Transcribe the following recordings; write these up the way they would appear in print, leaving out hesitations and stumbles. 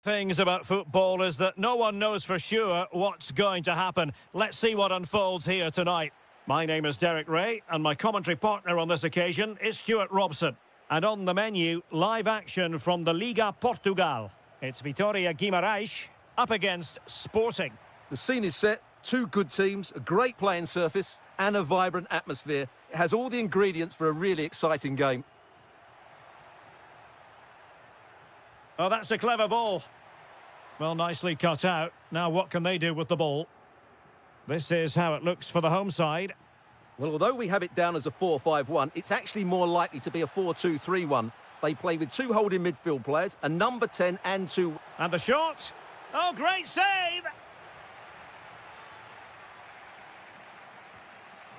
Things about football is that no one knows for sure what's going to happen. Let's see what unfolds here tonight. My name is Derek Ray, and my commentary partner on this occasion is Stuart Robson. And on the menu, live action from the Liga Portugal. It's Vitória Guimaraes up against Sporting. The scene is set, two good teams, a great playing surface and a vibrant atmosphere. It has all the ingredients for a really exciting game. Oh, that's a clever ball. Well, nicely cut out. Now what can they do with the ball? This is how it looks for the home side. Well, although we have it down as a 4-5-1, it's actually more likely to be a 4-2-3-1. They play with two holding midfield players, a number 10 and two. And the shot. Oh, great save!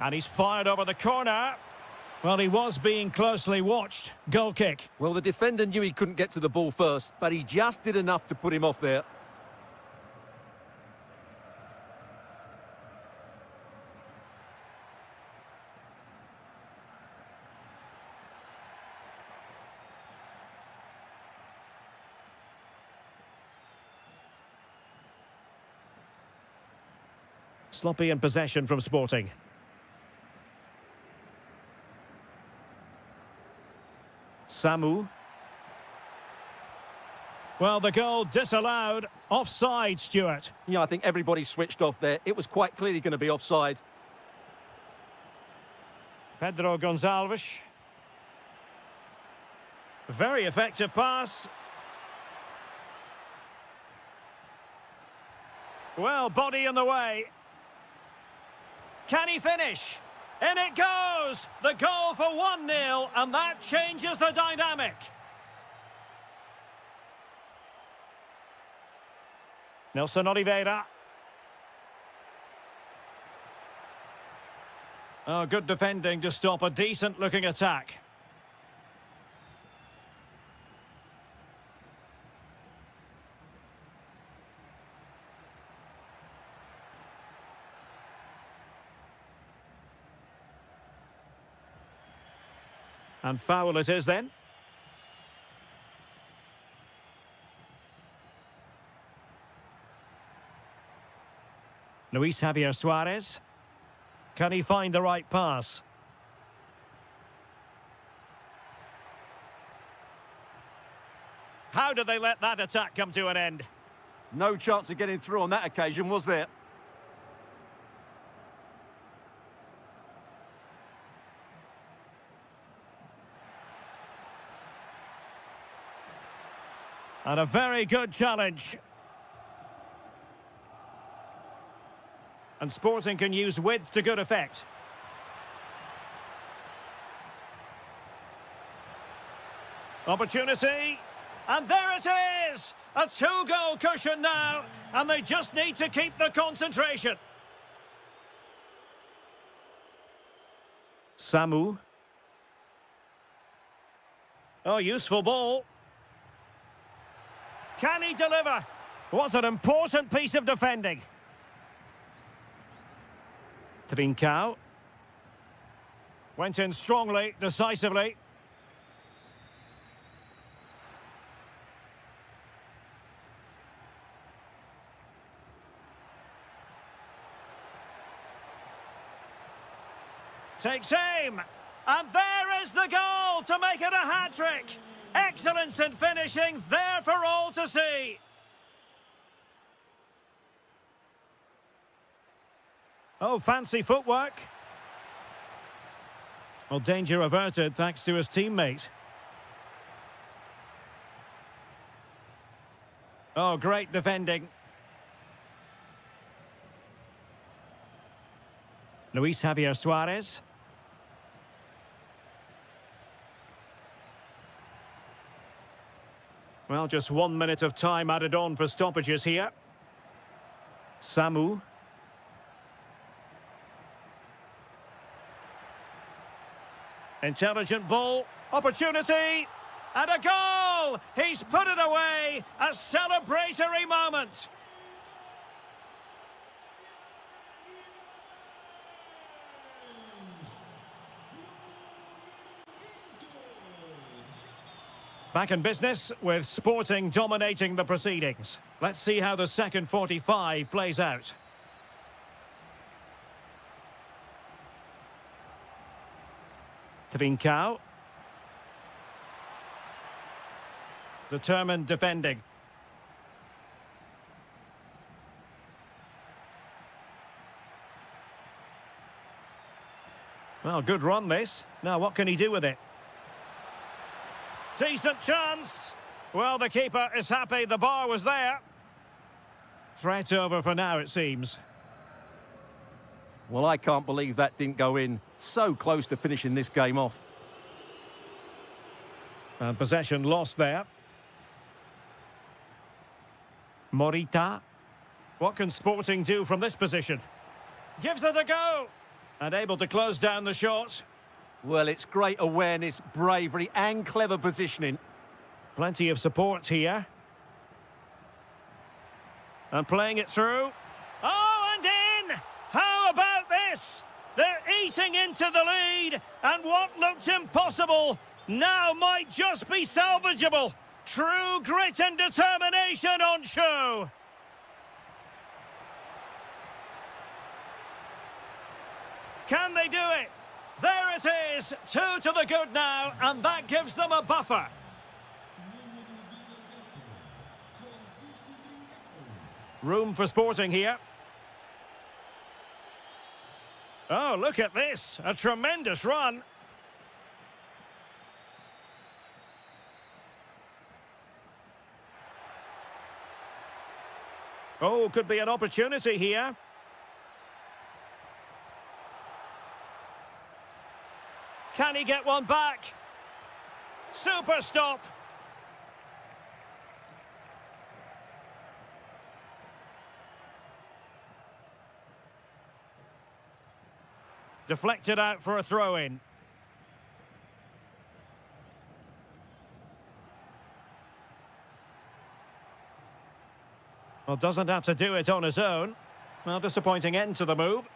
And he's fired over the corner. Well, he was being closely watched. Goal kick. Well, the defender knew he couldn't get to the ball first, but he just did enough to put him off there. Sloppy in possession from Sporting. Samu. Well, the goal disallowed. Offside, Stuart. Yeah, I think everybody switched off there. It was quite clearly going to be offside. Pedro Gonçalves. Very effective pass. Well, body in the way. Can he finish? In it goes! The goal for 1-0, and that changes the dynamic. Nelson Oliveira. Oh, good defending to stop a decent-looking attack. And foul it is then. Luis Javier Suarez. Can he find the right pass? How did they let that attack come to an end? No chance of getting through on that occasion, was there? And a very good challenge. And Sporting can use width to good effect. Opportunity. And there it is! A two-goal cushion now. And they just need to keep the concentration. Samu. Oh, useful ball. Can he deliver? Was an important piece of defending. Trincao. Went in strongly, decisively. Takes aim. And there is the goal to make it a hat-trick. Excellence in finishing, there for all to see. Oh, fancy footwork. Well, danger averted thanks to his teammate. Oh, great defending. Luis Javier Suarez. Well, just 1 minute of time added on for stoppages here. Samu. Intelligent ball. Opportunity. And a goal! He's put it away. A celebratory moment. Back in business with Sporting dominating the proceedings. Let's see how the second 45 plays out. Trincao. Determined defending. Well, good run this. Now what can he do with it? Decent chance. Well, the keeper is happy the bar was there. Threat over for now, it seems. Well, I can't believe that didn't go in. So close to finishing this game off. And possession lost there. Morita. What can Sporting do from this position? Gives it a go. And able to close down the shot. Well, it's great awareness, bravery and clever positioning. Plenty of support here. And playing it through. Oh, and in! How about this? They're eating into the lead, and what looked impossible now might just be salvageable. True grit and determination on show. Can they do it? There it is, 2 to the good now, and that gives them a buffer. Room for Sporting here. Oh, look at this, a tremendous run. Oh, could be an opportunity here. Can he get one back? Super stop. Deflected out for a throw-in. Well, doesn't have to do it on his own. Well, disappointing end to the move.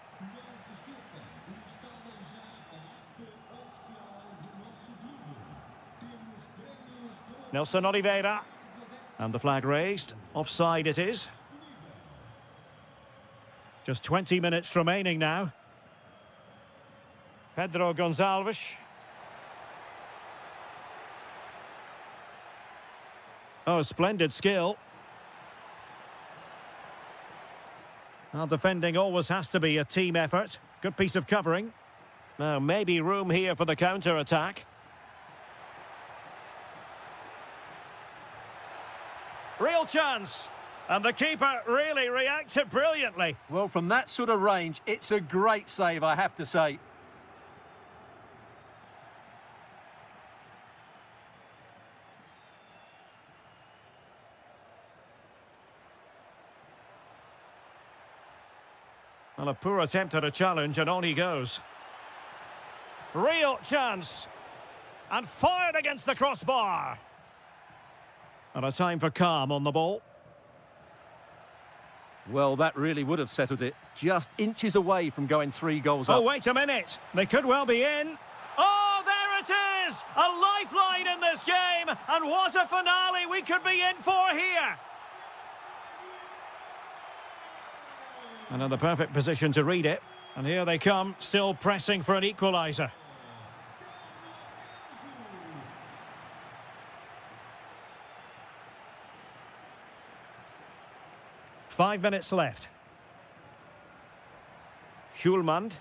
Nelson Oliveira. And the flag raised. Offside it is. Just 20 minutes remaining now. Pedro Gonçalves. Oh, splendid skill. Well, defending always has to be a team effort. Good piece of covering. Now, maybe room here for the counter-attack. Real chance. And the keeper really reacted brilliantly. Well, from that sort of range, it's a great save, I have to say. Well, a poor attempt at a challenge, and on he goes. Real chance. And fired against the crossbar. And a time for calm on the ball. Well, that really would have settled it. Just inches away from going 3 goals up. Oh, wait a minute. They could well be in. Oh, there it is! A lifeline in this game. And what a finale we could be in for here. And in the perfect position to read it. And here they come, still pressing for an equaliser. Five minutes left. Schulmand.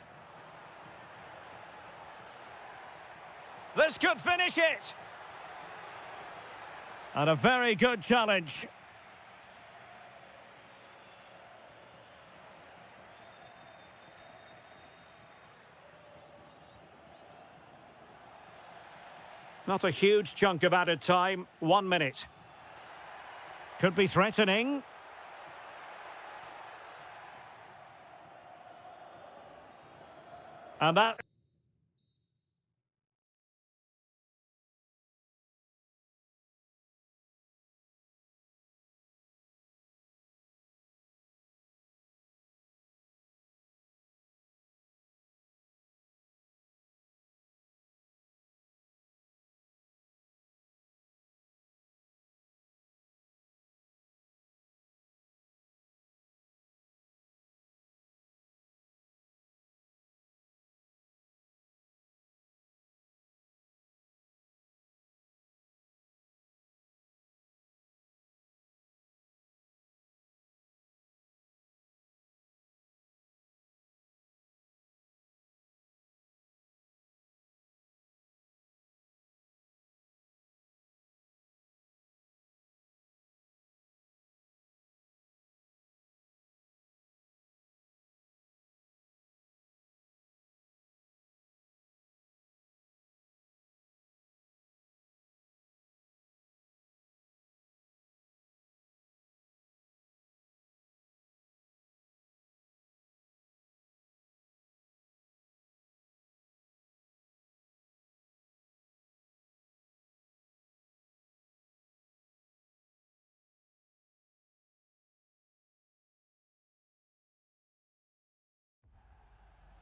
This could finish it. And a very good challenge. Not a huge chunk of added time. 1 minute. Could be threatening. And that...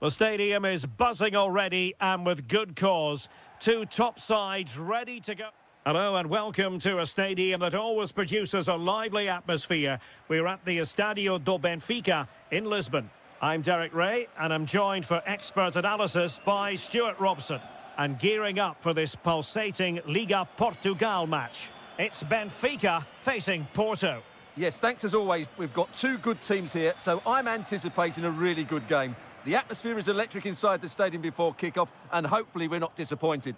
The stadium is buzzing already, and with good cause. Two top sides ready to go. Hello and welcome to a stadium that always produces a lively atmosphere. We're at the Estadio do Benfica in Lisbon. I'm Derek Ray, and I'm joined for expert analysis by Stuart Robson. And gearing up for this pulsating Liga Portugal match. It's Benfica facing Porto. Yes, thanks as always. We've got two good teams here, so I'm anticipating a really good game. The atmosphere is electric inside the stadium before kick-off, and hopefully we're not disappointed.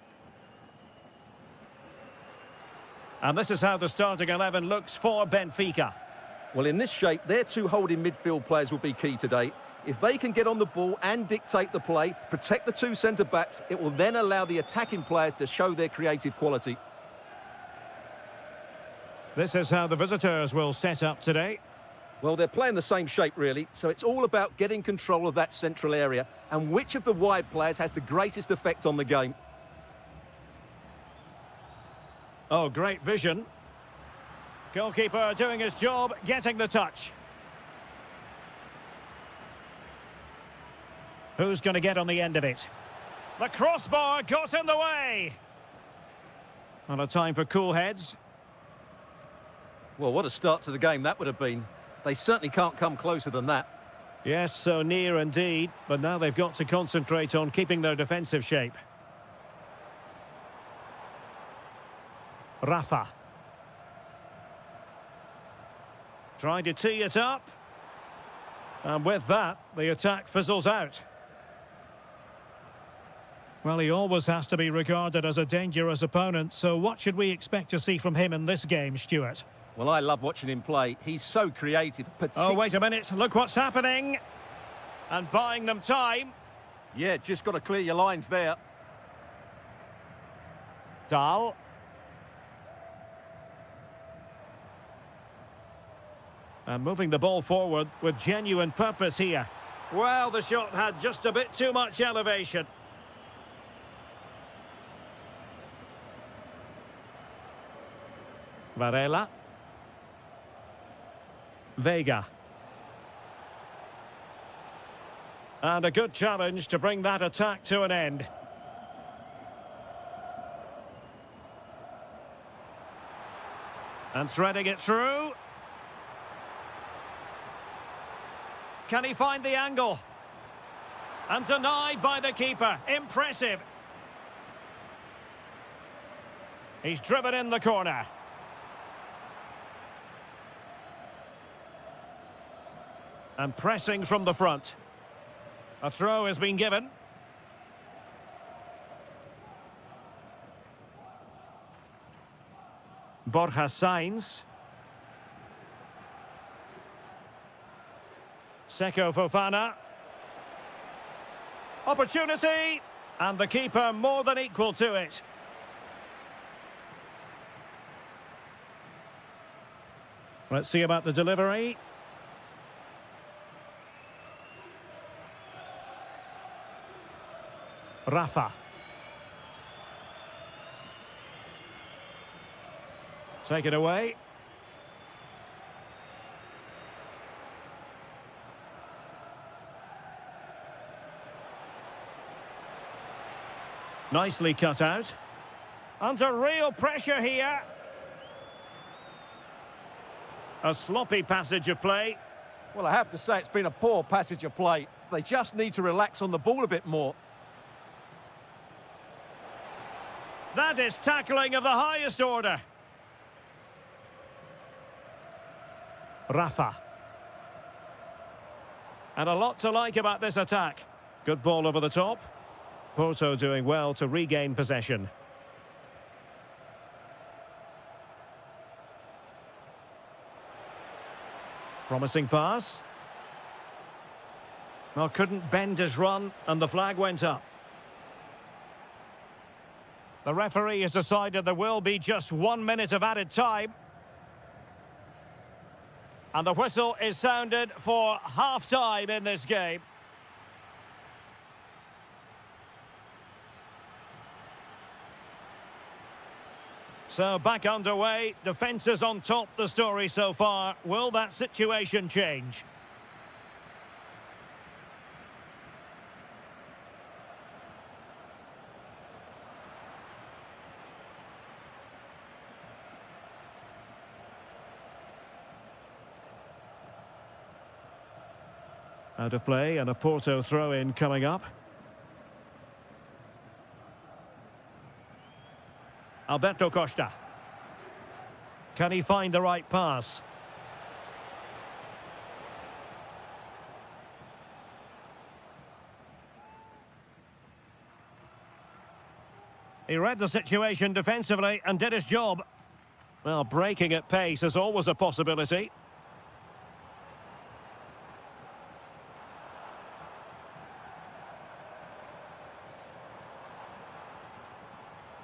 And this is how the starting 11 looks for Benfica. Well, in this shape, their two holding midfield players will be key today. If they can get on the ball and dictate the play, protect the two centre-backs, it will then allow the attacking players to show their creative quality. This is how the visitors will set up today. Well, they're playing the same shape, really, so it's all about getting control of that central area and which of the wide players has the greatest effect on the game. Oh, great vision. Goalkeeper doing his job, getting the touch. Who's going to get on the end of it? The crossbar got in the way. Not a time for cool heads. Well, what a start to the game that would have been. They certainly can't come closer than that. Yes, so near indeed, but now they've got to concentrate on keeping their defensive shape. Rafa. Trying to tee it up. And with that, the attack fizzles out. Well, he always has to be regarded as a dangerous opponent, so what should we expect to see from him in this game, Stuart? Well, I love watching him play. He's so creative. Oh, wait a minute. Look what's happening. And buying them time. Yeah, just got to clear your lines there. Dahl. And moving the ball forward with genuine purpose here. Well, the shot had just a bit too much elevation. Varela. Vega. And a good challenge to bring that attack to an end. And threading it through. Can he find the angle? And denied by the keeper. Impressive. He's driven in the corner. And pressing from the front. A throw has been given. Borja Sainz. Seko Fofana. Opportunity. And the keeper more than equal to it. Let's see about the delivery. Rafa. Take it away. Nicely cut out. Under real pressure here. A sloppy passage of play. Well, I have to say it's been a poor passage of play. They just need to relax on the ball a bit more. That is tackling of the highest order. Rafa. And a lot to like about this attack. Good ball over the top. Porto doing well to regain possession. Promising pass. Well, couldn't bend his run, and the flag went up. The referee has decided there will be just 1 minute of added time. And the whistle is sounded for half-time in this game. So back underway, defence is on top, the story so far. Will that situation change? Out of play and a Porto throw-in coming up. Alberto Costa. Can he find the right pass? He read the situation defensively and did his job. Well, breaking at pace is always a possibility.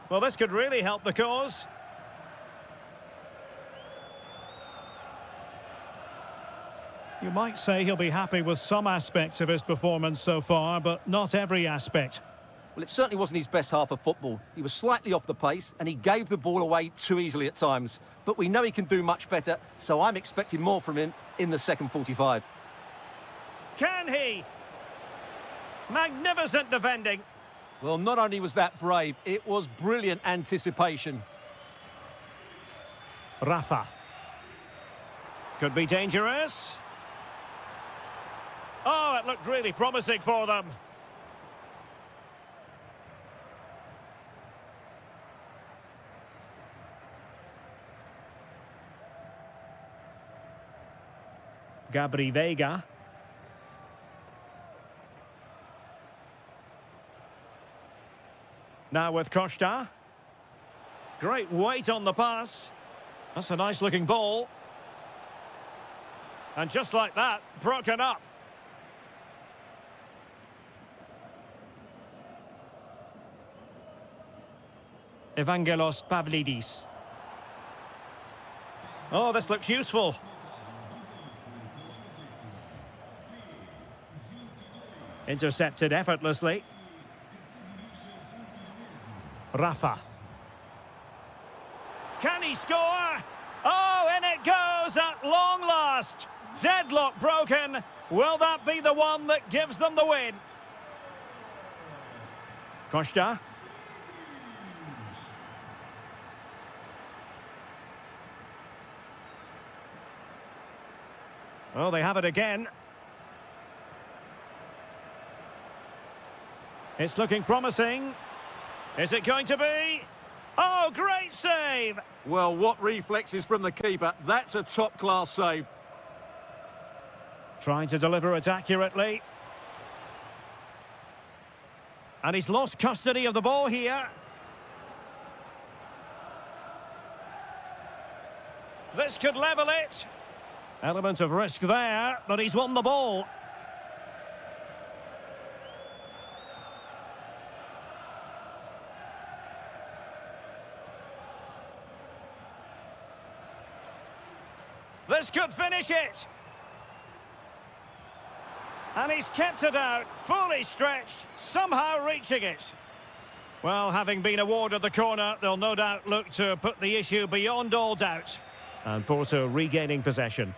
Well, this could really help the cause. You might say he'll be happy with some aspects of his performance so far, but not every aspect. Well, it certainly wasn't his best half of football. He was slightly off the pace and he gave the ball away too easily at times. But we know he can do much better, so I'm expecting more from him in the second 45. Can he? Magnificent defending. Well, not only was that brave, it was brilliant anticipation. Rafa. Could be dangerous. Oh, it looked really promising for them. Gabri Veiga. Now with Costa. Great weight on the pass. That's a nice looking ball. And just like that, broken up. Evangelos Pavlidis. Oh, this looks useful. Intercepted effortlessly. Rafa. Can he score? Oh, in it goes at long last. Deadlock broken. Will that be the one that gives them the win? Costa. Oh, they have it again. It's looking promising. Is it going to be? Oh, great save! Well, what reflexes from the keeper. That's a top-class save. Trying to deliver it accurately. And he's lost custody of the ball here. This could level it. Element of risk there, but he's won the ball. This could finish it. And he's kept it out, fully stretched, somehow reaching it. Well, having been awarded the corner, they'll no doubt look to put the issue beyond all doubt. And Porto regaining possession.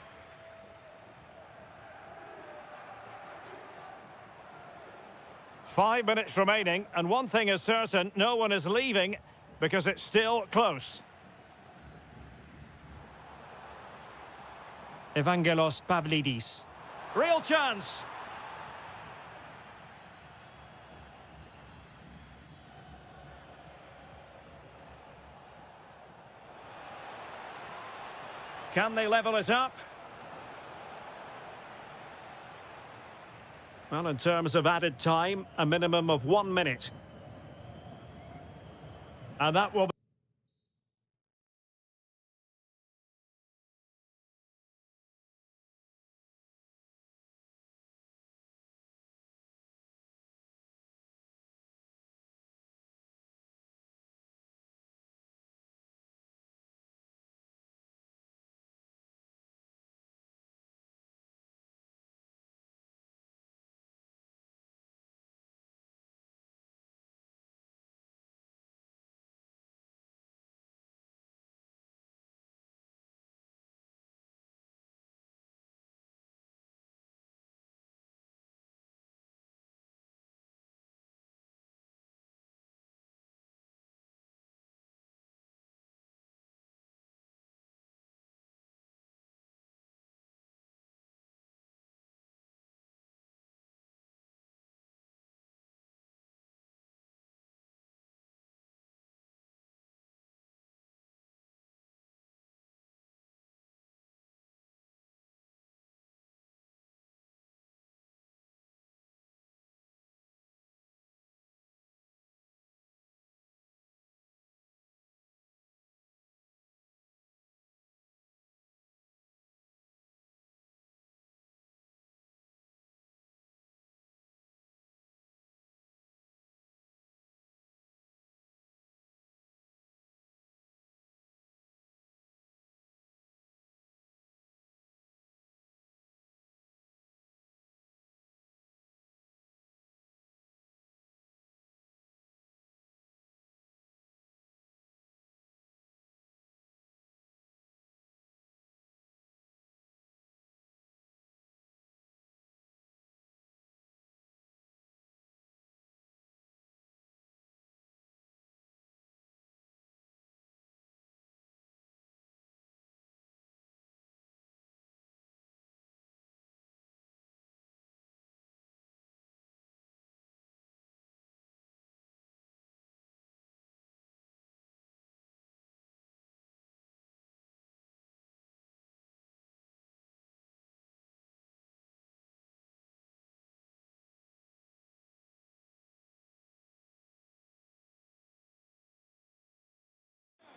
Five minutes remaining, and one thing is certain, no one is leaving because it's still close. Evangelos Pavlidis. Real chance. Can they level it up? Well, in terms of added time, a minimum of 1 minute. And that will be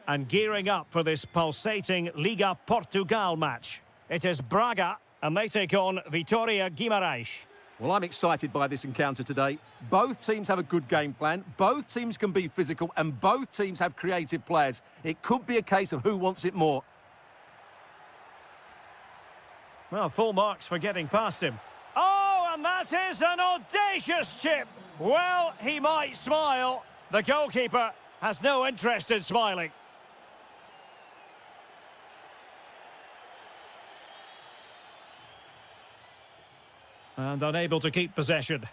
and gearing up for this pulsating Liga Portugal match. It is Braga, and they take on Vitória Guimaraes. Well, I'm excited by this encounter today. Both teams have a good game plan, both teams can be physical, and both teams have creative players. It could be a case of who wants it more. Well, full marks for getting past him. Oh, and that is an audacious chip. Well, he might smile. The goalkeeper has no interest in smiling. And unable to keep possession.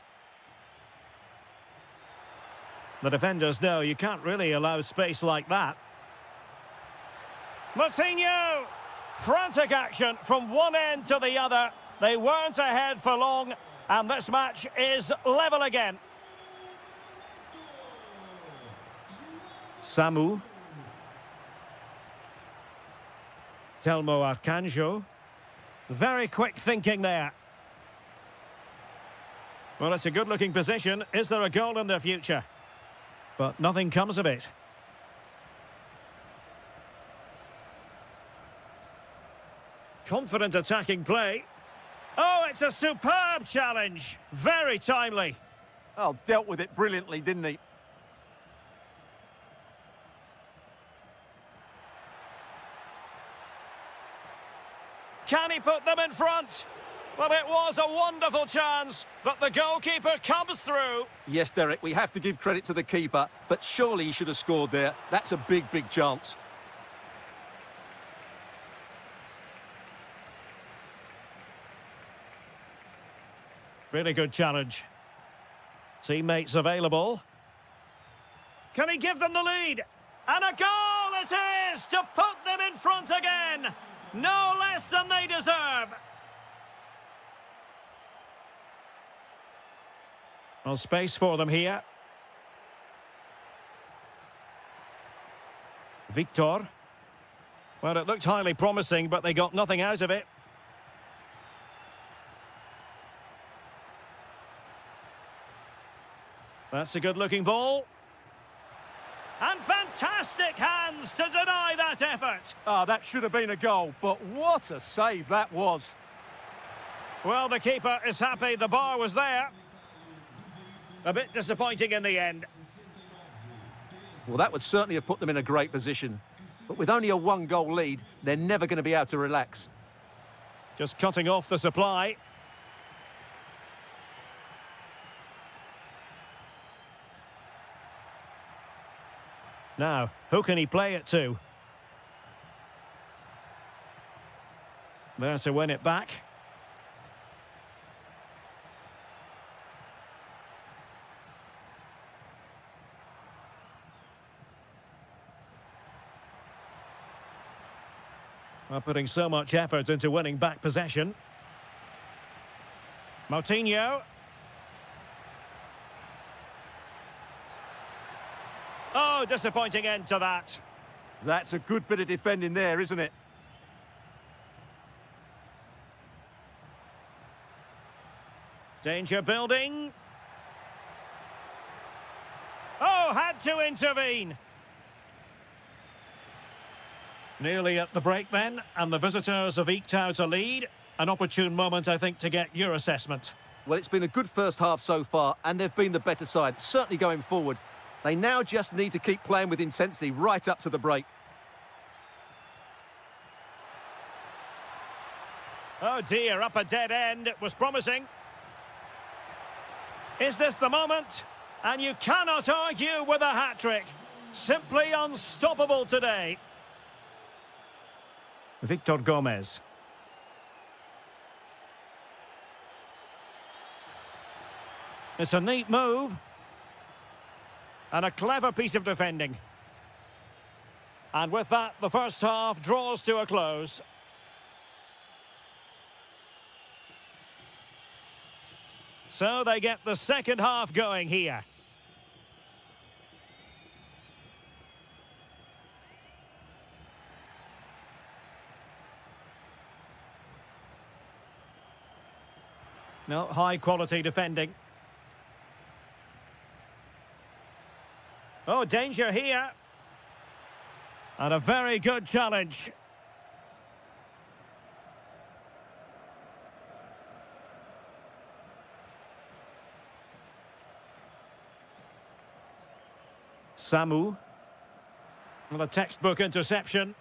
The defenders know you can't really allow space like that. Moutinho! Frantic action from one end to the other. They weren't ahead for long, and this match is level again. Samu. Telmo Arcanjo. Very quick thinking there. Well, it's a good-looking position. Is there a goal in their future? But nothing comes of it. Confident attacking play. Oh, it's a superb challenge. Very timely. Oh, dealt with it brilliantly, didn't he? Can he put them in front? Well, it was a wonderful chance, but the goalkeeper comes through. Yes, Derek, we have to give credit to the keeper, but surely he should have scored there. That's a big, big chance. Really good challenge. Teammates available. Can he give them the lead? And a goal it is to put them in front again. No less than they deserve. Well, space for them here. Victor. Well, it looked highly promising, but they got nothing out of it. That's a good-looking ball. And fantastic hands to deny that effort. Ah, that should have been a goal, but what a save that was. Well, the keeper is happy the bar was there. A bit disappointing in the end. Well, that would certainly have put them in a great position. But with only a one-goal lead, they're never going to be able to relax. Just cutting off the supply. Now, who can he play it to? There to win it back. Well, putting so much effort into winning back possession. Moutinho. Oh, disappointing end to that. That's a good bit of defending there, isn't it? Danger building. Oh, had to intervene. Nearly at the break then, and the visitors have eked out a lead. An opportune moment, I think, to get your assessment. Well, it's been a good first half so far, and they've been the better side, certainly going forward. They now just need to keep playing with intensity right up to the break. Oh dear, up a dead end. It was promising. Is this the moment? And you cannot argue with a hat-trick. Simply unstoppable today. Victor Gomez. It's a neat move. And a clever piece of defending. And with that, the first half draws to a close. So they get the second half going here. No, high quality defending. Oh, danger here. And a very good challenge. Samu. Well, a textbook interception.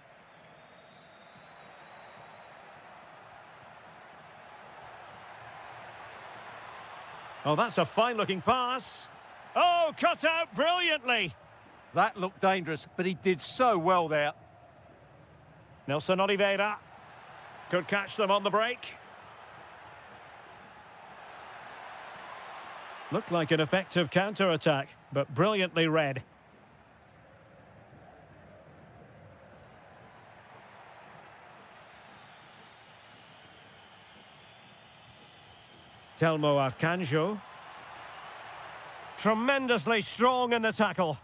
Oh, that's a fine-looking pass. Oh, cut out brilliantly. That looked dangerous, but he did so well there. Nelson Oliveira could catch them on the break. Looked like an effective counter-attack, but brilliantly read. Telmo Arcanjo. Tremendously strong in the tackle.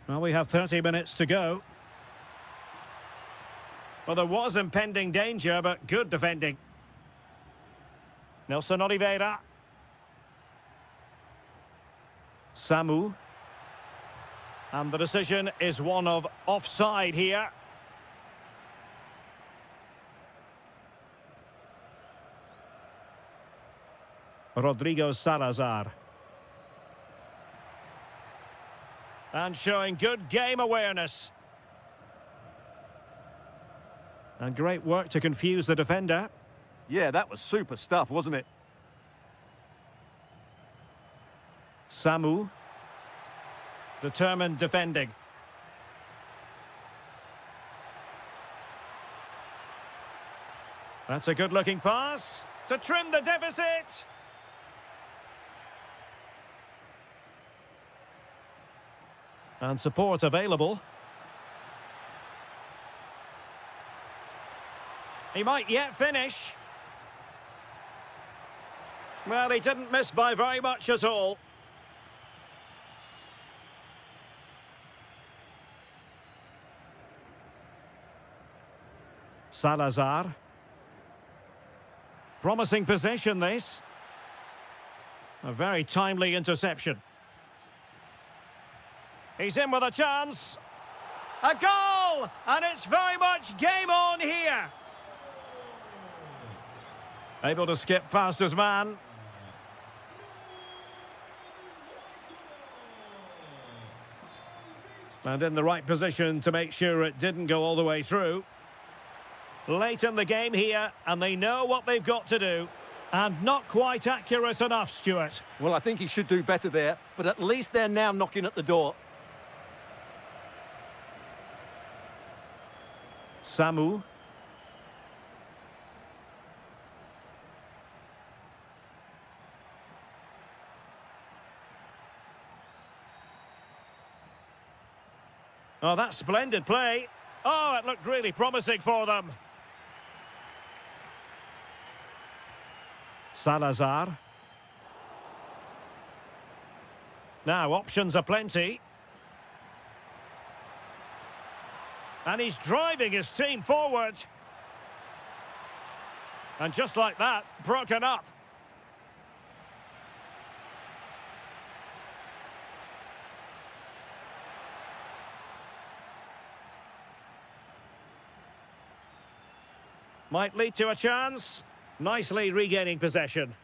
Well, we have 30 minutes to go. Well, there was impending danger, but good defending. Nelson Oliveira. Samu. And the decision is one of offside here. Rodrigo Salazar. And showing good game awareness. And great work to confuse the defender. Yeah, that was super stuff, wasn't it? Samu. Determined defending. That's a good-looking pass to trim the deficit. And support available. He might yet finish. Well, he didn't miss by very much at all. Salazar. Promising possession, this. A very timely interception. He's in with a chance. A goal! And it's very much game on here. Able to skip past his man. And in the right position to make sure it didn't go all the way through. Late in the game here, and they know what they've got to do. And not quite accurate enough, Stuart. Well, I think he should do better there, but at least they're now knocking at the door. Samu. Oh, that's splendid play. Oh, it looked really promising for them. Salazar. Now, options are plenty. And he's driving his team forward. And just like that, broken up. Might lead to a chance. Nicely regaining possession.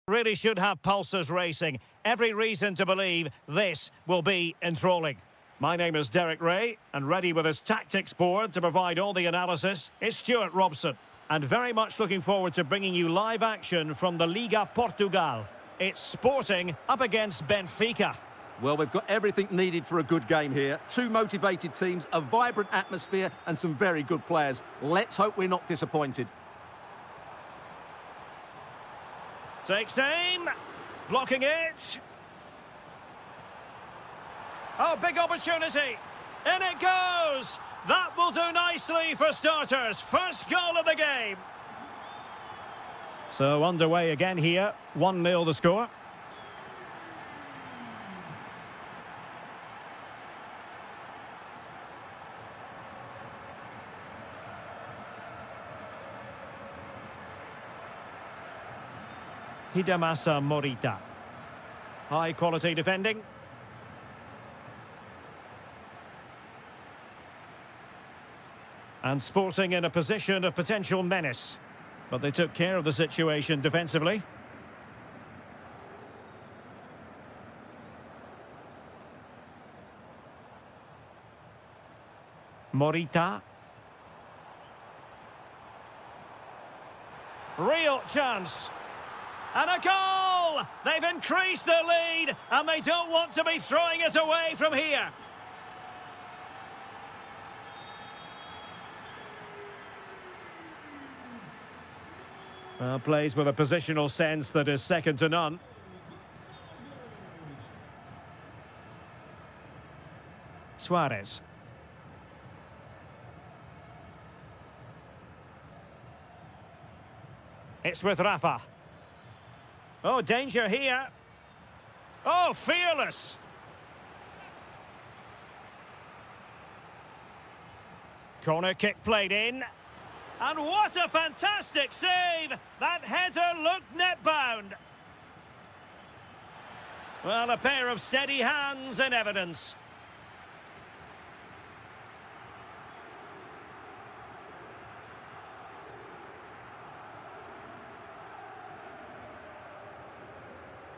Really should have pulses racing. Every reason to believe this will be enthralling. My name is Derek Ray, and ready with his tactics board to provide all the analysis is Stuart Robson. And very much looking forward to bringing you live action from the Liga Portugal. It's Sporting up against Benfica. Well, we've got everything needed for a good game here. Two motivated teams, a vibrant atmosphere, and some very good players. Let's hope we're not disappointed. Takes aim, blocking it. Oh, big opportunity. In it goes. That will do nicely for starters. First goal of the game. So underway again here. 1-0 the score. Hidemasa Morita. High quality defending. And Sporting in a position of potential menace. But they took care of the situation defensively. Morita. Real chance. And a goal! They've increased their lead, and they don't want to be throwing it away from here. Well, plays with a positional sense that is second to none. Suarez. It's with Rafa. Oh, danger here. Oh, fearless. Corner kick played in. And what a fantastic save! That header looked net-bound. Well, a pair of steady hands in evidence.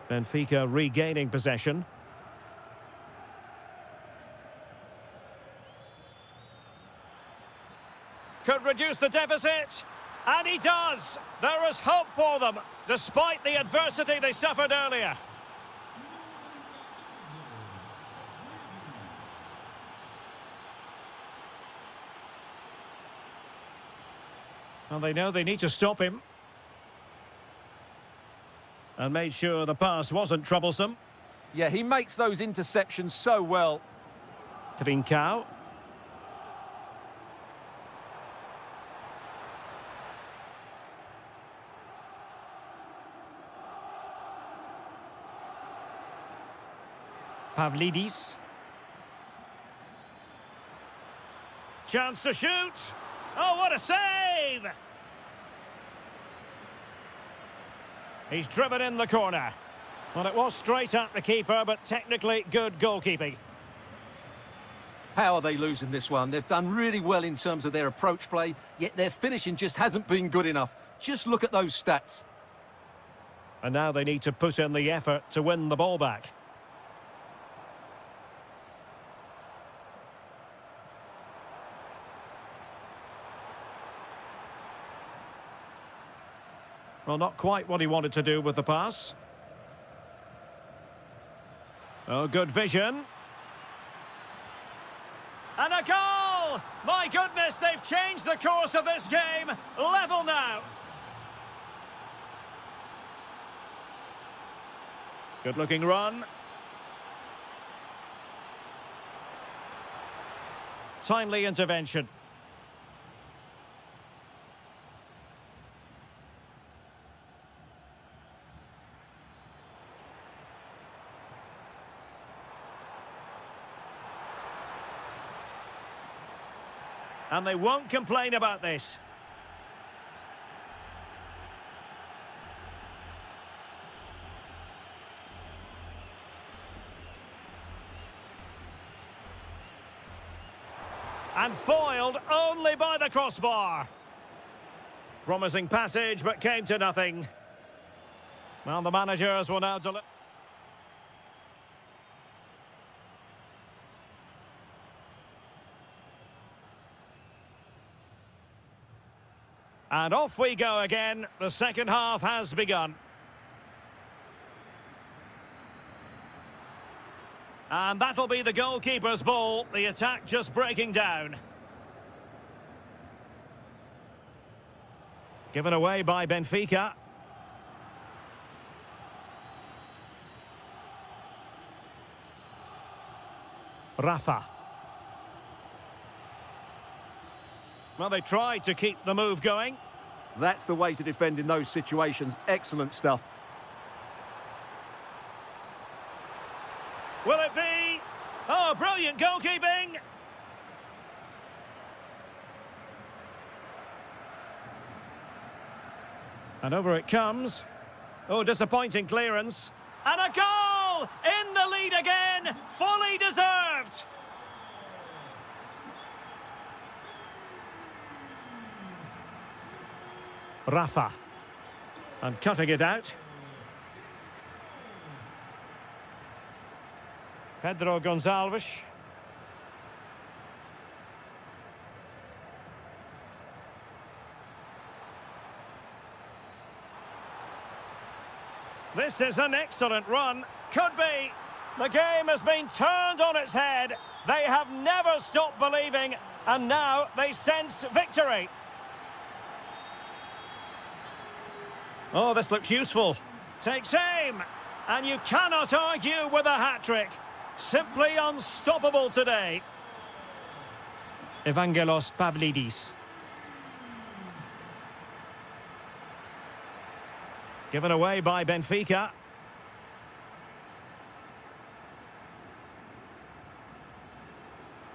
Benfica regaining possession. Could reduce the deficit, and he does. There is hope for them, despite the adversity they suffered earlier. Well, they know they need to stop him. And made sure the pass wasn't troublesome. Yeah, he makes those interceptions so well. Trincao. Pavlidis. Chance to shoot. Oh, what a save! He's driven in the corner. Well, it was straight at the keeper, but technically good goalkeeping. How are they losing this one? They've done really well in terms of their approach play, yet their finishing just hasn't been good enough. Just look at those stats. And now they need to put in the effort to win the ball back. Well, not quite what he wanted to do with the pass. Oh, good vision. And a goal! My goodness, they've changed the course of this game. Level now. Good-looking run. Timely intervention. And they won't complain about this. And foiled only by the crossbar. Promising passage, but came to nothing. Well, the managers will now deliver. And off we go again. The second half has begun. And that'll be the goalkeeper's ball. The attack just breaking down. Given away by Benfica. Rafa. Well, they tried to keep the move going. That's the way to defend in those situations. Excellent stuff. Will it be? Oh, brilliant goalkeeping! And over it comes. Oh, disappointing clearance. And a goal! In the lead again! Fully deserved! Rafa. And cutting it out. Pedro Gonçalves. This is an excellent run. Could be. The game has been turned on its head. They have never stopped believing, and now they sense victory. Oh, this looks useful. Takes aim, and you cannot argue with a hat-trick. Simply unstoppable today. Evangelos Pavlidis. Given away by Benfica.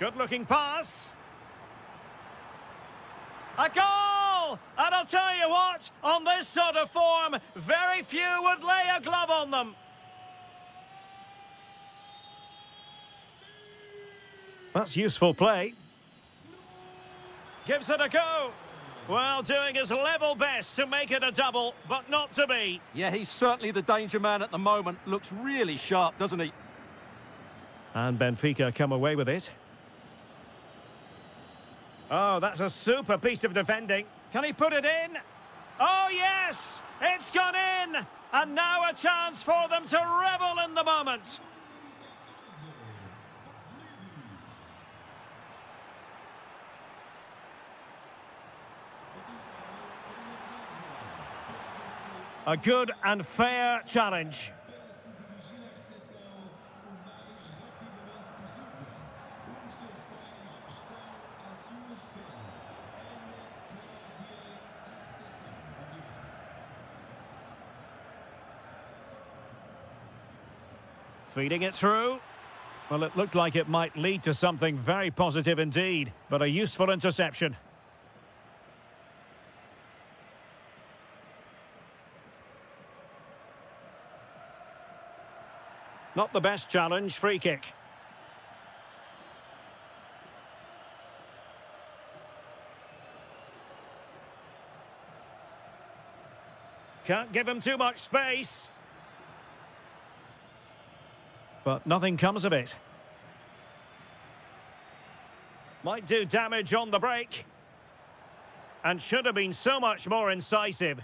Good-looking pass. A goal! And I'll tell you what, on this sort of form, very few would lay a glove on them. That's useful play. Gives it a go. Well, doing his level best to make it a double, but not to be. Yeah, he's certainly the danger man at the moment. Looks really sharp, doesn't he? And Benfica come away with it. Oh, that's a super piece of defending. Can he put it in? Oh, yes! It's gone in! And now a chance for them to revel in the moment. A good and fair challenge. Feeding it through. Well, it looked like it might lead to something very positive indeed, but a useful interception. Not the best challenge, free kick. Can't give him too much space. But nothing comes of it. Might do damage on the break. And should have been so much more incisive.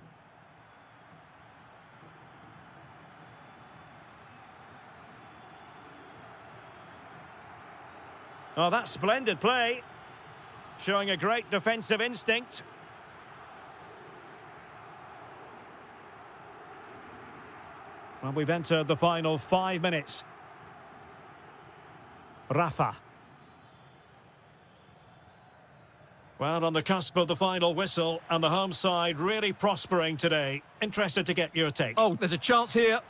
Oh, that's splendid play. Showing a great defensive instinct. Well, we've entered the final 5 minutes. Rafa. Well, on the cusp of the final whistle, and the home side really prospering today. Interested to get your take. Oh, there's a chance here.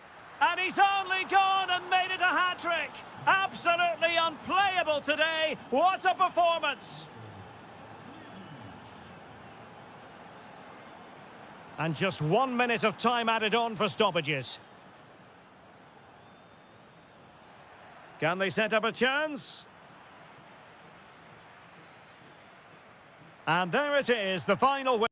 And he's only gone and made it a hat-trick. Absolutely unplayable today. What a performance. And just 1 minute of time added on for stoppages. Can they set up a chance? And there it is, the final whistle.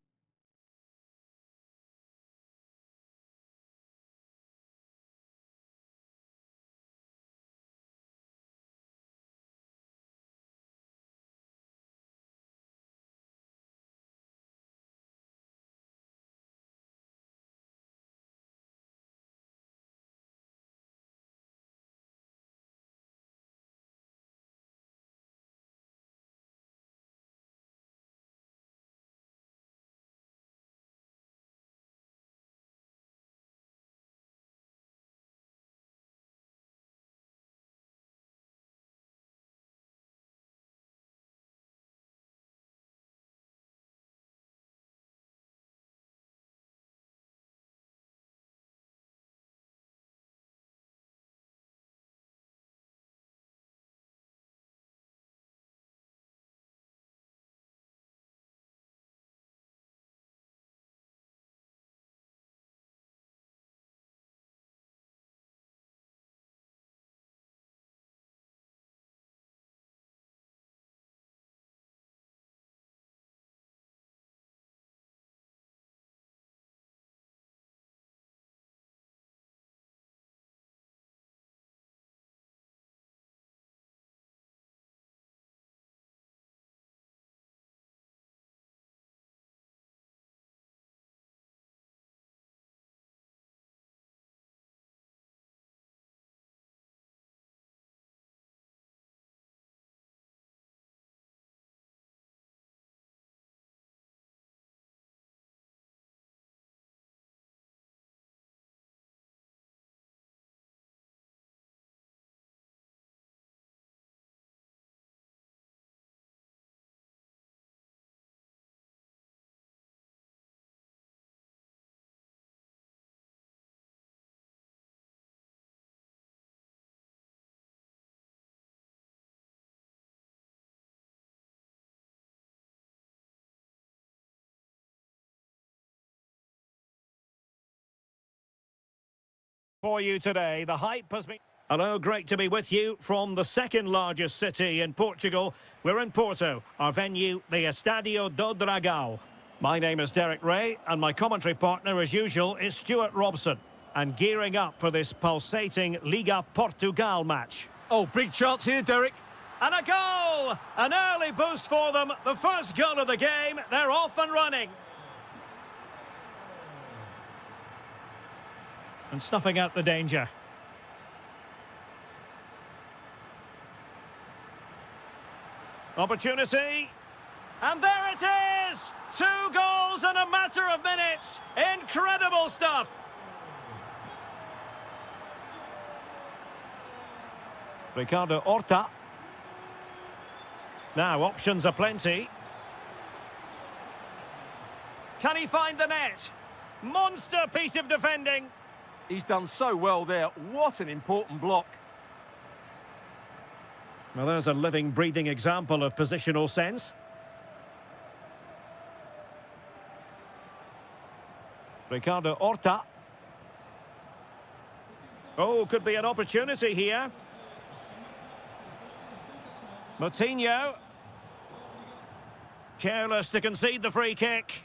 For you today, the hype has been... Hello, great to be with you from the second largest city in Portugal. We're in Porto, our venue, the Estádio do Dragão. My name is Derek Ray, and my commentary partner, as usual, is Stuart Robson. And gearing up for this pulsating Liga Portugal match. Oh, big chance here, Derek. And a goal! An early boost for them. The first goal of the game. They're off and running. And snuffing out the danger. Opportunity. And there it is! 2 goals in a matter of minutes. Incredible stuff. Ricardo Horta. Now, options are plenty. Can he find the net? Monster piece of defending. He's done so well there. What an important block. Well, there's a living, breathing example of positional sense. Ricardo Horta. Oh, could be an opportunity here. Moutinho. Careless to concede the free kick.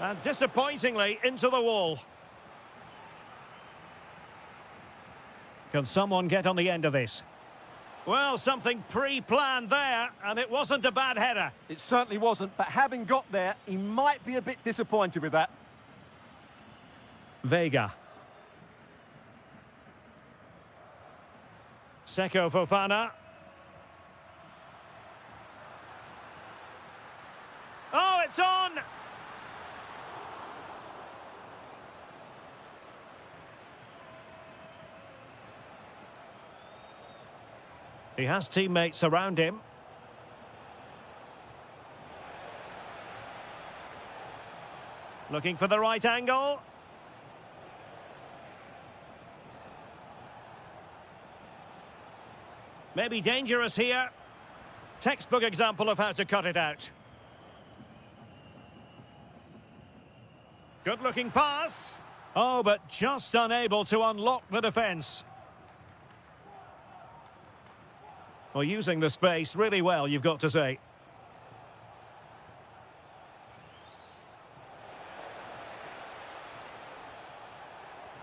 And disappointingly into the wall. Can someone get on the end of this? Well, something pre-planned there, and it wasn't a bad header. It certainly wasn't, but having got there, he might be a bit disappointed with that. Vega. Seko Fofana. Oh, it's on! He has teammates around him. Looking for the right angle. Maybe dangerous here. Textbook example of how to cut it out. Good-looking pass. Oh, but just unable to unlock the defence. Well, using the space really well, you've got to say.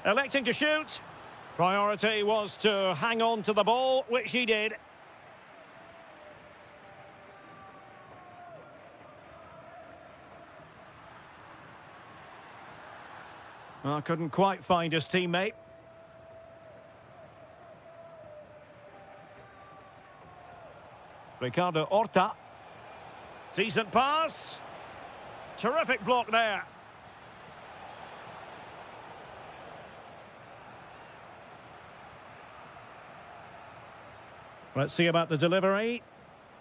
Electing to shoot. Priority was to hang on to the ball, which he did. Well, couldn't quite find his teammate. Ricardo Horta. Decent pass. Terrific block there. Let's see about the delivery.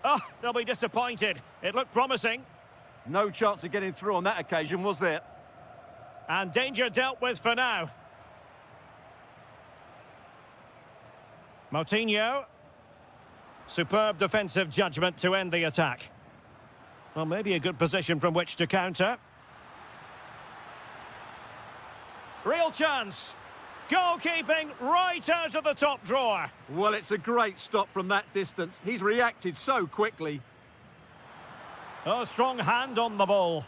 Oh, they'll be disappointed. It looked promising. No chance of getting through on that occasion, was there? And danger dealt with for now. Moutinho. Superb defensive judgment to end the attack. Well, maybe a good position from which to counter. Real chance. Goalkeeping right out of the top drawer. Well, it's a great stop from that distance. He's reacted so quickly. Oh, strong hand on the ball.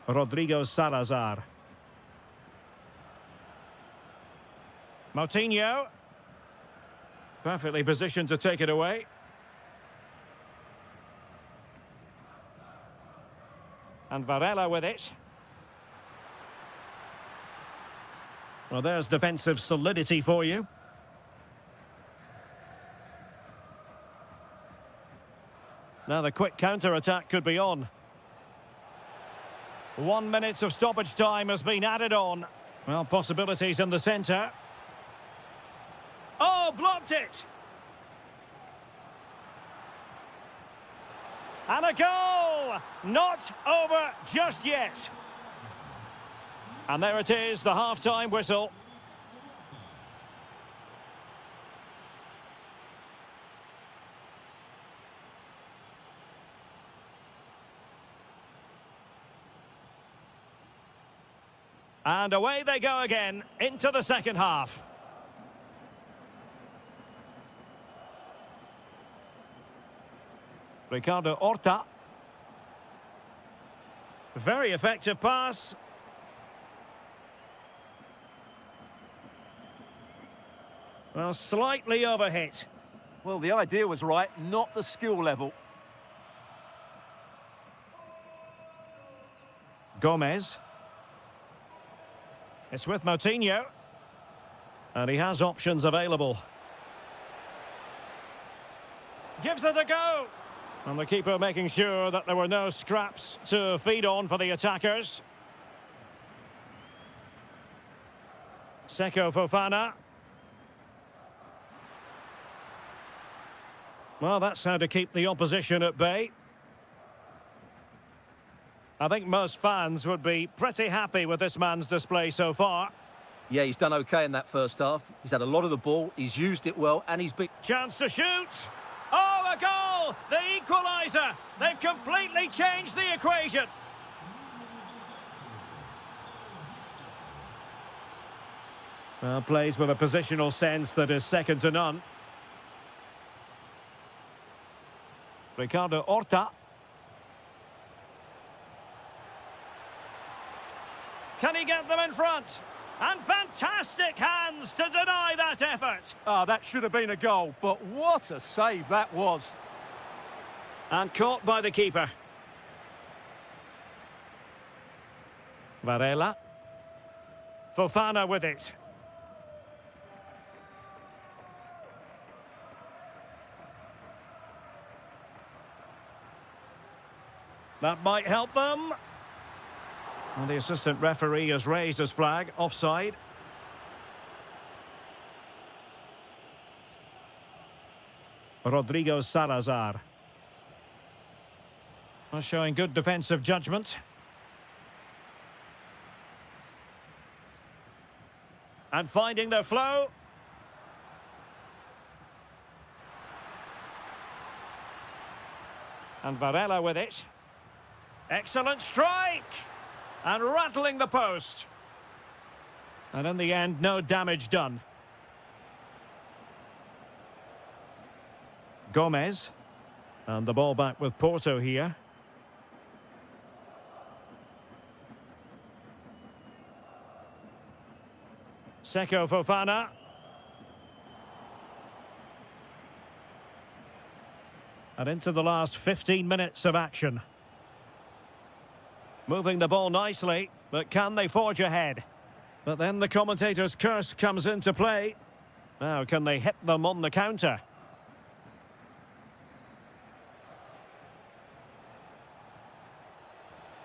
Rodrigo Salazar. Moutinho. Perfectly positioned to take it away. And Varela with it. Well, there's defensive solidity for you. Now the quick counter-attack could be on. 1 minute of stoppage time has been added on. Well, possibilities in the centre. Oh, blocked it! And a goal! Not over just yet. And there it is, the half-time whistle. And away they go again, into the second half. Ricardo Horta. Very effective pass. Well, slightly overhit. Well, the idea was right, not the skill level. Gomez. It's with Moutinho. And he has options available. Gives it a go. And the keeper making sure that there were no scraps to feed on for the attackers. Seko Fofana. Well, that's how to keep the opposition at bay. I think most fans would be pretty happy with this man's display so far. Yeah, he's done okay in that first half. He's had a lot of the ball, he's used it well, and he's been... Chance to shoot! Oh, a goal! The equaliser! They've completely changed the equation! Well, plays with a positional sense that is second to none. Ricardo Horta. Can he get them in front? And fantastic hands to deny that effort. Ah, that should have been a goal, but what a save that was. And caught by the keeper. Varela. Fofana with it. That might help them. And the assistant referee has raised his flag, offside. Rodrigo Salazar. Well, showing good defensive judgment. And finding their flow. And Varela with it. Excellent strike! And rattling the post. And in the end, no damage done. Gomez. And the ball back with Porto here. Seko Fofana. And into the last 15 minutes of action. Moving the ball nicely, but can they forge ahead? But then the commentator's curse comes into play. Now, can they hit them on the counter?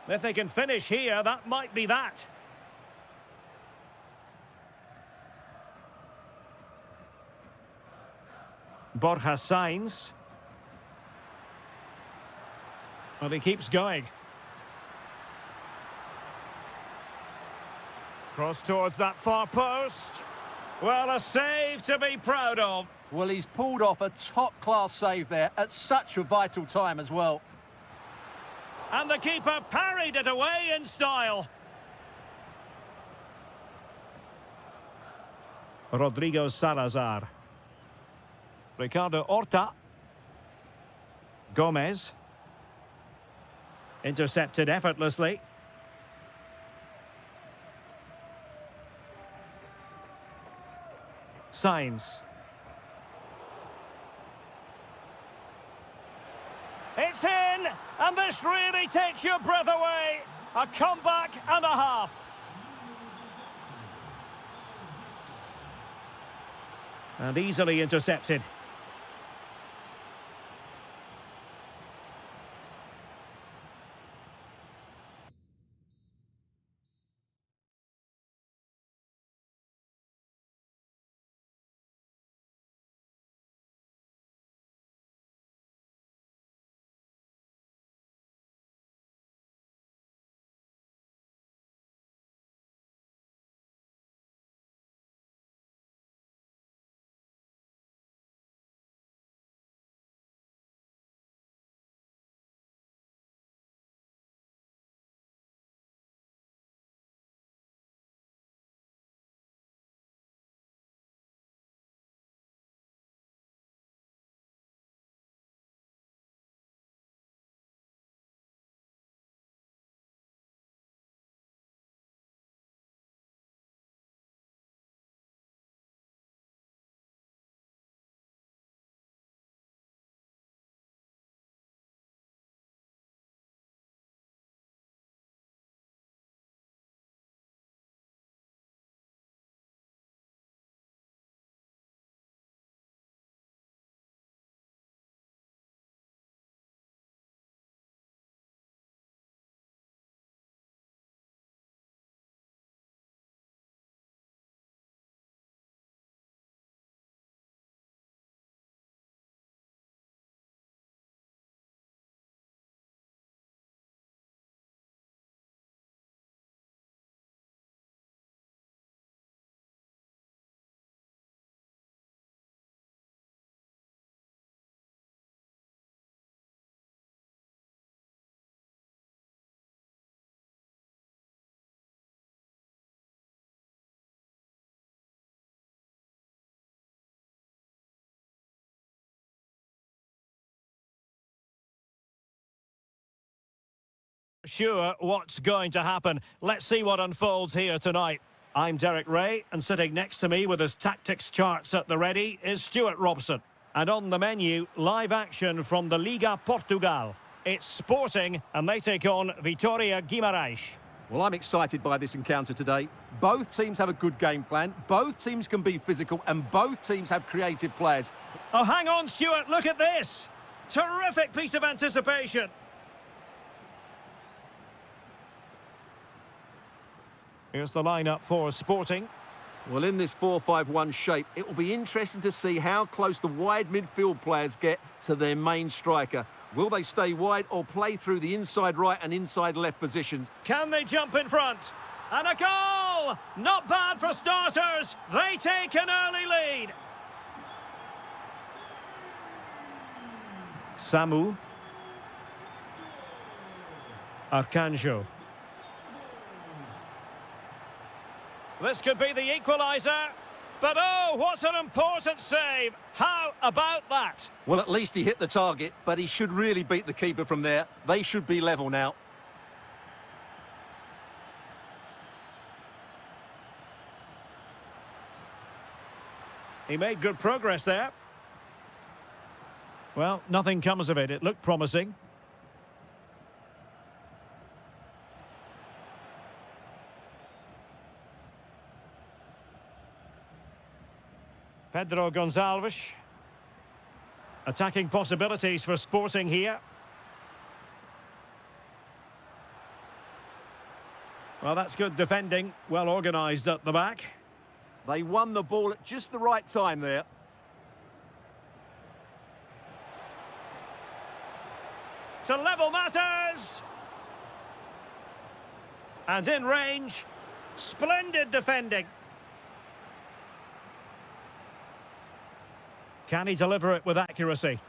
If they can finish here, that might be that. Borja Sainz. Well, he keeps going. Cross towards that far post. Well, a save to be proud of. Well, he's pulled off a top-class save there at such a vital time as well. And the keeper parried it away in style. Rodrigo Salazar. Ricardo Horta. Gomez. Intercepted effortlessly. Sainz. It's in, and this really takes your breath away. A comeback and a half. And easily intercepted. Sure what's going to happen. Let's see what unfolds here tonight. I'm Derek Ray, and sitting next to me with his tactics charts at the ready is Stuart Robson. And on the menu, live action from the Liga Portugal. It's Sporting, and they take on Vitória Guimaraes. Well, I'm excited by this encounter today. Both teams have a good game plan, both teams can be physical, and both teams have creative players. Oh, hang on, Stuart, look at this! Terrific piece of anticipation. Here's the lineup for Sporting. Well, in this 4-5-1 shape, it will be interesting to see how close the wide midfield players get to their main striker. Will they stay wide or play through the inside right and inside left positions? Can they jump in front? And a goal! Not bad for starters. They take an early lead. Samu. Arcanjo. This could be the equaliser. But oh, what an important save. How about that? Well, at least he hit the target, but he should really beat the keeper from there. They should be level now. He made good progress there. Well, nothing comes of it. It looked promising. Pedro Gonçalves. Attacking possibilities for Sporting here. Well, that's good defending. Well organised at the back. They won the ball at just the right time there. To level matters. And in range. Splendid defending. Can he deliver it with accuracy?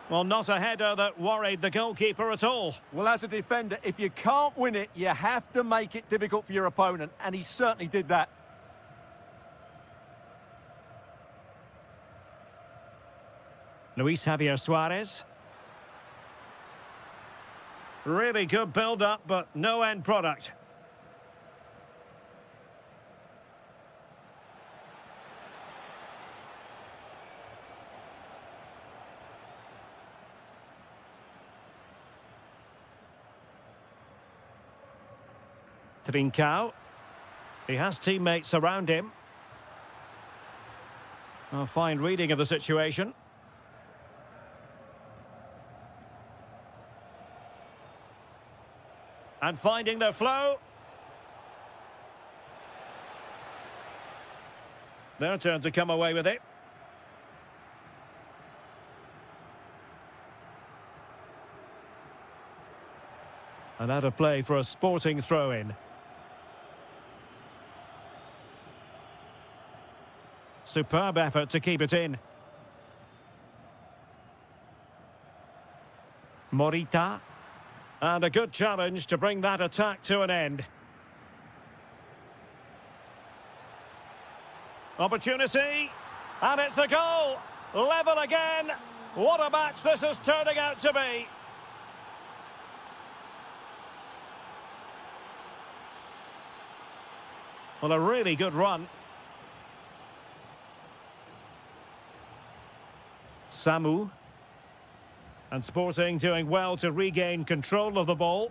Well, not a header that worried the goalkeeper at all. Well, as a defender, if you can't win it, you have to make it difficult for your opponent, and he certainly did that. Luis Javier Suarez. Really good build-up, but no end product. Trincao. He has teammates around him. A fine reading of the situation. And finding their flow. Their turn to come away with it. And out of play for a Sporting throw-in. Superb effort to keep it in. Morita. And a good challenge to bring that attack to an end. Opportunity. And it's a goal. Level again. What a match this is turning out to be. Well, a really good run. Samu. And Sporting doing well to regain control of the ball.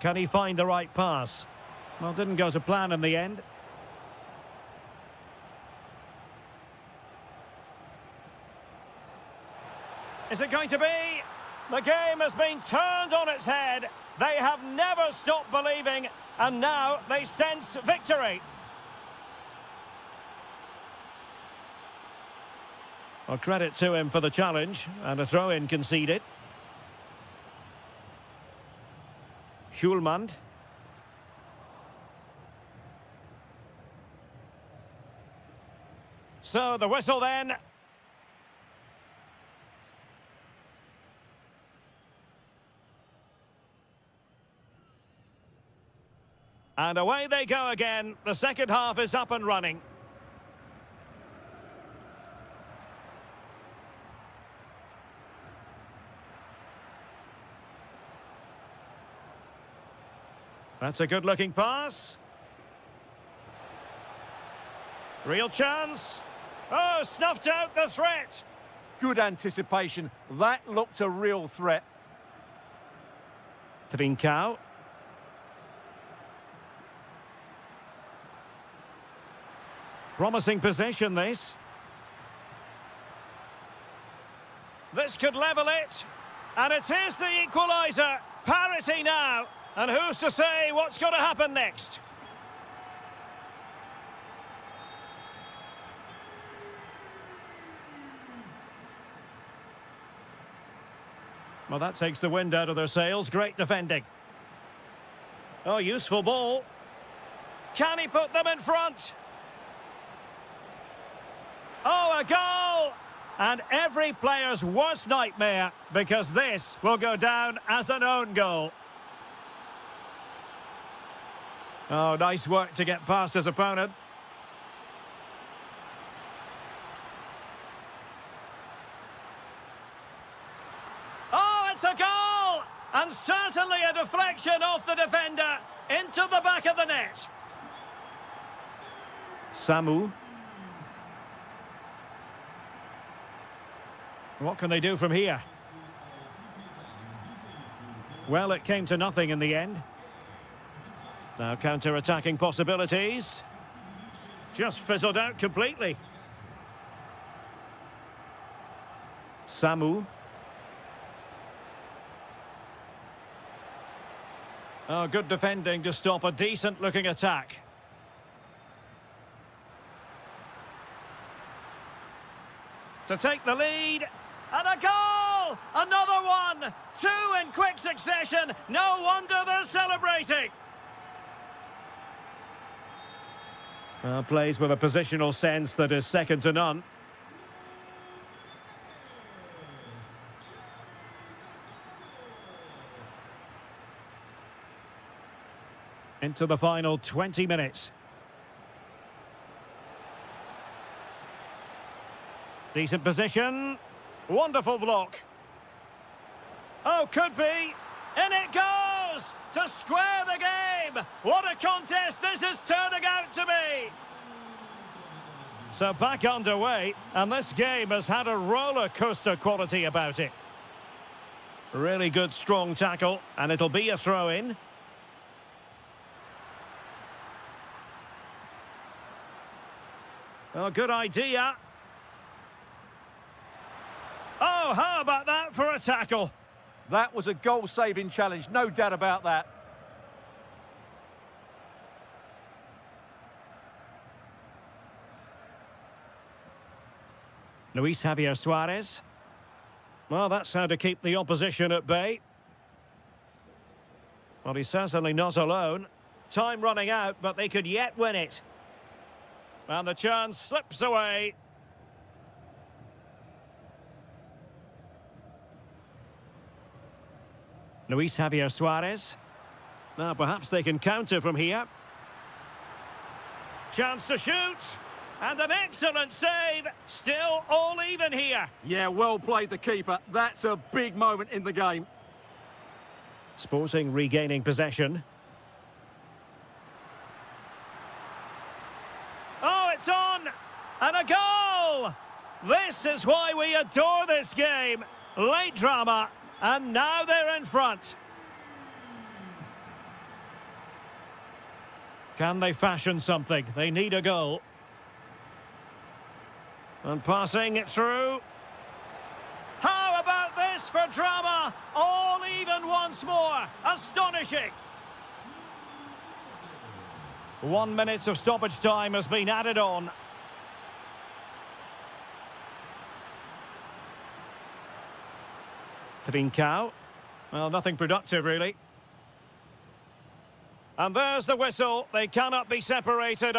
Can he find the right pass? Well, didn't go to plan in the end. Is it going to be? The game has been turned on its head. They have never stopped believing, and now they sense victory. Well, credit to him for the challenge, and a throw-in conceded. Schulmand. So the whistle then. And away they go again. The second half is up and running. That's a good-looking pass. Real chance. Oh, snuffed out the threat. Good anticipation. That looked a real threat. Trincao. Promising possession, this. This could level it. And it is the equaliser. Parity now. And who's to say what's going to happen next? Well, that takes the wind out of their sails. Great defending. Oh, useful ball. Can he put them in front? Oh, a goal! And every player's worst nightmare, because this will go down as an own goal. Oh, nice work to get past his opponent. Oh, it's a goal! And certainly a deflection off the defender into the back of the net. Samu. What can they do from here? Well, it came to nothing in the end. Now counter-attacking possibilities. Just fizzled out completely. Samu. Oh, good defending to stop a decent-looking attack. To take the lead. And a goal! Another one! Two in quick succession. No wonder they're celebrating. Plays with a positional sense that is second to none. Into the final 20 minutes. Decent position. Wonderful block. Oh, could be. In it goes! To square the game! What a contest this is turning out to be! So back underway, and this game has had a roller coaster quality about it. Really good strong tackle, and it'll be a throw-in. Oh, good idea. Oh, how about that for a tackle? That was a goal-saving challenge, no doubt about that. Luis Javier Suarez. Well, that's how to keep the opposition at bay. Well, he's certainly not alone. Time running out, but they could yet win it. And the chance slips away. Luis Javier Suarez. Now, perhaps they can counter from here. Chance to shoot. And an excellent save. Still all even here. Yeah, well played, the keeper. That's a big moment in the game. Sporting regaining possession. Oh, it's on! And a goal! This is why we adore this game. Late drama. And now they're in front. Can they fashion something? They need a goal. And passing it through. How about this for drama? All even once more. Astonishing. 1 minute of stoppage time has been added on. Trincao. Well, nothing productive, really. And there's the whistle. They cannot be separated.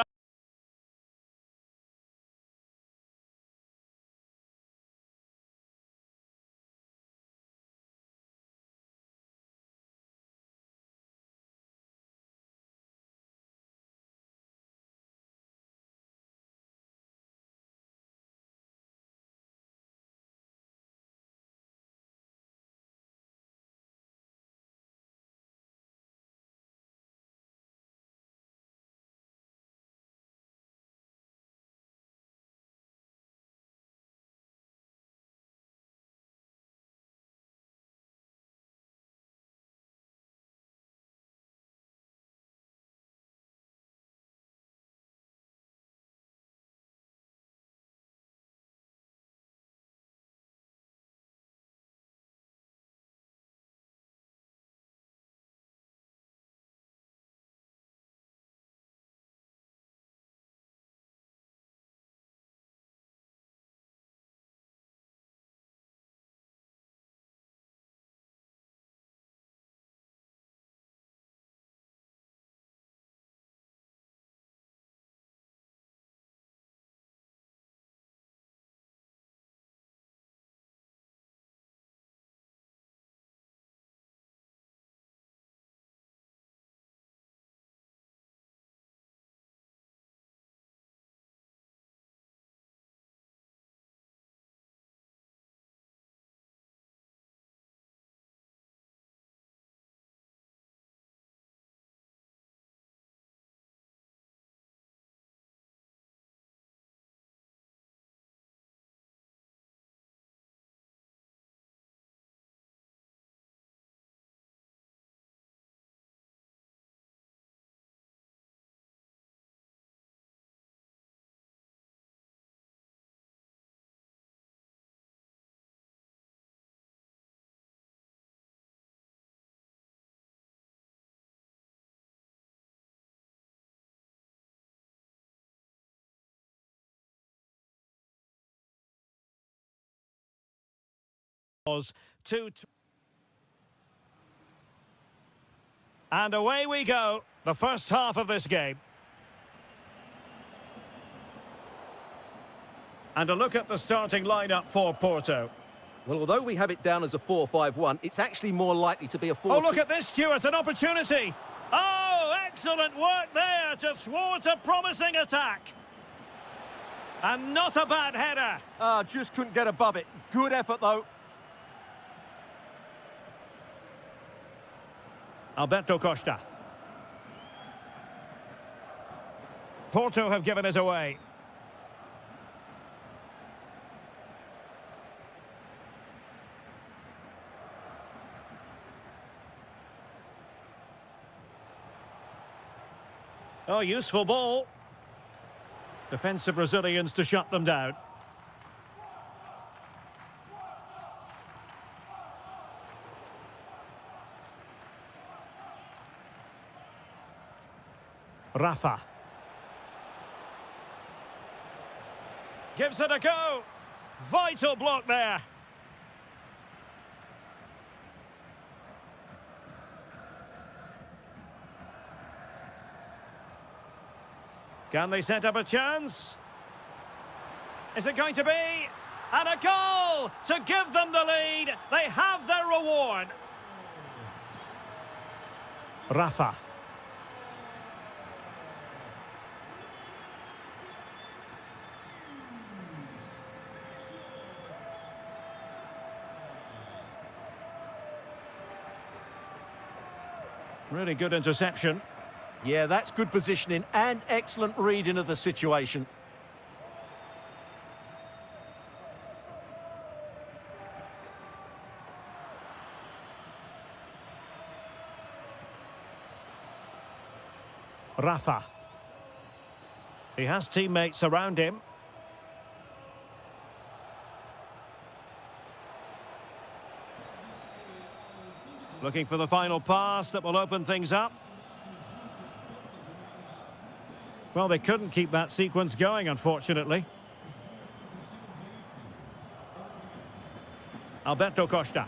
was 2. And away we go, the first half of this game. And a look at the starting lineup for Porto. Well, although we have it down as a 4-5-1, it's actually more likely to be a 4-2. Oh, look at this, Stuart, an opportunity. Oh, excellent work there to thwart a promising attack. And not a bad header. Just couldn't get above it. Good effort, though. Alberto Costa. Porto have given us away. Oh, useful ball. Defensive Brazilians to shut them down. Rafa. Gives it a go. Vital block there. Can they set up a chance? Is it going to be? And a goal to give them the lead. They have their reward. Rafa. Really good interception. Yeah, that's good positioning and excellent reading of the situation. Rafa. He has teammates around him. Looking for the final pass that will open things up. Well, they couldn't keep that sequence going, unfortunately. Alberto Costa.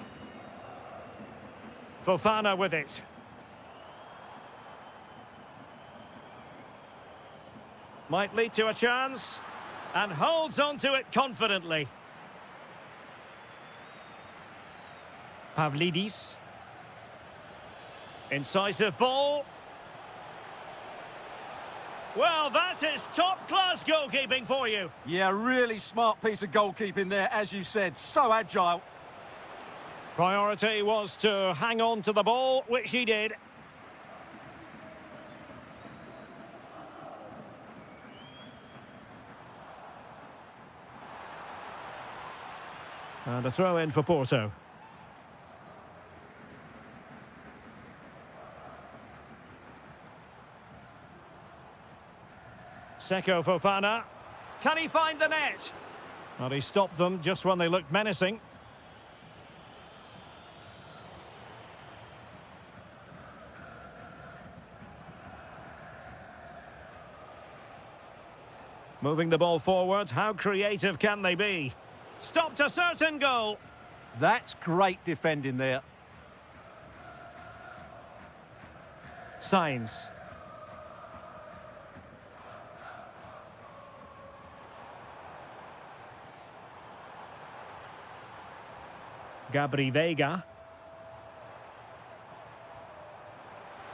Fofana with it. Might lead to a chance. And holds on to it confidently. Pavlidis. Incisive ball. Well, that is top-class goalkeeping for you. Yeah, really smart piece of goalkeeping there, as you said. So agile. Priority was to hang on to the ball, which he did. And a throw in for Porto. Seko Fofana. Can he find the net? Well, he stopped them just when they looked menacing. Moving the ball forward, how creative can they be? Stopped a certain goal. That's great defending there. Signs. Gabri Veiga.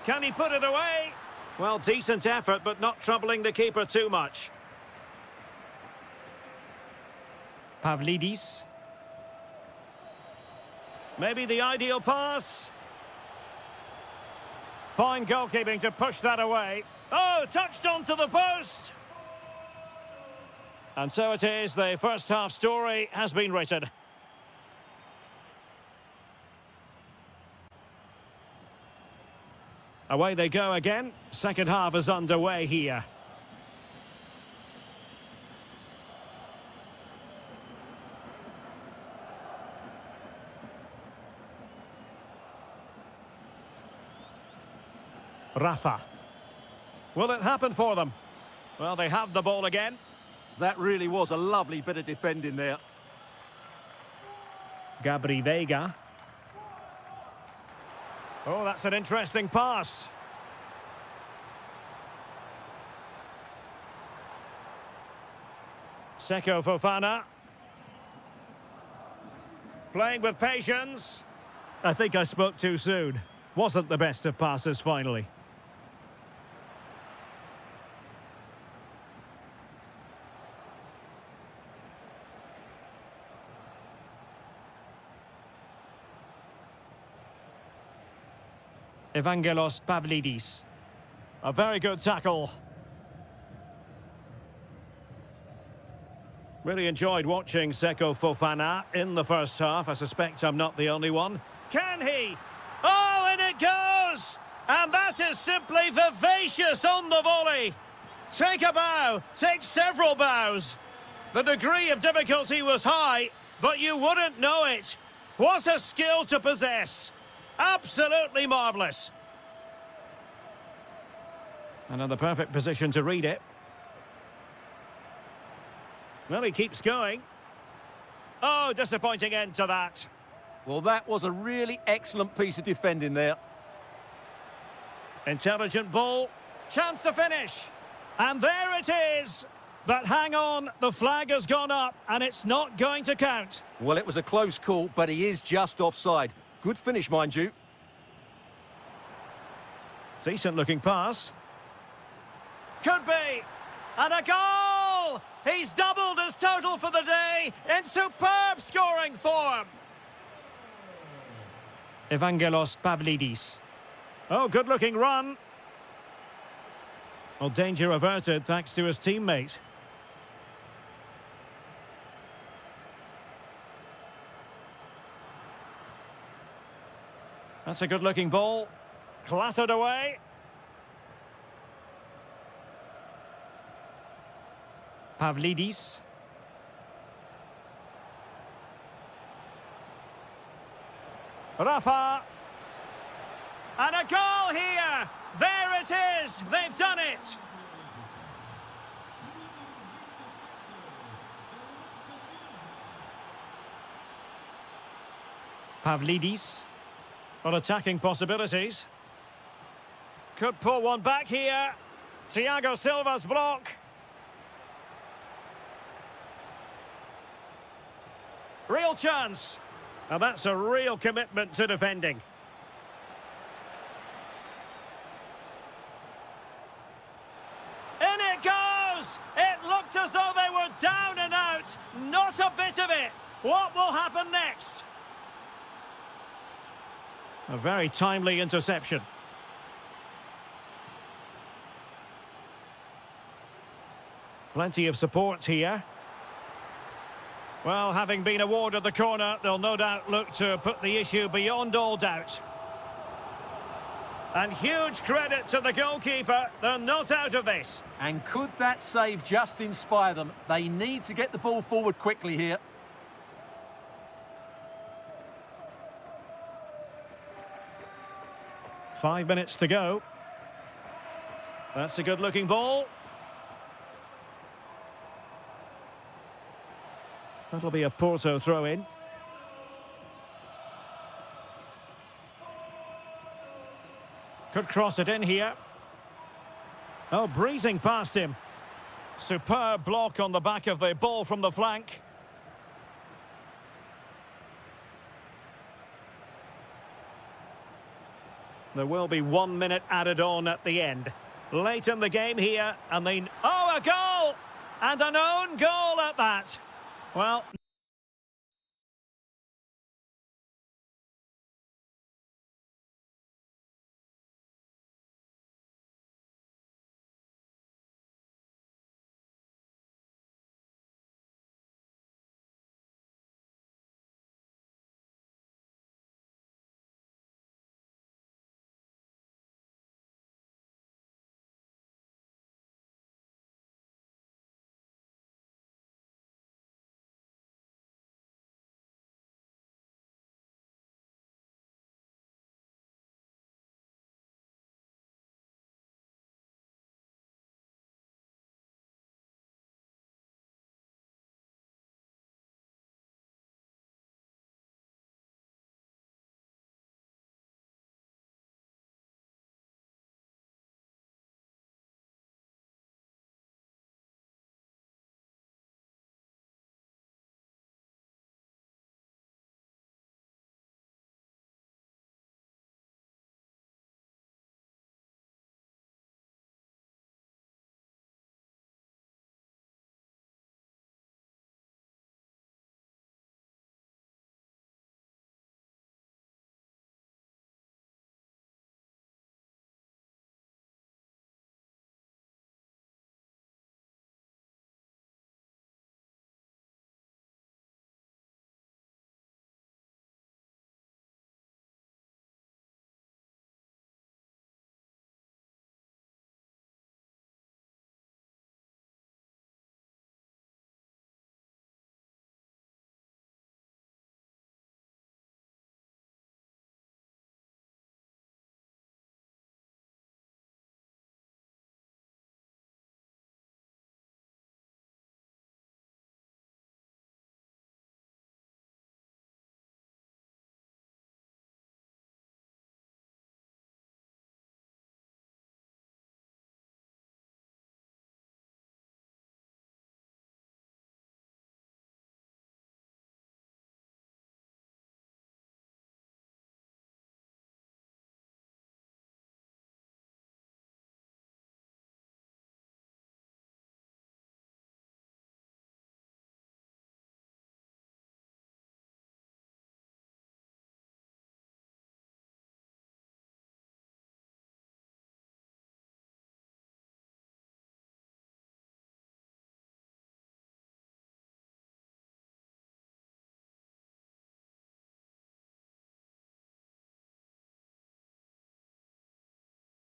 Can he put it away? Well, decent effort, but not troubling the keeper too much. Pavlidis. Maybe the ideal pass. Fine goalkeeping to push that away. Oh, touched onto the post. And so it is, the first half story has been written. Away they go again. Second half is underway here. Rafa. Will it happen for them? Well, they have the ball again. That really was a lovely bit of defending there. Gabri Veiga. Oh, that's an interesting pass. Seko Fofana. Playing with patience. I think I spoke too soon. Wasn't the best of passes finally. Evangelos Pavlidis. A very good tackle. Really enjoyed watching Seko Fofana in the first half. I suspect I'm not the only one. Can he? Oh, and it goes! And that is simply vivacious on the volley. Take a bow, take several bows. The degree of difficulty was high, but you wouldn't know it. What a skill to possess. Absolutely marvellous. And in the perfect position to read it. Well, he keeps going. Oh, disappointing end to that. Well, that was a really excellent piece of defending there. Intelligent ball. Chance to finish. And there it is. But hang on, the flag has gone up and it's not going to count. Well, it was a close call, but he is just offside. Good finish, mind you. Decent looking pass. Could be. And a goal! He's doubled his total for the day in superb scoring form. Evangelos Pavlidis. Oh, good looking run. Well, danger averted thanks to his teammate. That's a good looking ball. Clattered away. Pavlidis. Rafa. And a goal here. There it is. They've done it. Pavlidis. Well, attacking possibilities. Could pull one back here. Thiago Silva's block. Real chance. Now that's a real commitment to defending. In it goes! It looked as though they were down and out. Not a bit of it. What will happen next? A very timely interception. Plenty of support here. Well, having been awarded the corner, they'll no doubt look to put the issue beyond all doubt. And huge credit to the goalkeeper. They're not out of this. And could that save just inspire them? They need to get the ball forward quickly here. Five minutes to go. That's a good-looking ball. That'll be a Porto throw-in. Could cross it in here. Oh, breezing past him. Superb block on the back of the ball from the flank. There will be 1 minute added on at the end. Late in the game here, and they... Oh, a goal! And an own goal at that. Well...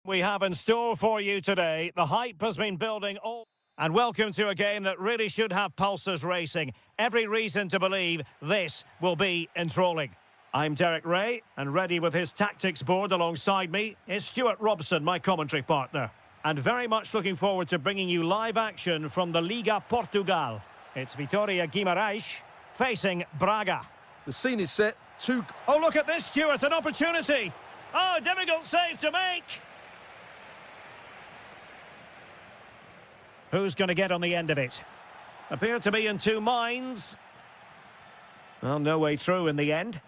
We have in store for you today. The hype has been building all... And welcome to a game that really should have pulses racing. Every reason to believe this will be enthralling. I'm Derek Ray, and ready with his tactics board alongside me is Stuart Robson, my commentary partner. And very much looking forward to bringing you live action from the Liga Portugal. It's Vitória Guimaraes facing Braga. The scene is set. Oh, look at this, Stuart, an opportunity. Oh, difficult save to make. Who's going to get on the end of it? Appear to be in two minds. Well, no way through in the end.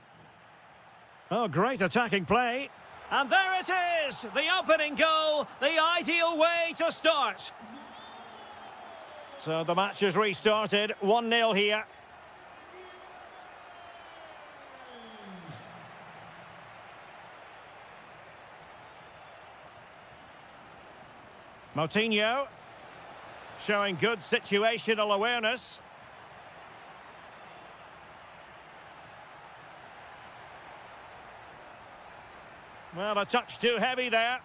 Oh, great attacking play. And there it is! The opening goal, the ideal way to start. So the match is restarted, 1-0 here. Moutinho. Showing good situational awareness. Well, a touch too heavy there.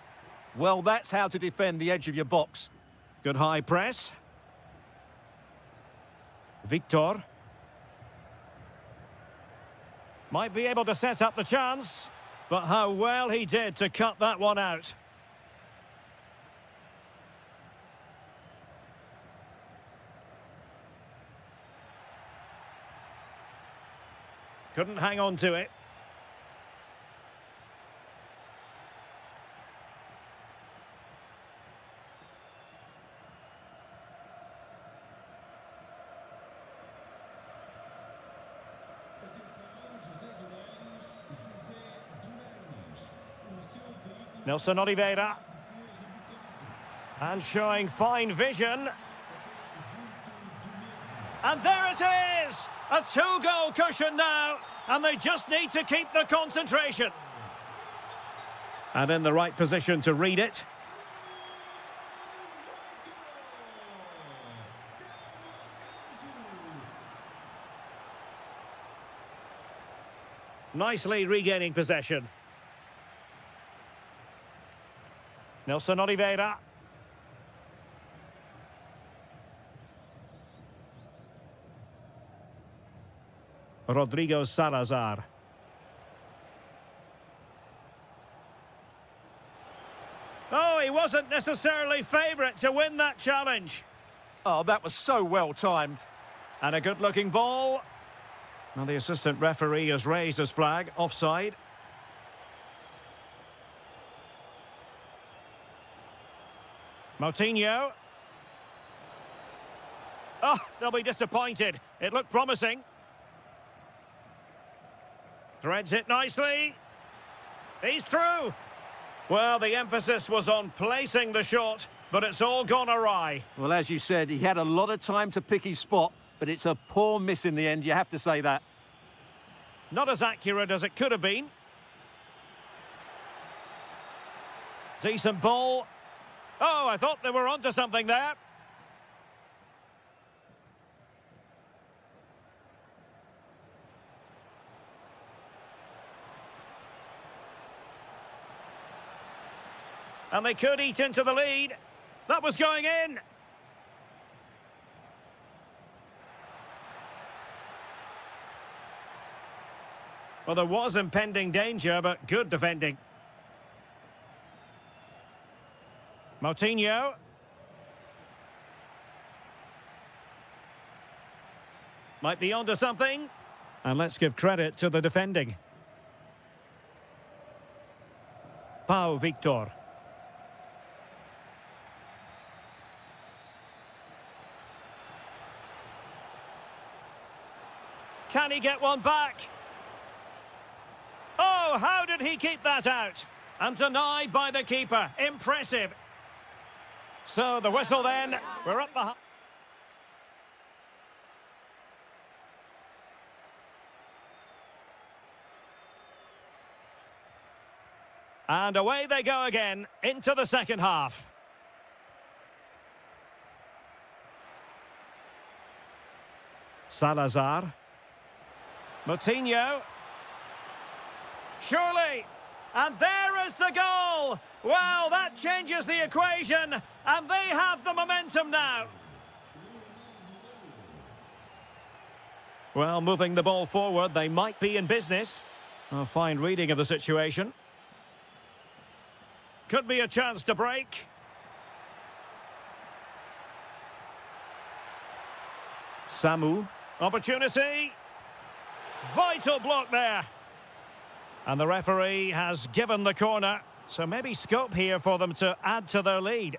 Well, that's how to defend the edge of your box. Good high press. Victor. Might be able to set up the chance. But how well he did to cut that one out. Couldn't hang on to it. Nelson Oliveira. And showing fine vision. And there it is! A two-goal cushion now, and they just need to keep the concentration. And in the right position to read it. Nicely regaining possession. Nelson Oliveira. Rodrigo Salazar. Oh, he wasn't necessarily favourite to win that challenge. Oh, that was so well timed. And a good-looking ball. Well, the assistant referee has raised his flag, offside. Moutinho. Oh, they'll be disappointed. It looked promising. Threads it nicely. He's through. Well, the emphasis was on placing the shot, but it's all gone awry. Well, as you said, he had a lot of time to pick his spot, but it's a poor miss in the end, you have to say that. Not as accurate as it could have been. Decent ball. Oh, I thought they were onto something there. And they could eat into the lead. That was going in. Well, there was impending danger, but good defending. Moutinho. Might be onto something. And let's give credit to the defending. Pau Victor. Can he get one back? Oh, how did he keep that out? And denied by the keeper. Impressive. So the whistle then. We're up the... And away they go again into the second half. Salazar. Moutinho. Surely. And there is the goal! Well, that changes the equation, and they have the momentum now. Well, moving the ball forward, they might be in business. A fine reading of the situation. Could be a chance to break. Samu. Opportunity. Vital block there. And the referee has given the corner. So maybe scope here for them to add to their lead.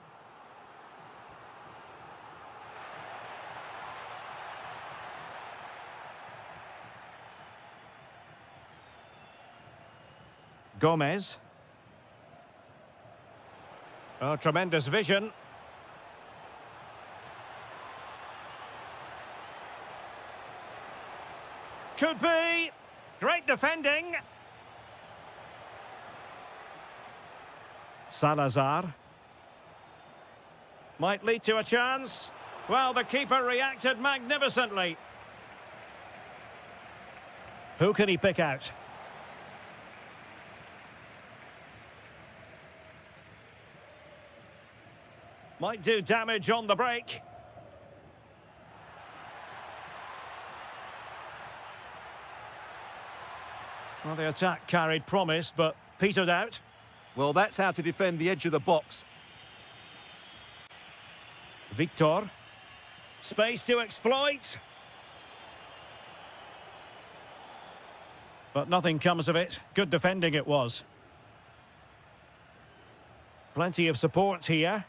Gomez. Oh, tremendous vision. Could be. Great defending. Salazar. Might lead to a chance. Well, the keeper reacted magnificently. Who can he pick out? Might do damage on the break. Well, the attack carried promise, but petered out. Well, that's how to defend the edge of the box. Victor. Space to exploit. But nothing comes of it. Good defending it was. Plenty of support here.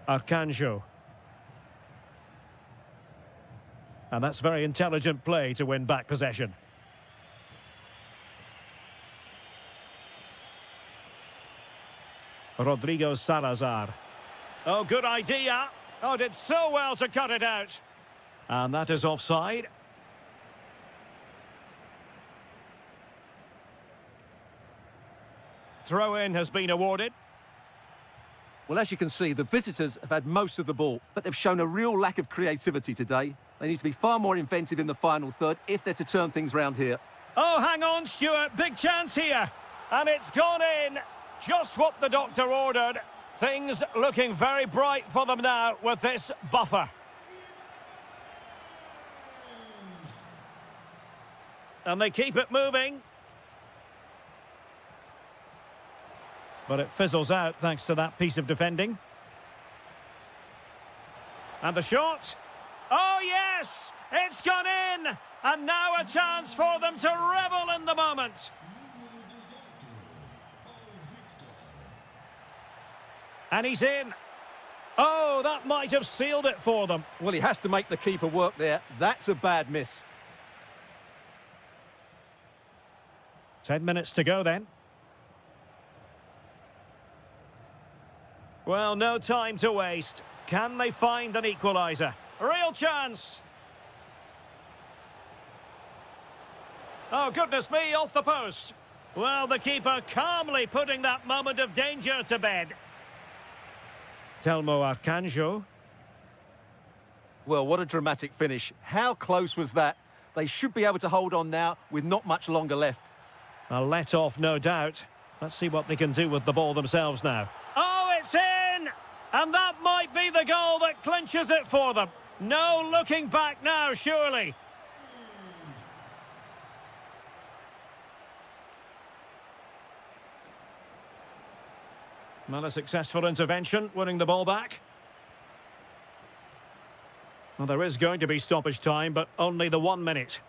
Arcanjo. And that's very intelligent play to win back possession. Rodrigo Salazar. Oh, good idea. Oh, did so well to cut it out. And that is offside. Throw-in has been awarded. Well, as you can see, the visitors have had most of the ball, but they've shown a real lack of creativity today. They need to be far more inventive in the final third if they're to turn things round here. Oh, hang on, Stuart. Big chance here. And it's gone in. Just what the doctor ordered. Things looking very bright for them now with this buffer. And they keep it moving. But it fizzles out thanks to that piece of defending. And the shot. Oh, yes! It's gone in! And now a chance for them to revel in the moment. And he's in. Oh, that might have sealed it for them. Well, he has to make the keeper work there. That's a bad miss. 10 minutes to go then. Well, no time to waste. Can they find an equaliser? Real chance. Oh, goodness me, off the post. Well, the keeper calmly putting that moment of danger to bed. Telmo Arcanjo. Well, what a dramatic finish. How close was that? They should be able to hold on now with not much longer left. A let-off, no doubt. Let's see what they can do with the ball themselves now. Oh, it's in! And that might be the goal that clinches it for them. No looking back now, surely. Well, a successful intervention, winning the ball back. Well, there is going to be stoppage time, but only the 1 minute.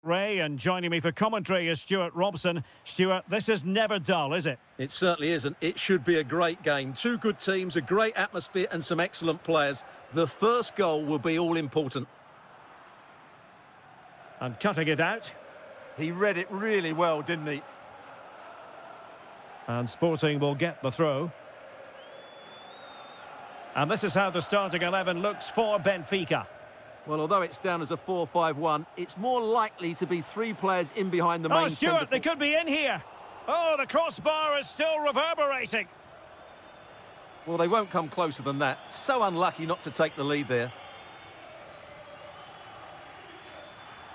Ray, and joining me for commentary is Stuart Robson. Stuart, this is never dull, is it? It certainly isn't. It should be a great game. Two good teams, a great atmosphere and some excellent players. The first goal will be all important. And cutting it out. He read it really well, didn't he? And Sporting will get the throw. And this is how the starting 11 looks for Benfica. Well, although it's down as a 4-5-1, it's more likely to be three players in behind the main centre. Oh, Stuart, they could be in here. Oh, the crossbar is still reverberating. Well, they won't come closer than that. So unlucky not to take the lead there.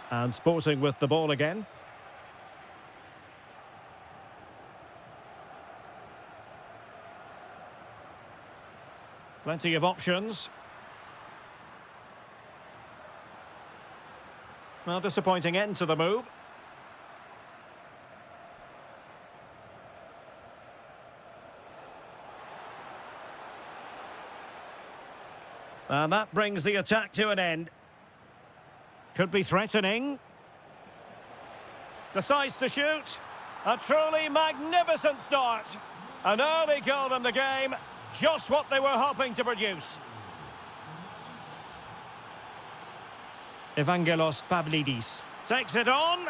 And Sporting with the ball again. Plenty of options. Well, disappointing end to the move. And that brings the attack to an end. Could be threatening. Decides to shoot. A truly magnificent start. An early goal in the game. Just what they were hoping to produce. Evangelos Pavlidis takes it on.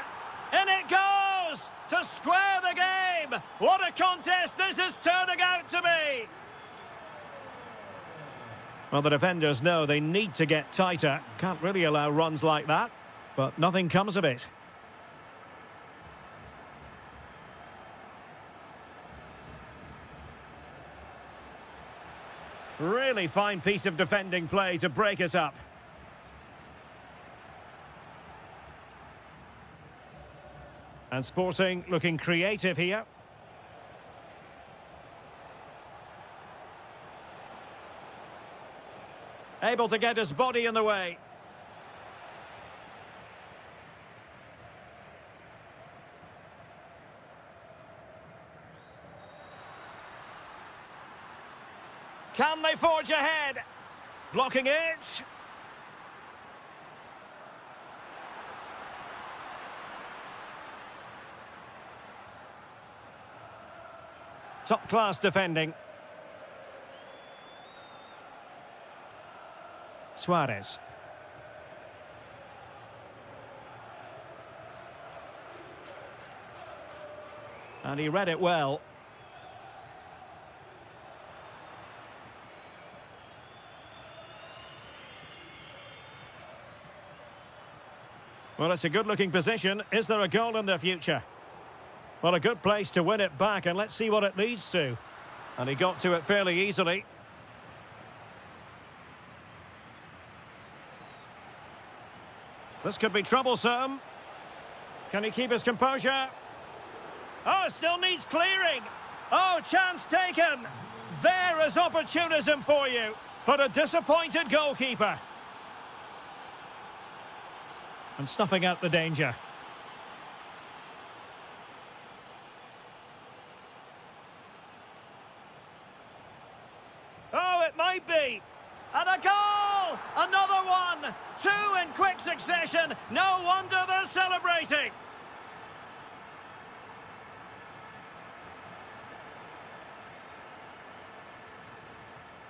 And it goes to square the game. What a contest this is turning out to be. Well, the defenders know they need to get tighter. Can't really allow runs like that. But nothing comes of it. Really fine piece of defending play to break it up. And Sporting looking creative here. Able to get his body in the way. Can they forge ahead? Blocking it. Top-class defending. Suarez. And he read it well. Well, it's a good-looking position. Is there a goal in the future? Well, a good place to win it back, and let's see what it leads to. And he got to it fairly easily. This could be troublesome. Can he keep his composure? Oh, it still needs clearing. Oh, chance taken. There is opportunism for you, but a disappointed goalkeeper. And snuffing out the danger. Oh, it might be. And a goal! Another one! Two in quick succession. No wonder they're celebrating.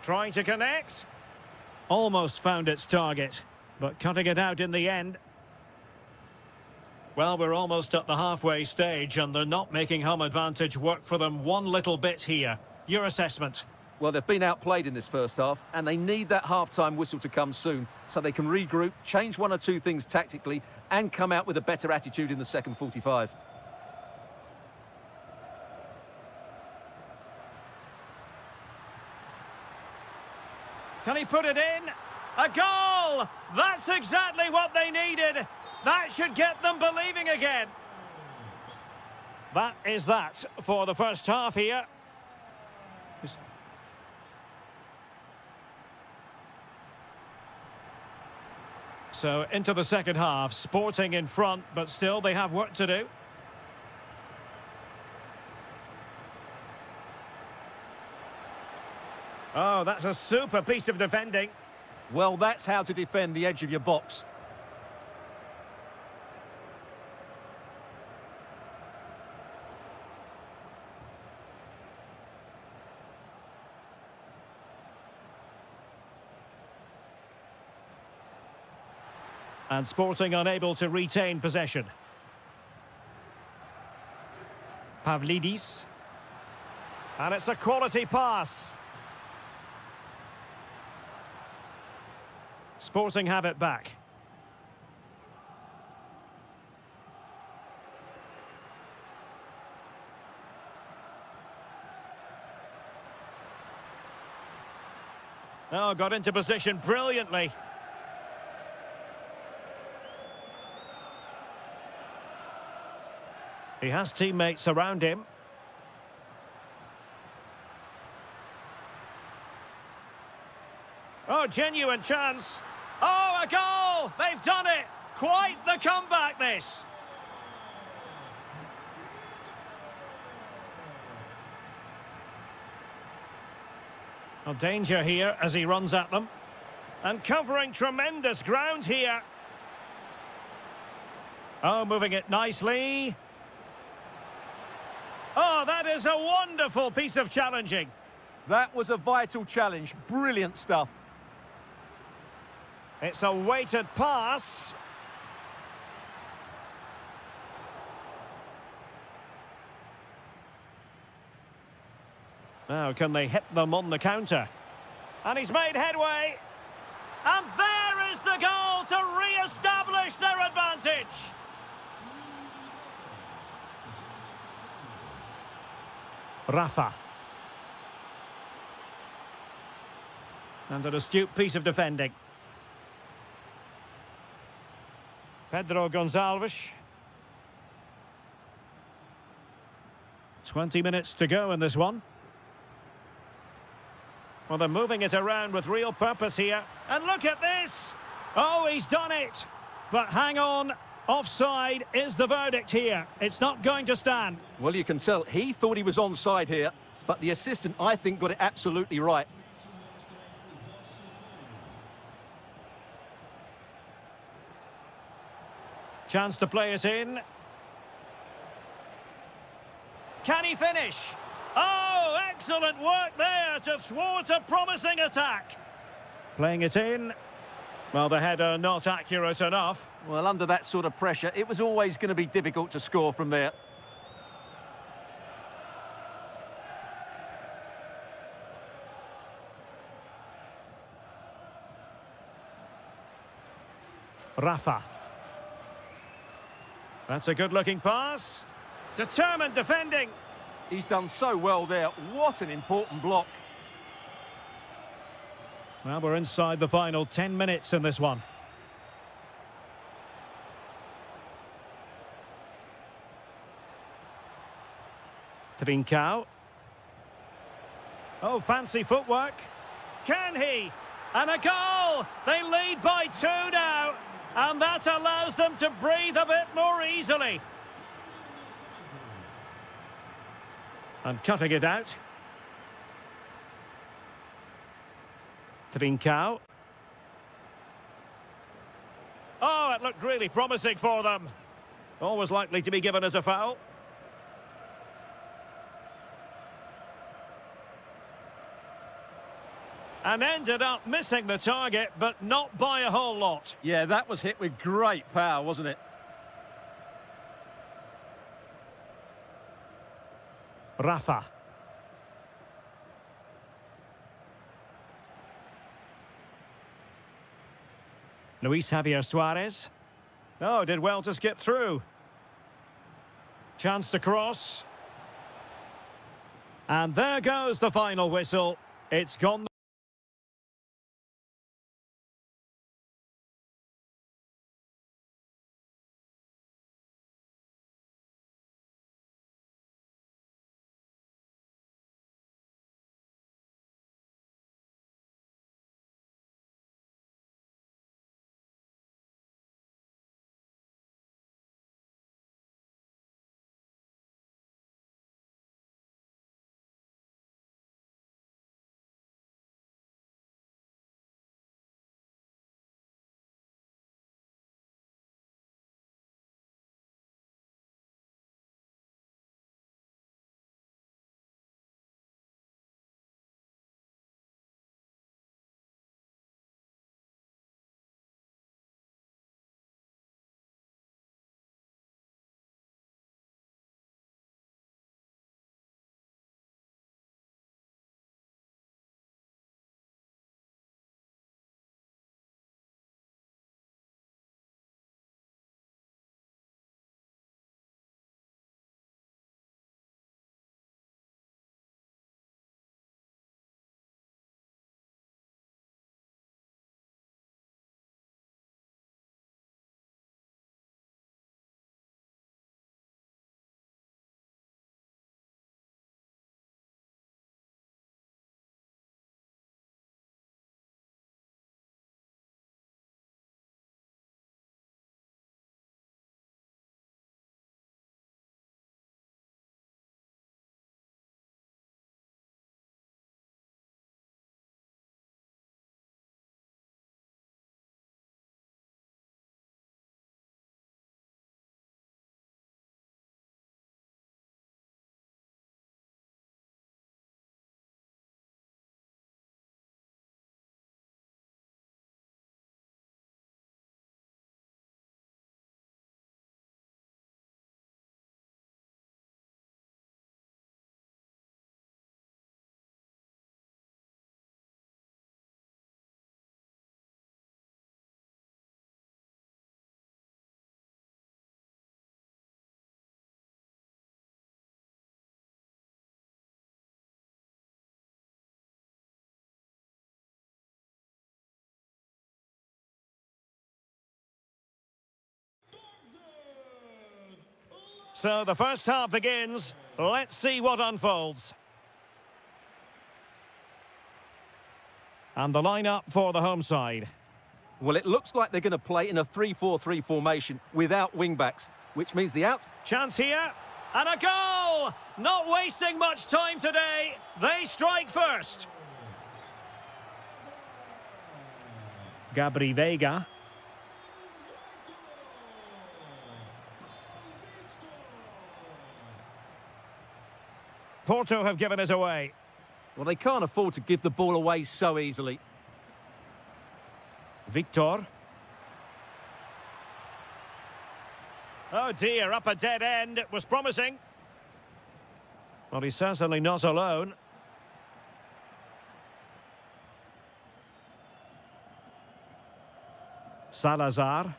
Trying to connect. Almost found its target, but cutting it out in the end. Well, we're almost at the halfway stage, and they're not making home advantage work for them one little bit here. Your assessment? Well, they've been outplayed in this first half, and they need that half-time whistle to come soon so they can regroup, change one or two things tactically, and come out with a better attitude in the second 45. Can he put it in? A goal! That's exactly what they needed. That should get them believing again. That is that for the first half here. So into the second half, Sporting in front, but still they have work to do. Oh, that's a super piece of defending. Well, that's how to defend the edge of your box. And Sporting unable to retain possession. Pavlidis. And it's a quality pass. Sporting have it back. Oh, got into position brilliantly. He has teammates around him. Oh, genuine chance. Oh, a goal! They've done it! Quite the comeback, this. Well, danger here as he runs at them. And covering tremendous ground here. Oh, moving it nicely. Oh, that is a wonderful piece of challenging. That was a vital challenge. Brilliant stuff. It's a weighted pass. Now, can they hit them on the counter? And he's made headway. And there is the goal to re-establish their advantage. Rafa. And an astute piece of defending. Pedro Gonçalves. 20 minutes to go in this one. Well, they're moving it around with real purpose here. And look at this! Oh, he's done it! But hang on, offside is the verdict here. It's not going to stand. Well, you can tell he thought he was onside here, but the assistant, I think, got it absolutely right. Chance to play it in. Can he finish? Oh, excellent work there to thwart a promising attack. Playing it in. Well, the header not accurate enough. Well, under that sort of pressure, it was always going to be difficult to score from there. Rafa. That's a good-looking pass. Determined defending. He's done so well there. What an important block. Well, we're inside the final 10 minutes in this one. Trincao. Oh, fancy footwork. Can he? And a goal! They lead by 2 now. And that allows them to breathe a bit more easily. And cutting it out. Trincao. Oh, it looked really promising for them. Always likely to be given as a foul. And ended up missing the target, but not by a whole lot. Yeah, that was hit with great power, wasn't it? Rafa. Luis Javier Suarez. Oh, did well to skip through. Chance to cross. And there goes the final whistle. It's gone. So the first half begins. Let's see what unfolds. And the lineup for the home side. Well, it looks like they're going to play in a 3-4-3 formation without wing-backs, which means the out... Chance here. And a goal! Not wasting much time today. They strike first. Gabri Veiga. Porto have given us away. Well, they can't afford to give the ball away so easily. Victor. Oh dear, up a dead end. It was promising. Well, he's certainly not alone. Salazar.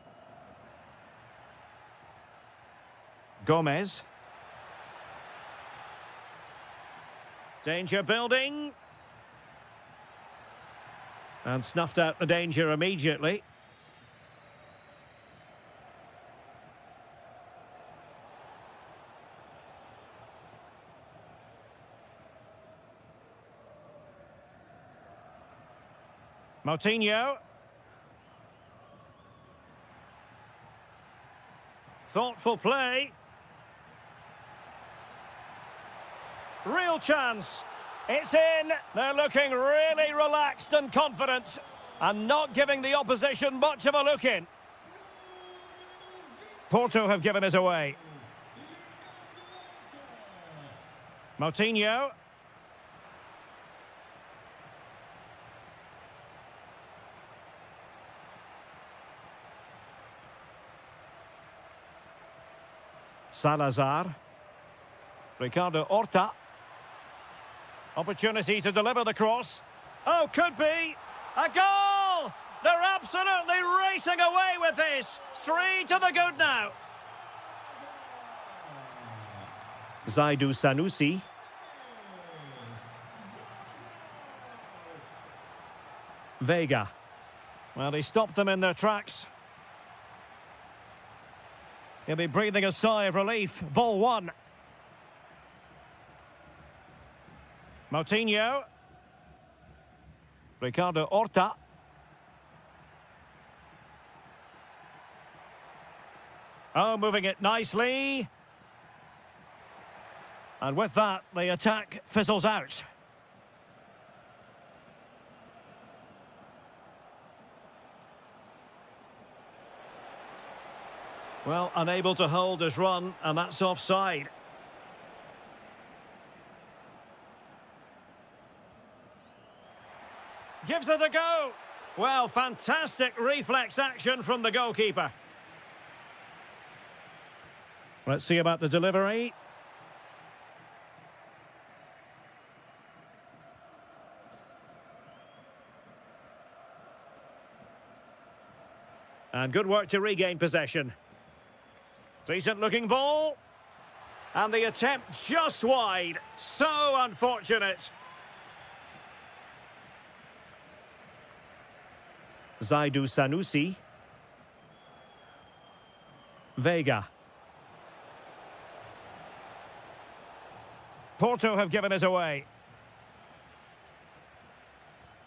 Gomez. Danger building. And snuffed out the danger immediately. Moutinho. Thoughtful play. Real chance. It's in. They're looking really relaxed and confident and not giving the opposition much of a look in. Porto have given us away. Moutinho. Salazar. Ricardo Horta. Opportunity to deliver the cross. Oh, could be. A goal! They're absolutely racing away with this. 3 to the good now. Zaidu Sanusi. Veiga. Well, he stopped them in their tracks. He'll be breathing a sigh of relief. Ball one. Moutinho. Ricardo Horta. Oh, moving it nicely. And with that, the attack fizzles out. Well, unable to hold his run, and that's offside. Gives it a go. Well, fantastic reflex action from the goalkeeper. Let's see about the delivery. And good work to regain possession. Decent looking ball. And the attempt just wide. So unfortunate. Zaidu Sanusi. Veiga. Porto have given us away.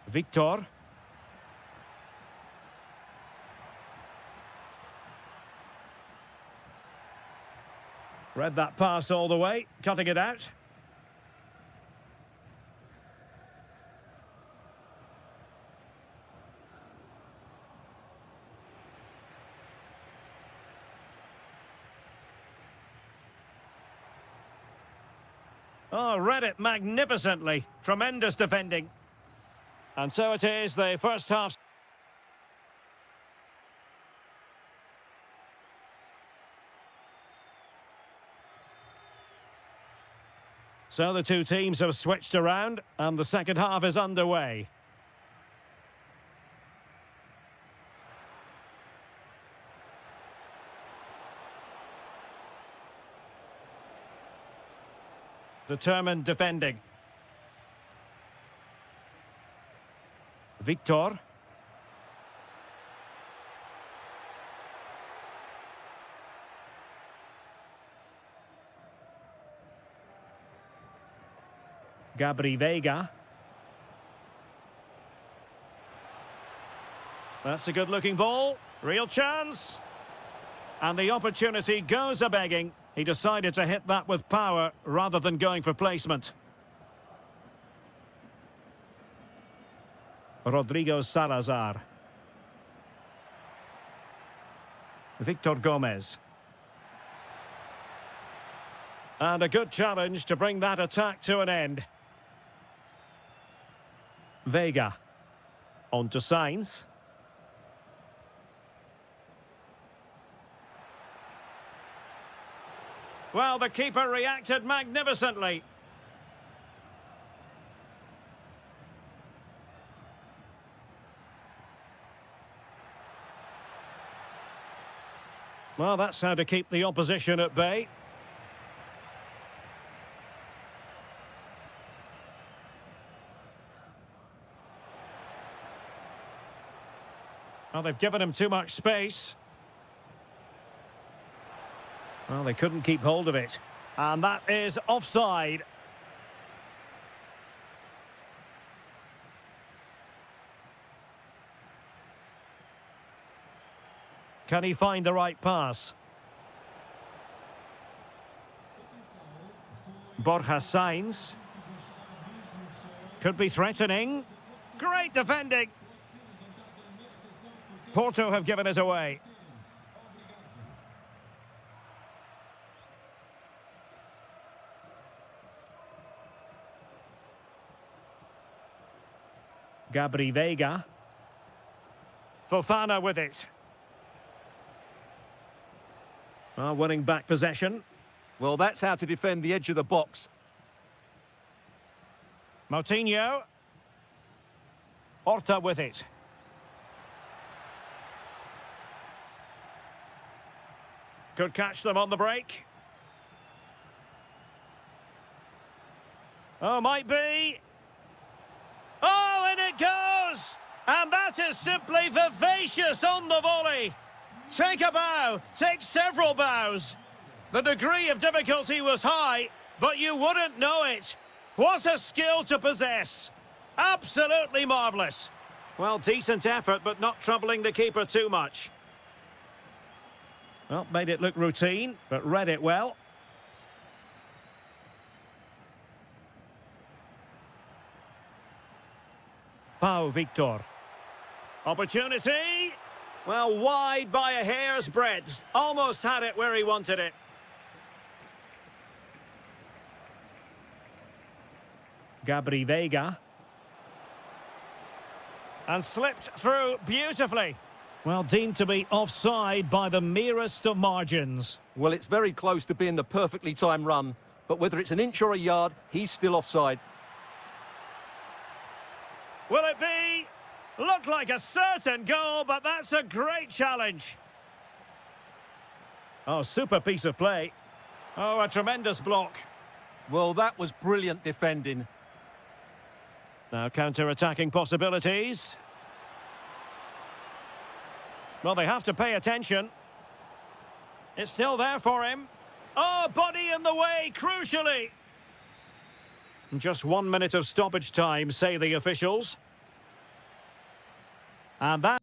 Victor. Read that pass all the way, cutting it out. Oh, read it magnificently. Tremendous defending. And so it is, the first half. So the two teams have switched around, and the second half is underway. Determined defending. Victor. Gabri Veiga. That's a good-looking ball. Real chance. And the opportunity goes a-begging. He decided to hit that with power rather than going for placement. Rodrigo Salazar. Victor Gomez. And a good challenge to bring that attack to an end. Veiga. On to Sainz. Well, the keeper reacted magnificently. Well, that's how to keep the opposition at bay. Well, they've given him too much space. Well, they couldn't keep hold of it. And that is offside. Can he find the right pass? Borja Sainz. Could be threatening. Great defending. Porto have given us away. Gabri Veiga. Fofana with it. Winning back possession. Well, that's how to defend the edge of the box. Moutinho. Porto with it. Could catch them on the break. Oh, might be. Oh, and it goes! And that is simply vivacious on the volley. Take a bow, take several bows. The degree of difficulty was high, but you wouldn't know it. What a skill to possess. Absolutely marvellous. Well, decent effort, but not troubling the keeper too much. Well, made it look routine, but read it well. Pau Victor. Opportunity. Well, wide by a hair's breadth. Almost had it where he wanted it. Gabri Veiga. And slipped through beautifully. Well, deemed to be offside by the merest of margins. Well, it's very close to being the perfectly timed run, but whether it's an inch or a yard, he's still offside. Will it be? Looked like a certain goal, but that's a great challenge. Oh, super piece of play. Oh, a tremendous block. Well, that was brilliant defending. Now counter-attacking possibilities. Well, they have to pay attention. It's still there for him. Oh, body in the way, crucially. Just 1 minute of stoppage time, say the officials. And that...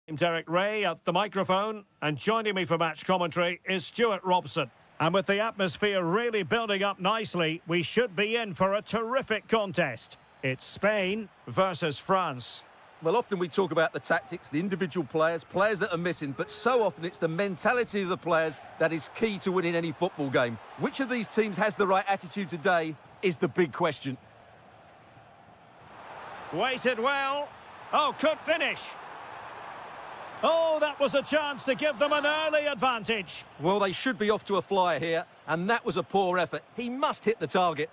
I'm Derek Ray at the microphone, and joining me for match commentary is Stuart Robson. And with the atmosphere really building up nicely, we should be in for a terrific contest. It's Spain versus France. Well, often we talk about the tactics, the individual players, players that are missing, but so often it's the mentality of the players that is key to winning any football game. Which of these teams has the right attitude today is the big question. Weighted well. Oh, could finish. Oh, that was a chance to give them an early advantage. Well, they should be off to a flyer here, and that was a poor effort. He must hit the target.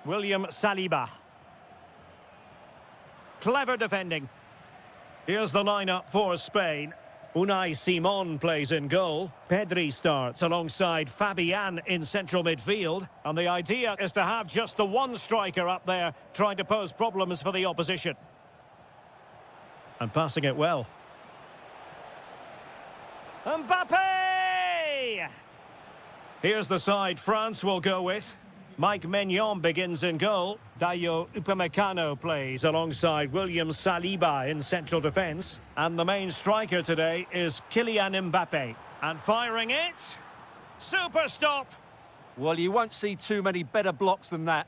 William Saliba. Clever defending. Here's the lineup for Spain. Unai Simon plays in goal. Pedri starts alongside Fabian in central midfield. And the idea is to have just the one striker up there trying to pose problems for the opposition. And passing it well. Mbappe! Here's the side France will go with. Mike Maignan begins in goal. Dayo Upamecano plays alongside William Saliba in central defence. And the main striker today is Kylian Mbappe. And firing it. Super stop. Well, you won't see too many better blocks than that.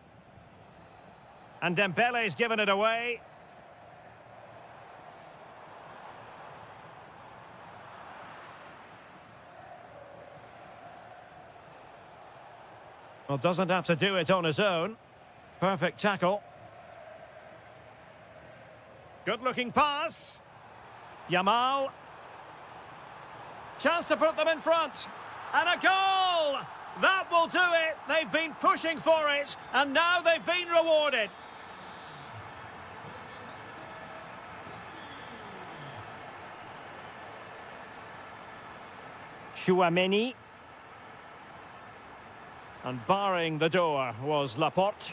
And Dembele's given it away. Well, doesn't have to do it on his own. Perfect tackle. Good-looking pass. Yamal. Chance to put them in front. And a goal! That will do it. They've been pushing for it, and now they've been rewarded. Chouameni. And barring the door was Laporte.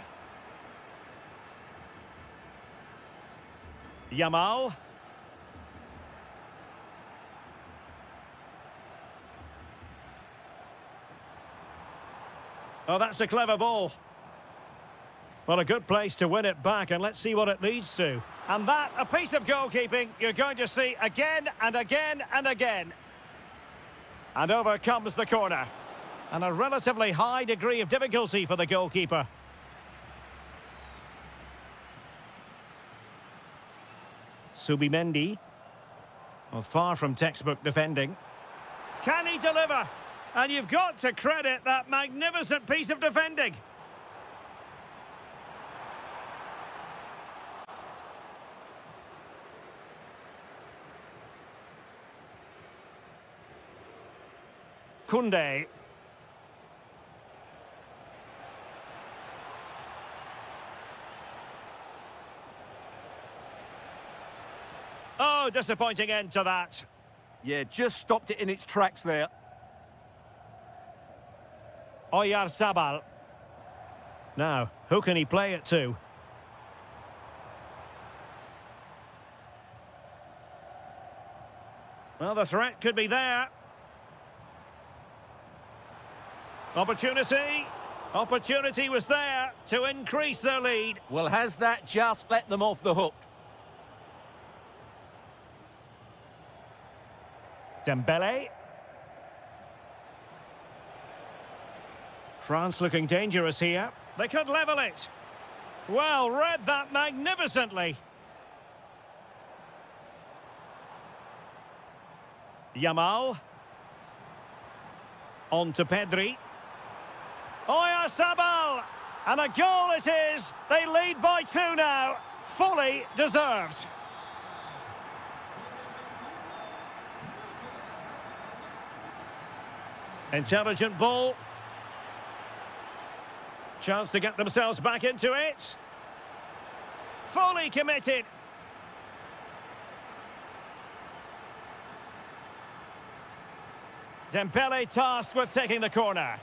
Yamal. Oh, that's a clever ball. Well, a good place to win it back, and let's see what it leads to. And that, a piece of goalkeeping you're going to see again and again and again. And over comes the corner. And a relatively high degree of difficulty for the goalkeeper. Subimendi. Well, far from textbook defending. Can he deliver? And you've got to credit that magnificent piece of defending. Koundé. Oh, disappointing end to that. Yeah, just stopped it in its tracks there. Oyarzabal. Now, who can he play it to? Well, the threat could be there. Opportunity. Opportunity was there to increase their lead. Well, has that just let them off the hook? Dembele. France looking dangerous here. They could level it. Well, read that magnificently. Yamal. On to Pedri. Oyarzabal! And a goal it is. They lead by 2 now. Fully deserved. Intelligent ball. Chance to get themselves back into it. Fully committed. Dembele tasked with taking the corner.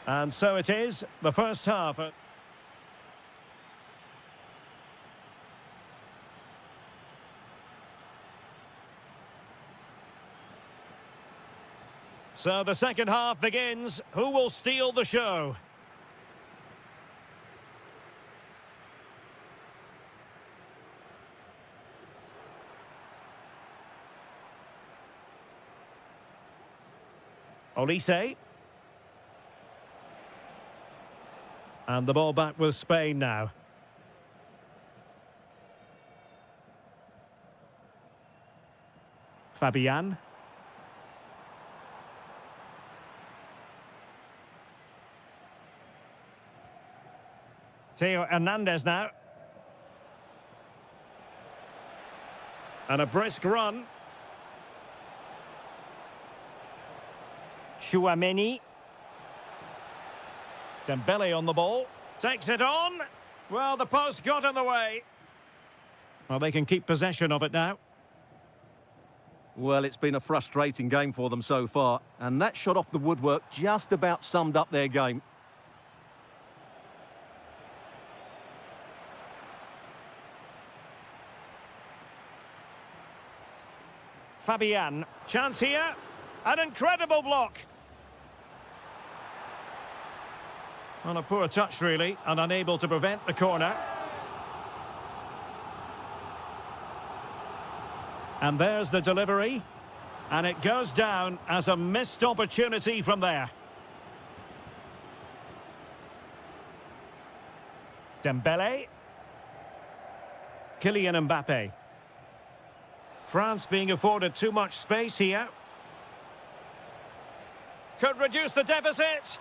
And so it is, the first half. So the second half begins. Who will steal the show? Olise. And the ball back with Spain now. Fabian. Theo Hernandez now. And a brisk run. Chouameni. Dembele on the ball. Takes it on. Well, the post got in the way. Well, they can keep possession of it now. Well, it's been a frustrating game for them so far, and that shot off the woodwork just about summed up their game. Fabian, chance here, an incredible block. On a poor touch really, and unable to prevent the corner. And there's the delivery, and it goes down as a missed opportunity from there. Dembele. Kylian Mbappe. France being afforded too much space here. Could reduce the deficit.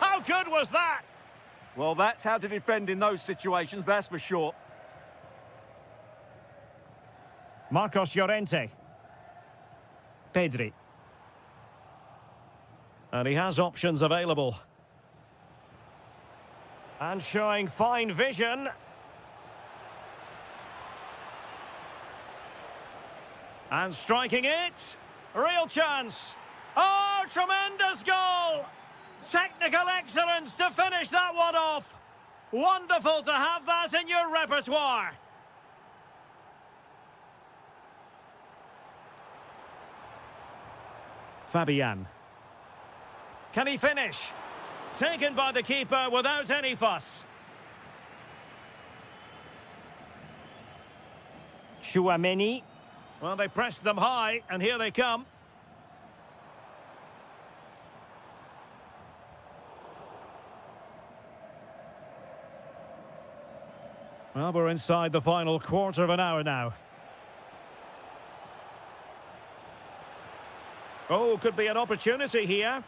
How good was that? Well, that's how to defend in those situations, that's for sure. Marcos Llorente. Pedri. And he has options available. And showing fine vision. And striking it. Real chance. Oh, tremendous goal! Technical excellence to finish that one off. Wonderful to have that in your repertoire. Fabian. Can he finish? Taken by the keeper without any fuss. Chouameni. Well, they pressed them high, and here they come. Well, we're inside the final quarter of an hour now. Oh, could be an opportunity here.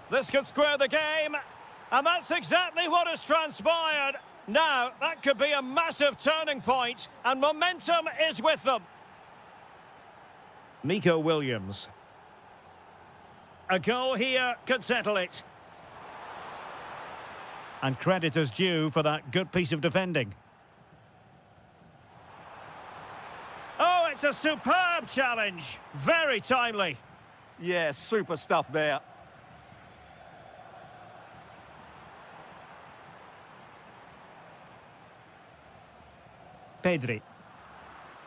This could square the game. And that's exactly what has transpired. Now, that could be a massive turning point, and momentum is with them. Nico Williams. A goal here could settle it. And credit is due for that good piece of defending. Oh, it's a superb challenge. Very timely. Yeah, super stuff there. Pedri.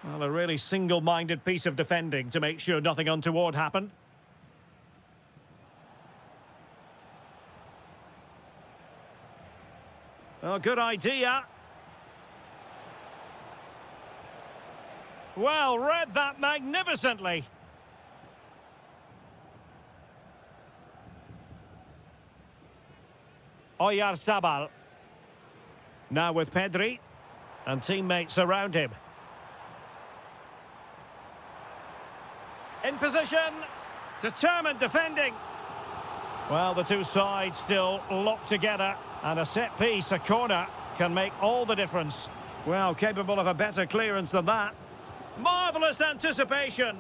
Well, a really single-minded piece of defending to make sure nothing untoward happened. Oh, good idea. Well, read that magnificently. Oyarzabal. Now with Pedri. And teammates around him. In position. Determined defending. Well, the two sides still locked together. And a set piece, a corner, can make all the difference. Well, capable of a better clearance than that. Marvellous anticipation.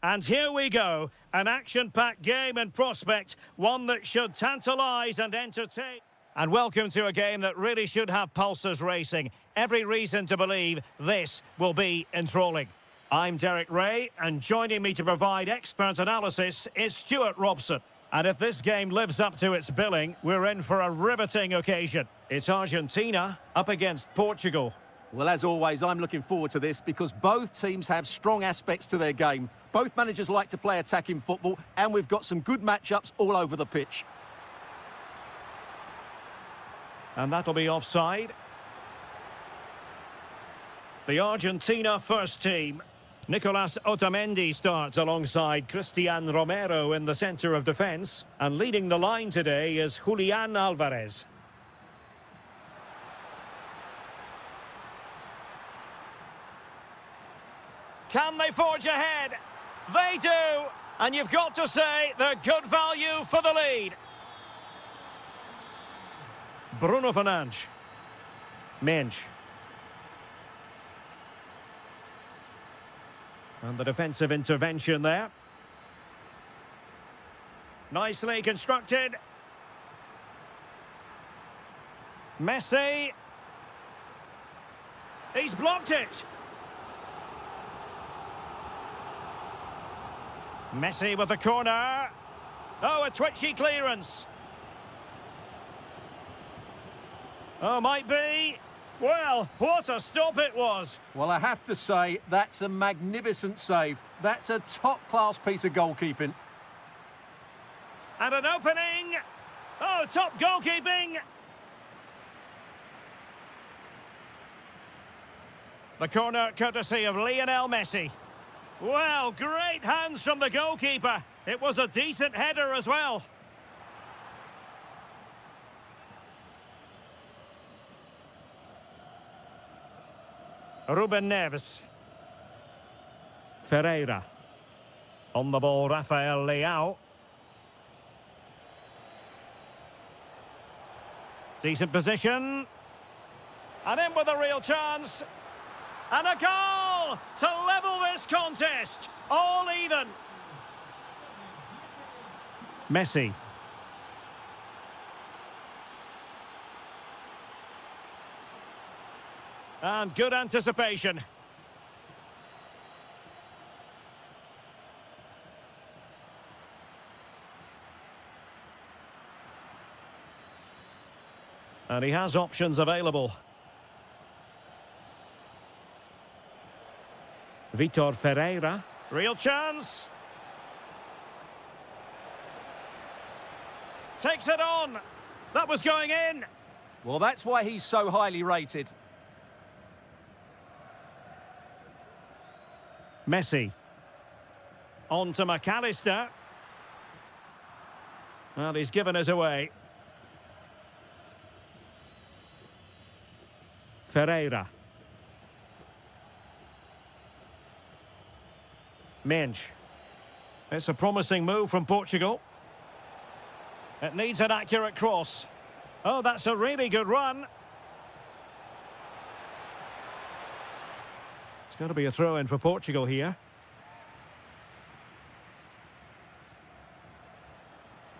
And here we go. An action-packed game in prospect. One that should tantalise and entertain. And welcome to a game that really should have pulses racing. Every reason to believe this will be enthralling. I'm Derek Ray, and joining me to provide expert analysis is Stuart Robson. And if this game lives up to its billing, we're in for a riveting occasion. It's Argentina up against Portugal. Well, as always, I'm looking forward to this because both teams have strong aspects to their game. Both managers like to play attacking football, and we've got some good matchups all over the pitch. And that'll be offside. The Argentina first team. Nicolas Otamendi starts alongside Cristian Romero in the centre of defence. And leading the line today is Julian Alvarez. Can they forge ahead? They do! And you've got to say they're good value for the lead. Bruno Fernandes. Mensch. And the defensive intervention there. Nicely constructed. Messi. He's blocked it. Messi with the corner. Oh, a twitchy clearance. Oh, might be. Well, what a stop it was. Well, I have to say, that's a magnificent save. That's a top-class piece of goalkeeping. And an opening. Oh, top goalkeeping. The corner courtesy of Lionel Messi. Well, great hands from the goalkeeper. It was a decent header as well. Ruben Neves. Ferreira. On the ball, Rafael Leao. Decent position. And in with a real chance. And a goal to level this contest. All even. Messi. And good anticipation. And he has options available. Vitor Ferreira. Real chance. Takes it on. That was going in. Well, that's why he's so highly rated. Messi. On to McAllister. Well, he's given us away. Ferreira. Mensch. It's a promising move from Portugal. It needs an accurate cross. Oh, that's a really good run. It's going to be a throw-in for Portugal here.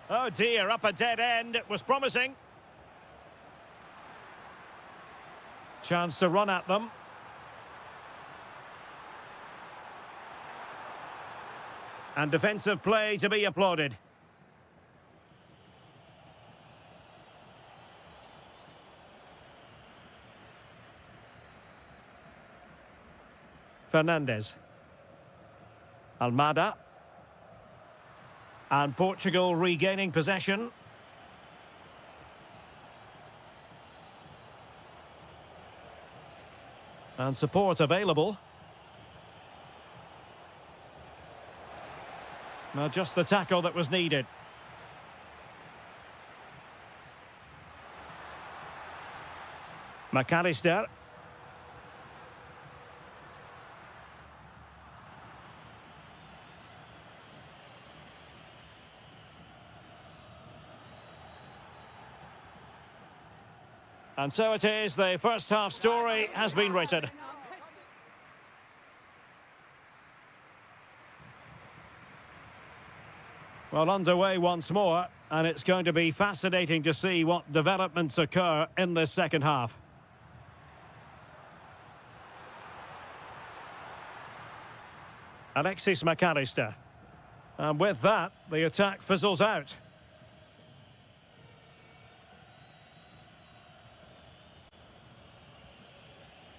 Oh dear, up a dead end. It was promising. Chance to run at them. And defensive play to be applauded. Fernandes. Almada. And Portugal regaining possession. And support available. Now just the tackle that was needed. McAllister. And so it is, the first half story has been written. Well, underway once more, and it's going to be fascinating to see what developments occur in this second half. Alexis McAllister. And with that, the attack fizzles out.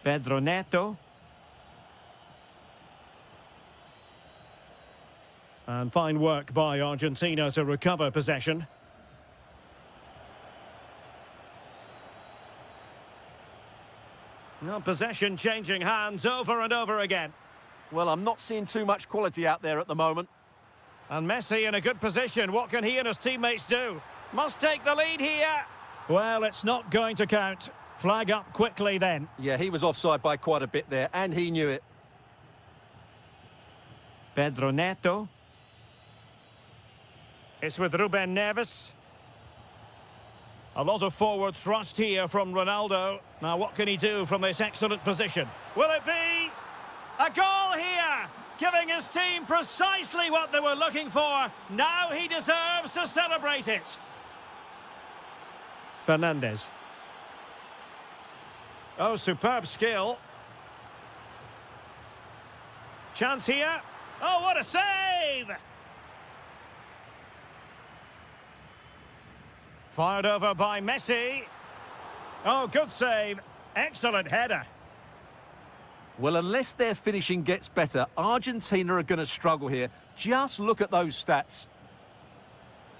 Pedro Neto. And fine work by Argentina to recover possession. Well, possession changing hands over and over again. Well, I'm not seeing too much quality out there at the moment. And Messi in a good position. What can he and his teammates do? Must take the lead here. Well, it's not going to count. Flag up quickly then. Yeah, he was offside by quite a bit there, and he knew it. Pedro Neto. It's with Ruben Neves. A lot of forward thrust here from Ronaldo. Now, what can he do from this excellent position? Will it be a goal here? Giving his team precisely what they were looking for. Now he deserves to celebrate it. Fernandes. Oh, superb skill. Chance here. Oh, what a save! Fired over by Messi. Oh, good save. Excellent header. Well, unless their finishing gets better, Argentina are going to struggle here. Just look at those stats.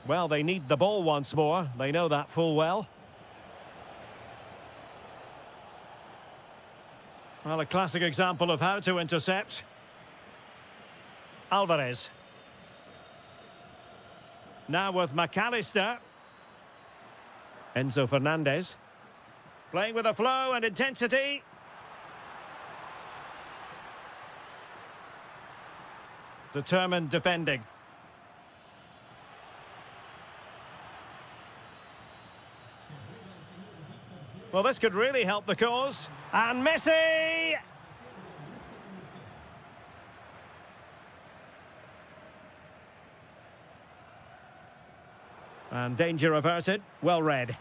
Well, they need the ball once more. They know that full well. Well, a classic example of how to intercept. Alvarez. Now with McAllister. Enzo Fernandez. Playing with a flow and intensity. Determined defending. Well, this could really help the cause. And Messi! And danger averted. Well read.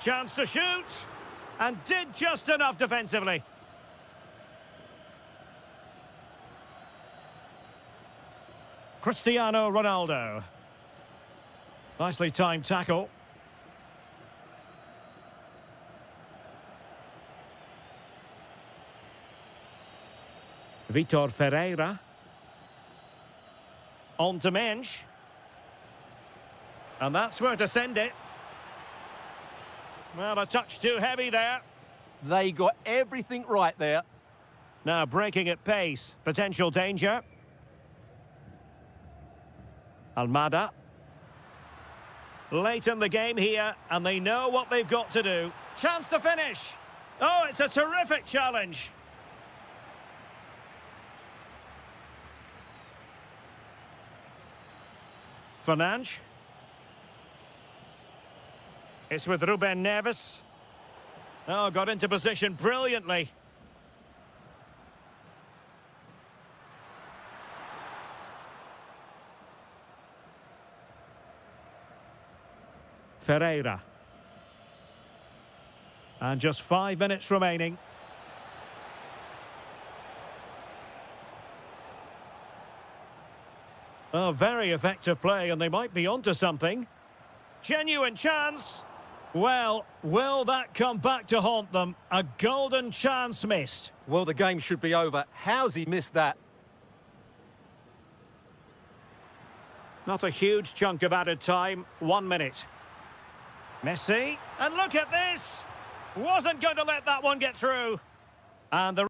Chance to shoot. And did just enough defensively. Cristiano Ronaldo. Nicely timed tackle. Vitor Ferreira. On to Mensch. And that's where to send it. Well, a touch too heavy there. They got everything right there. Now breaking at pace. Potential danger. Almada. Late in the game here, and they know what they've got to do. Chance to finish. Oh, it's a terrific challenge. Fernandes. It's with Ruben Neves. Oh, got into position brilliantly. Ferreira. And just 5 minutes remaining. Oh, very effective play, and they might be onto something. Genuine chance. Well, will that come back to haunt them? A golden chance missed. Well, the game should be over. How's he missed that? Not a huge chunk of added time. 1 minute. Messi. And look at this. Wasn't going to let that one get through. And the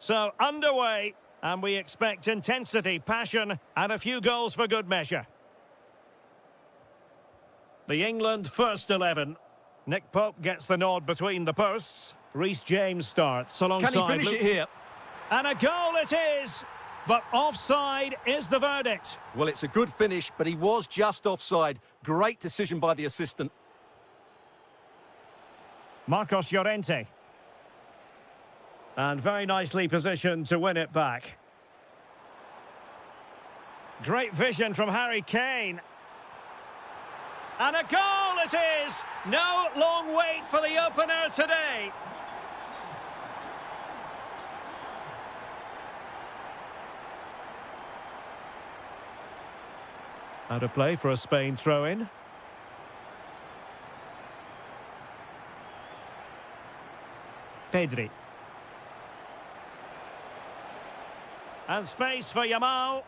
So, underway, and we expect intensity, passion, and a few goals for good measure. The England first 11. Nick Pope gets the nod between the posts. Reece James starts alongside. Can he finish it here? And a goal it is! But offside is the verdict. Well, it's a good finish, but he was just offside. Great decision by the assistant. Marcos Llorente. And very nicely positioned to win it back. Great vision from Harry Kane. And a goal it is! No long wait for the opener today. Out of play for a Spain throw-in. Pedri. And space for Yamal.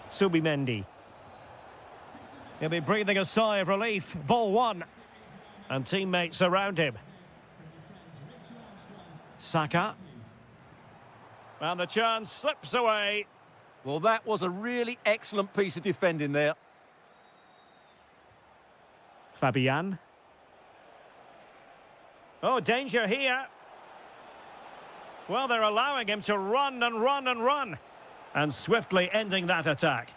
Subimendi. He'll be breathing a sigh of relief. Ball one. And teammates around him. Saka. And the chance slips away. Well, that was a really excellent piece of defending there. Fabian. Oh, danger here. Well, they're allowing him to run and run and run. And swiftly ending that attack.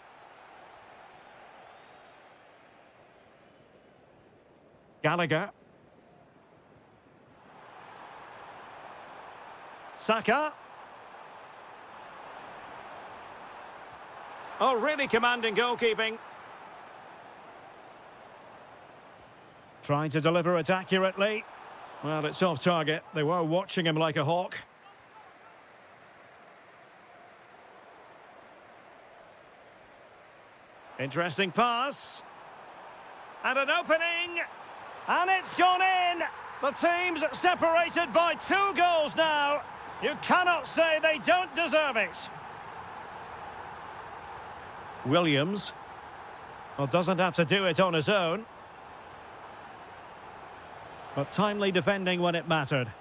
Gallagher. Saka. Oh, really commanding goalkeeping. Trying to deliver it accurately. Well, it's off target. They were watching him like a hawk. Interesting pass. And an opening. And it's gone in. The team's separated by 2 goals now. You cannot say they don't deserve it. Williams. Well, doesn't have to do it on his own. But timely defending when it mattered.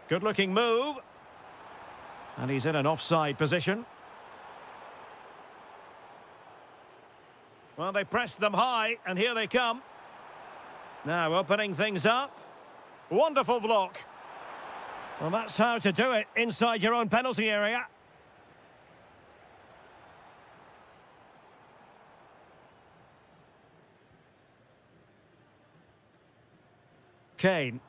Good-looking move. And he's in an offside position. Well, they pressed them high, and here they come. Now opening things up. Wonderful block. Well, that's how to do it inside your own penalty area. Kane.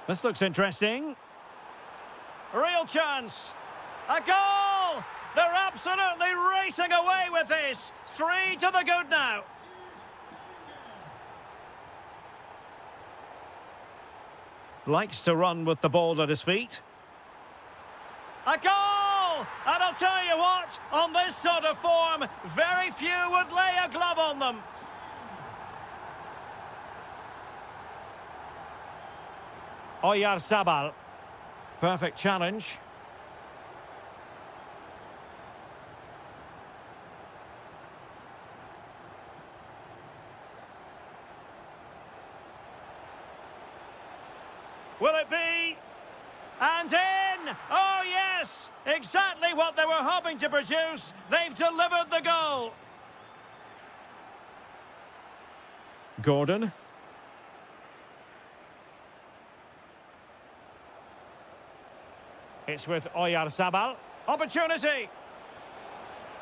This looks interesting. Real chance. A goal! They're absolutely racing away with this. 3 to the good now. Likes to run with the ball at his feet. A goal! And I'll tell you what, on this sort of form, very few would lay a glove on them. Oyarzabal. Perfect challenge. Will it be? And in! Oh, yes! Exactly what they were hoping to produce. They've delivered the goal. Gordon. It's with Oyarzabal. Opportunity.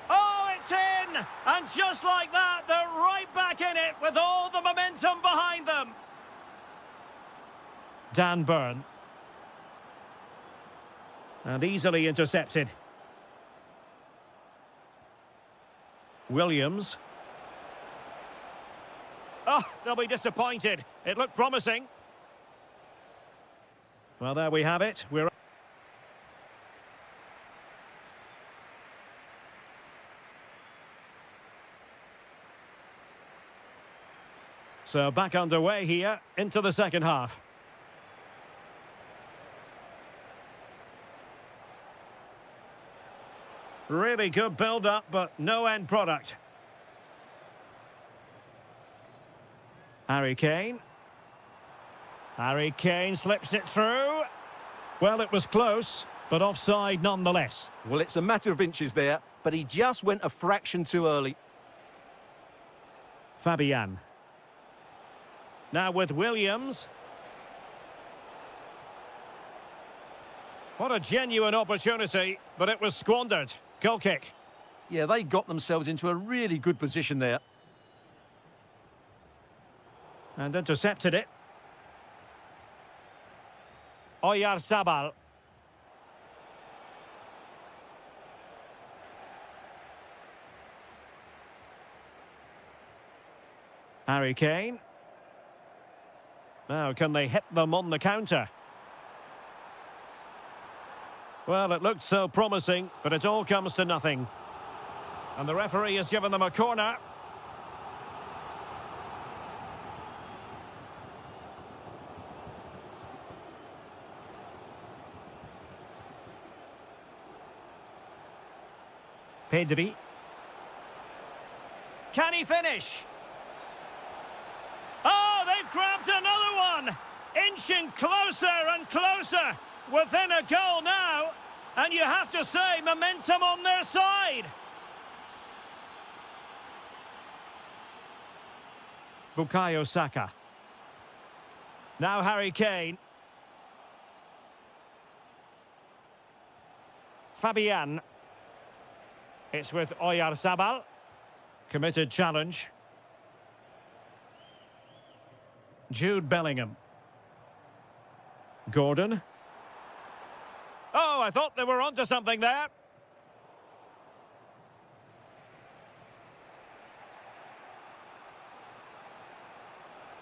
Oh, it's in! And just like that, they're right back in it with all the momentum behind them. Dan Burn. And easily intercepted. Williams. Oh, they'll be disappointed. It looked promising. Well, there we have it. We're so back underway here into the second half. Really good build-up, but no end product. Harry Kane. Harry Kane slips it through. Well, it was close, but offside nonetheless. Well, it's a matter of inches there, but he just went a fraction too early. Fabian. Now with Williams. What a genuine opportunity, but it was squandered. Goal kick. Yeah, they got themselves into a really good position there. And intercepted it. Oyarzabal. Harry Kane. Now, can they hit them on the counter? Well, it looked so promising, but it all comes to nothing. And the referee has given them a corner. Pedri. Can he finish? Oh, they've grabbed another one! Inching closer and closer, within a goal now. And you have to say, momentum on their side. Bukayo Saka. Now Harry Kane. Fabian. It's with Oyarzabal. Committed challenge. Jude Bellingham. Gordon. Oh, I thought they were onto something there.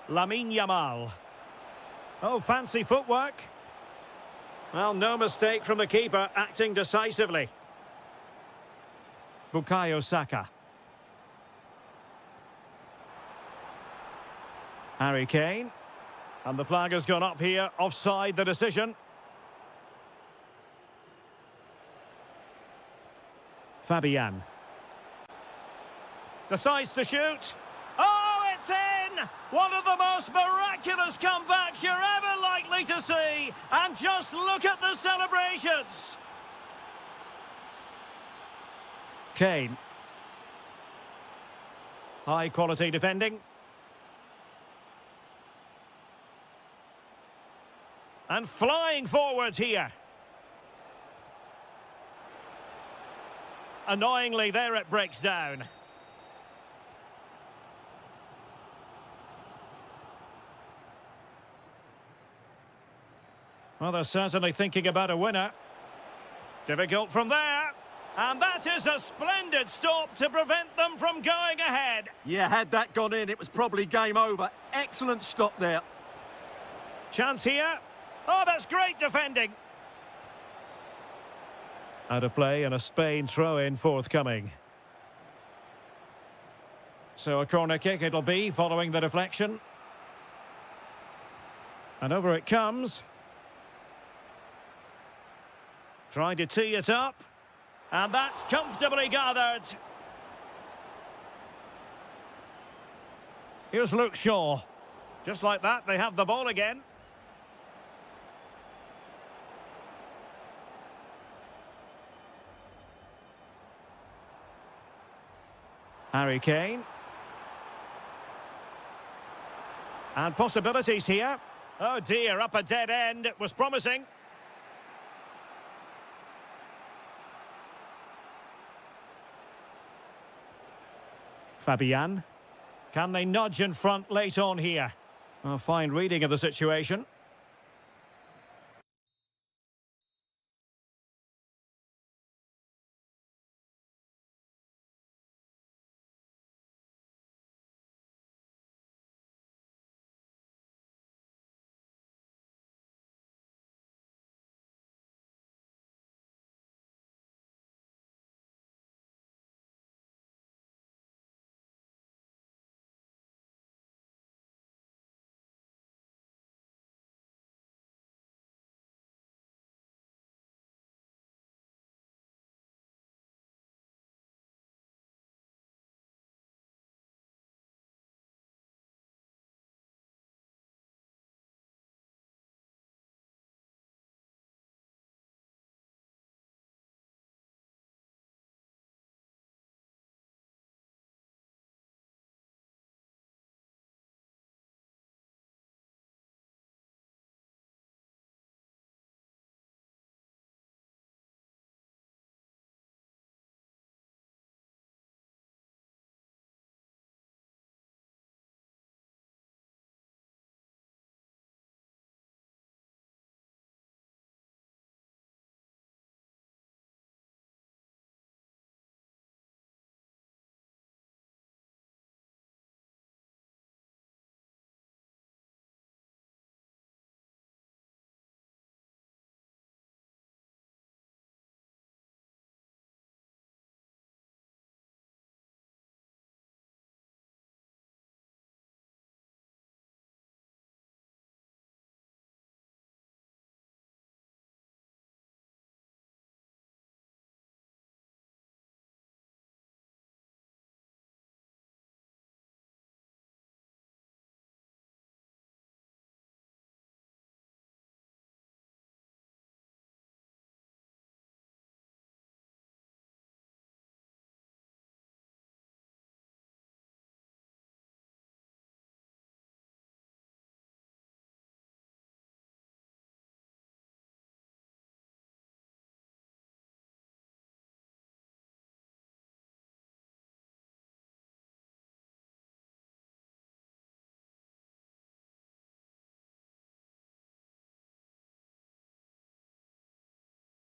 Lamine Yamal. Oh, fancy footwork. Well, no mistake from the keeper, acting decisively. Bukayo Saka. Harry Kane. And the flag has gone up here, offside the decision. Fabian. Decides to shoot. Oh, it's in! One of the most miraculous comebacks you're ever likely to see. And just look at the celebrations. Kane. High quality defending. And flying forwards here. Annoyingly, there it breaks down. Well, they're certainly thinking about a winner. Difficult from there. And that is a splendid stop to prevent them from going ahead. Yeah, had that gone in, it was probably game over. Excellent stop there. Chance here. Oh, that's great defending. Out of play and a Spain throw-in forthcoming. So a corner kick it'll be following the deflection. And over it comes. Trying to tee it up. And that's comfortably gathered. Here's Luke Shaw. Just like that, they have the ball again. Harry Kane. And possibilities here. Oh dear, up a dead end. It was promising. Fabian. Can they nudge in front late on here? A fine reading of the situation.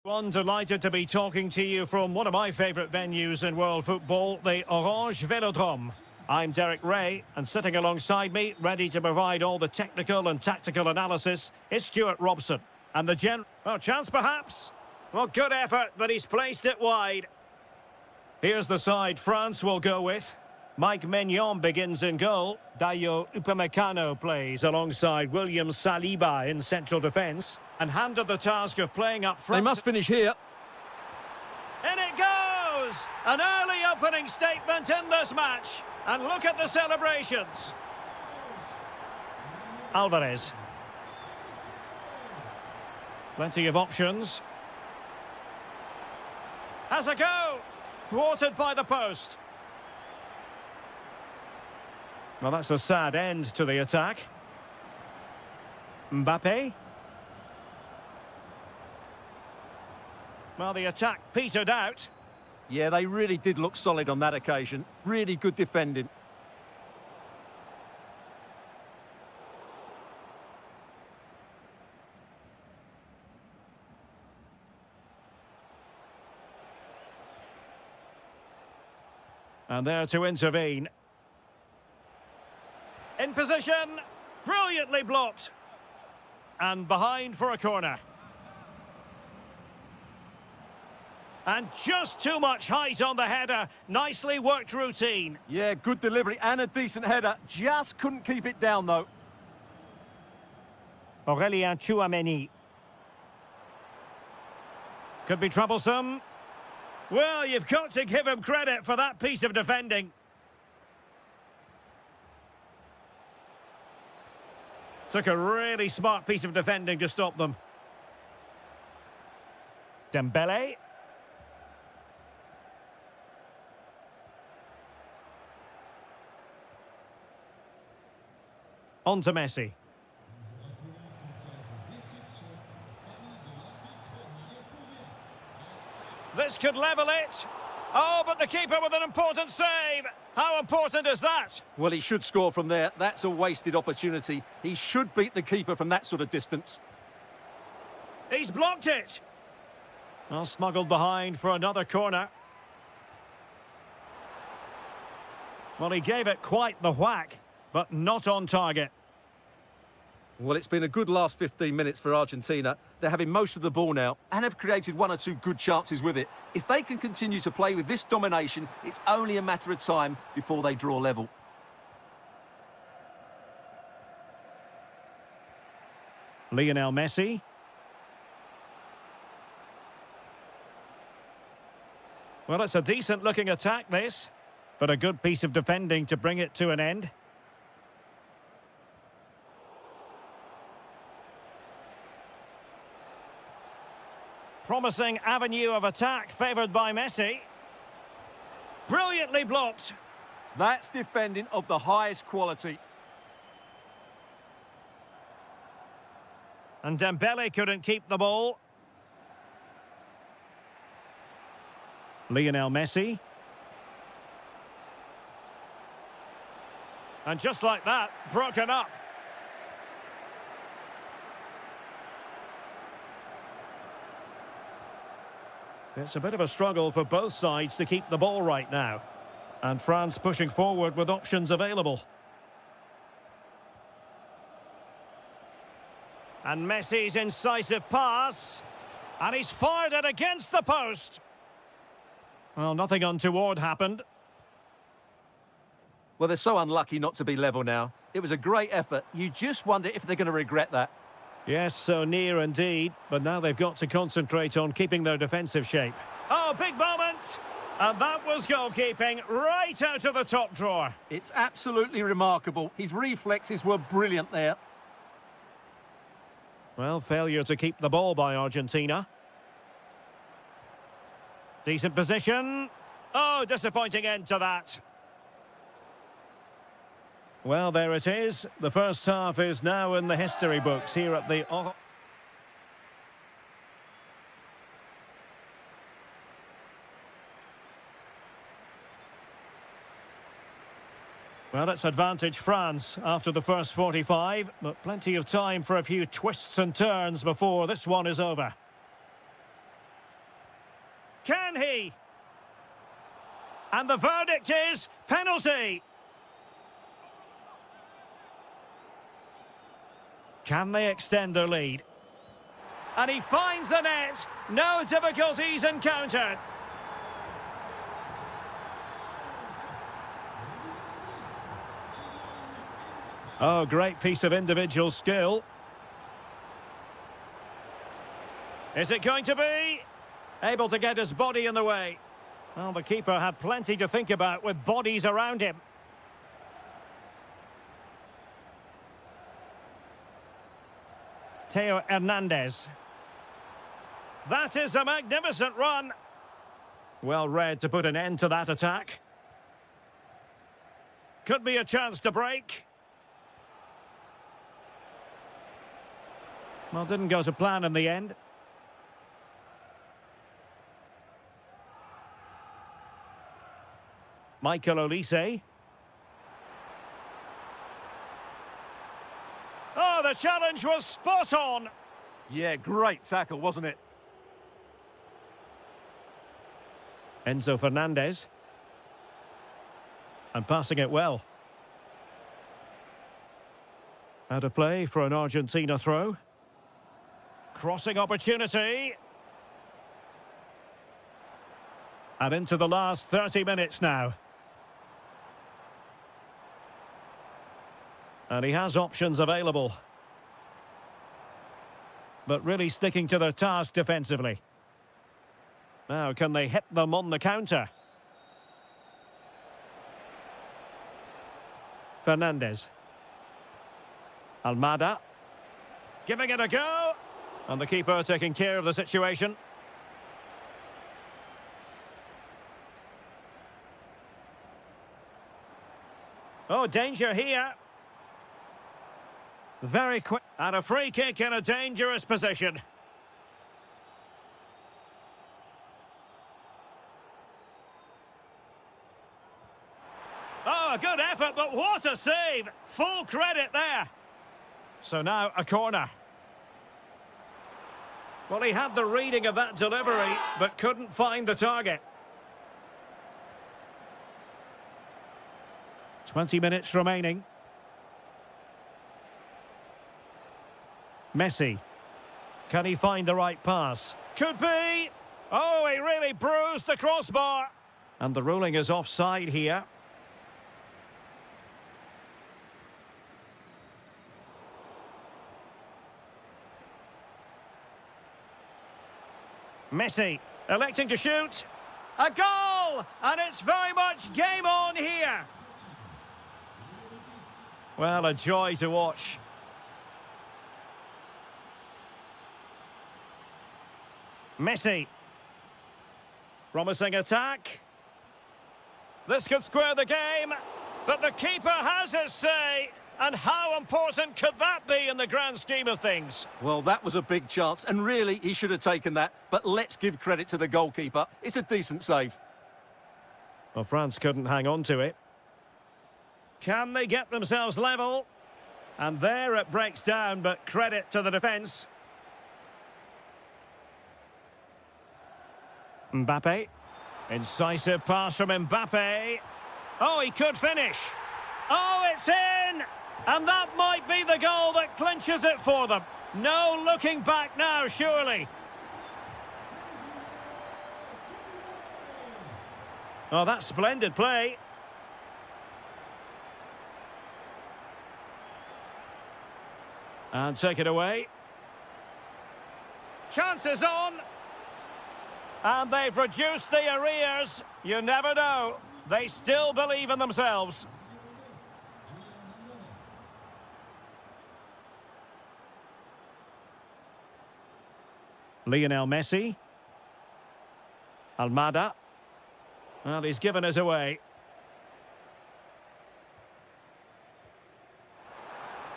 One delighted to be talking to you from one of my favourite venues in world football, the Orange Velodrome. I'm Derek Ray, and sitting alongside me, ready to provide all the technical and tactical analysis, is Stuart Robson. And the chance perhaps? Well, good effort, but he's placed it wide. Here's the side France will go with. Mike Maignan begins in goal. Dayo Upamecano plays alongside William Saliba in central defence. And handed the task of playing up front. They must finish here. In it goes! An early opening statement in this match. And look at the celebrations. Alvarez. Plenty of options. Has a go. Thwarted by the post. Well, that's a sad end to the attack. Mbappe. Well, the attack petered out. Yeah, they really did look solid on that occasion. Really good defending. And there to intervene. In position. Brilliantly blocked. And behind for a corner. And just too much height on the header. Nicely worked routine. Yeah, good delivery and a decent header. Just couldn't keep it down, though. Aurélien Tchouameni. Could be troublesome. Well, you've got to give him credit for that piece of defending. Took a really smart piece of defending to stop them. Dembele. On to Messi. This could level it. Oh, but the keeper with an important save. How important is that? Well, he should score from there. That's a wasted opportunity. He should beat the keeper from that sort of distance. He's blocked it. Well, smuggled behind for another corner. Well, he gave it quite the whack, but not on target. Well, it's been a good last 15 minutes for Argentina. They're having most of the ball now and have created one or two good chances with it. If they can continue to play with this domination, it's only a matter of time before they draw level. Lionel Messi. Well, it's a decent-looking attack, this, but a good piece of defending to bring it to an end. Promising avenue of attack favoured by Messi. Brilliantly blocked. That's defending of the highest quality. And Dembele couldn't keep the ball. Lionel Messi. And just like that, broken up. It's a bit of a struggle for both sides to keep the ball right now. And France pushing forward with options available. And Messi's incisive pass. And he's fired it against the post. Well, nothing untoward happened. Well, they're so unlucky not to be level now. It was a great effort. You just wonder if they're going to regret that. Yes, so near indeed, but now they've got to concentrate on keeping their defensive shape. Oh, big moment! And that was goalkeeping right out of the top drawer. It's absolutely remarkable. His reflexes were brilliant there. Well, failure to keep the ball by Argentina. Decent position. Oh, disappointing end to that. Well, there it is. The first half is now in the history books here at the... Well, it's advantage France after the first 45, but plenty of time for a few twists and turns before this one is over. Can he? And the verdict is penalty. Can they extend their lead? And he finds the net. No difficulties encountered. Oh, great piece of individual skill. Is it going to be? Able to get his body in the way. Well, the keeper had plenty to think about with bodies around him. Theo Hernandez. That is a magnificent run. Well read to put an end to that attack. Could be a chance to break. Well, didn't go to plan in the end. Michael Olise. Oh, the challenge was spot on. Yeah, great tackle, wasn't it? Enzo Fernandez. And passing it well. Out of play for an Argentina throw. Crossing opportunity. And into the last 30 minutes now. And he has options available. But really sticking to their task defensively. Now, can they hit them on the counter? Fernandez. Almada. Giving it a go. And the keeper taking care of the situation. Oh, danger here. Very quick. And a free kick in a dangerous position. Oh, a good effort, but what a save. Full credit there. So now a corner. Well, he had the reading of that delivery, but couldn't find the target. 20 minutes remaining. Messi. Can he find the right pass? Could be. Oh, he really bruised the crossbar. And the ruling is offside here. Messi electing to shoot. A goal! And it's very much game on here. Well, a joy to watch. Messi. Promising attack. This could square the game, but the keeper has his say. And how important could that be in the grand scheme of things? Well, that was a big chance, and really, he should have taken that. But let's give credit to the goalkeeper. It's a decent save. Well, France couldn't hang on to it. Can they get themselves level? And there it breaks down, but credit to the defence. Mbappe. Incisive pass from Mbappe. Oh, he could finish. Oh, it's in! And that might be the goal that clinches it for them. No looking back now, surely. Oh, that's splendid play. And take it away. Chances on. And they've reduced the arrears. You never know. They still believe in themselves. Lionel Messi. Almada. Well, he's given us away.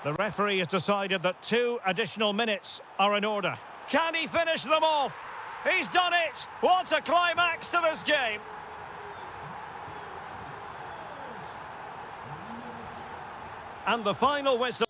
The referee has decided that 2 additional minutes are in order. Can he finish them off? He's done it! What a climax to this game! And the final whistle.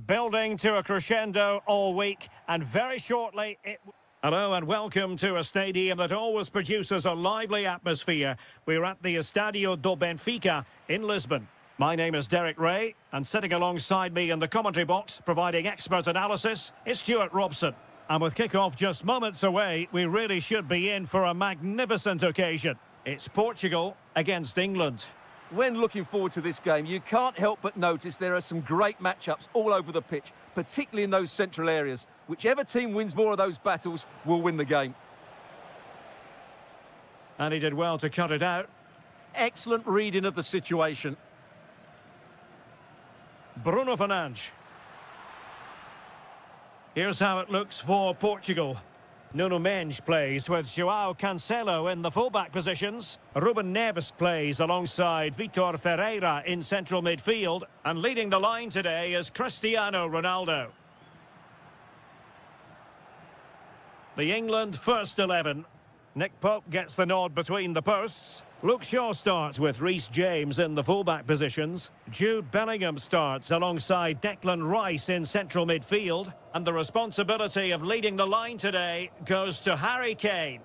building to a crescendo all week, and very shortly it... Hello and welcome to a stadium that always produces a lively atmosphere. We're at the Estadio do Benfica in Lisbon. My name is Derek Ray, and sitting alongside me in the commentary box, providing expert analysis, is Stuart Robson. And with kick-off just moments away, we really should be in for a magnificent occasion. It's Portugal against England. When looking forward to this game, you can't help but notice there are some great matchups all over the pitch, particularly in those central areas. Whichever team wins more of those battles will win the game. And he did well to cut it out. Excellent reading of the situation. Bruno Fernandes. Here's how it looks for Portugal. Nuno Mendes plays with João Cancelo in the fullback positions. Ruben Neves plays alongside Vitor Ferreira in central midfield. And leading the line today is Cristiano Ronaldo. The England first 11. Nick Pope gets the nod between the posts. Luke Shaw starts with Reece James in the fullback positions. Jude Bellingham starts alongside Declan Rice in central midfield. And the responsibility of leading the line today goes to Harry Kane.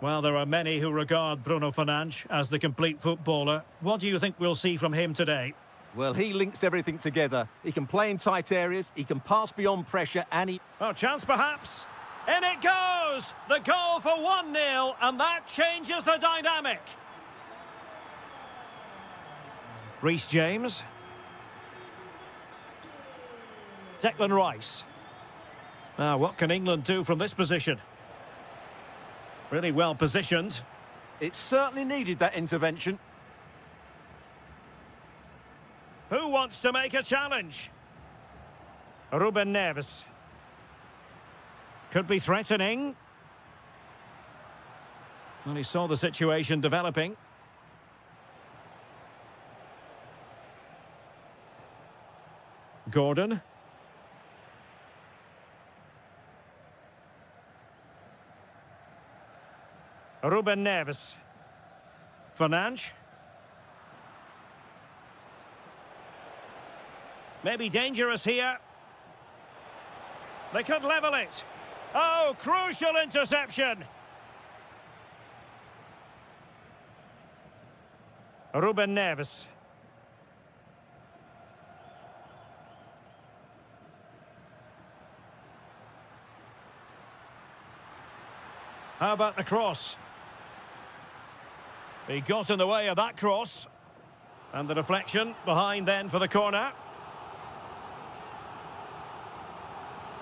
Well, there are many who regard Bruno Fernandes as the complete footballer. What do you think we'll see from him today? Well, he links everything together. He can play in tight areas, he can pass beyond pressure, and he... Oh, chance perhaps. In it goes! The goal for 1-0, and that changes the dynamic. Reece James. Declan Rice. Now, what can England do from this position? Really well positioned. It certainly needed that intervention. Who wants to make a challenge? Ruben Neves. Could be threatening. Well, he saw the situation developing. Gordon. Ruben Neves. Fernandes. Maybe dangerous here. They could level it. Oh, crucial interception. Ruben Neves. How about the cross? He got in the way of that cross. And the deflection behind then for the corner.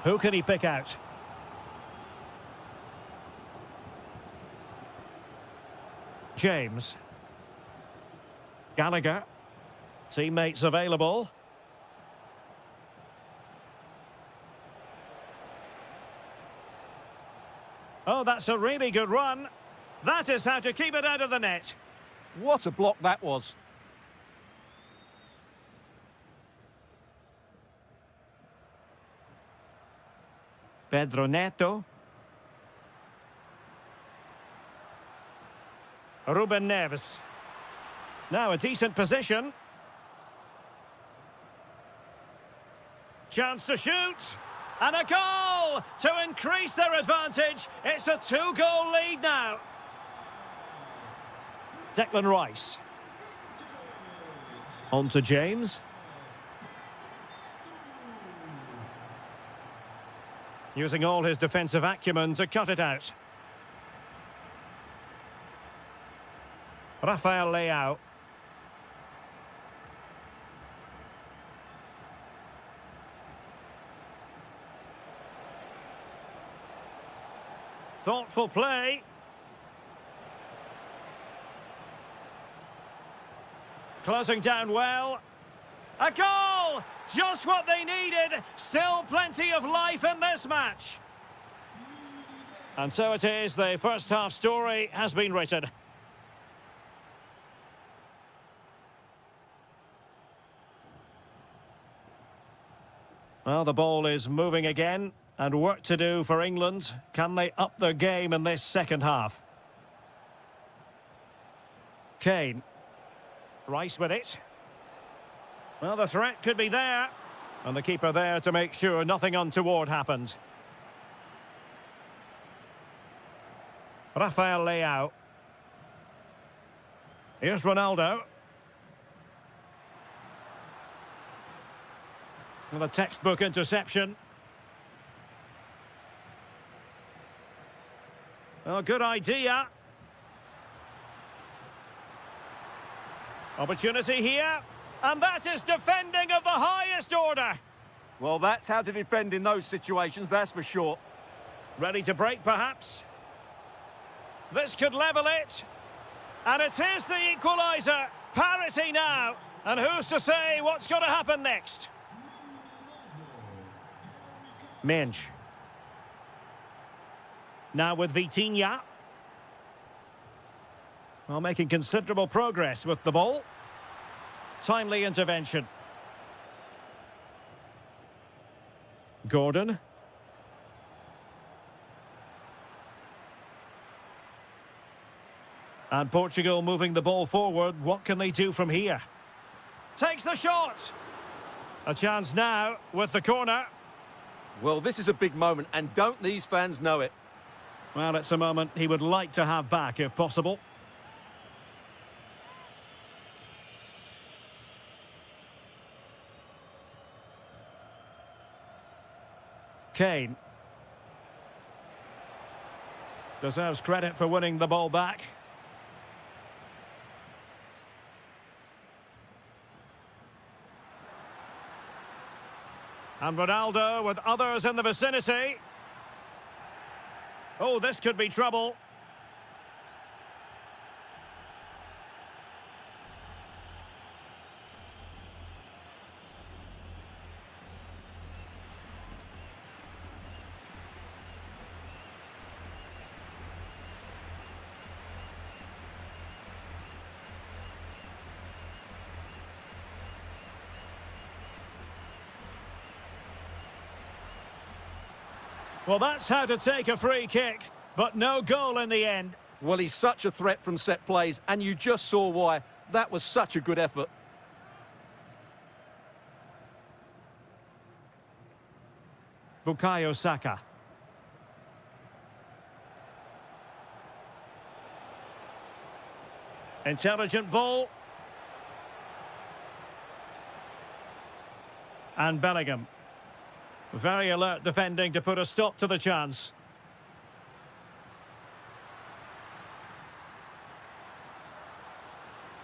Who can he pick out? James. Gallagher. Teammates available. Oh, that's a really good run. That is how to keep it out of the net. What a block that was. Pedro Neto. Ruben Neves. Now a decent position. Chance to shoot. And a goal to increase their advantage. It's a 2-goal lead now. Declan Rice. On to James. Using all his defensive acumen to cut it out. Rafael Leao. Thoughtful play. Closing down well. A goal! Just what they needed. Still plenty of life in this match. And so it is, the first half story has been written. Well, the ball is moving again, and work to do for England. Can they up their game in this second half? Kane. Rice with it. Well, the threat could be there. And the keeper there to make sure nothing untoward happened. Rafael Leao. Here's Ronaldo. Well, a textbook interception. Oh, good idea. Opportunity here. And that is defending of the highest order. Well, that's how to defend in those situations, that's for sure. Ready to break, perhaps. This could level it. And it is the equaliser. Parity now. And who's to say what's going to happen next? Minge. Now with Vitinha. Well, making considerable progress with the ball. Timely intervention. Gordon. And Portugal moving the ball forward. What can they do from here? Takes the shot. A chance now with the corner. Well, this is a big moment, and don't these fans know it? Well, it's a moment he would like to have back if possible. Kane. Deserves credit for winning the ball back. And Ronaldo with others in the vicinity. Oh, this could be trouble. Well, that's how to take a free kick, but no goal in the end. Well, he's such a threat from set plays, and you just saw why. That was such a good effort. Bukayo Saka. Intelligent ball. And Bellingham. Very alert defending to put a stop to the chance.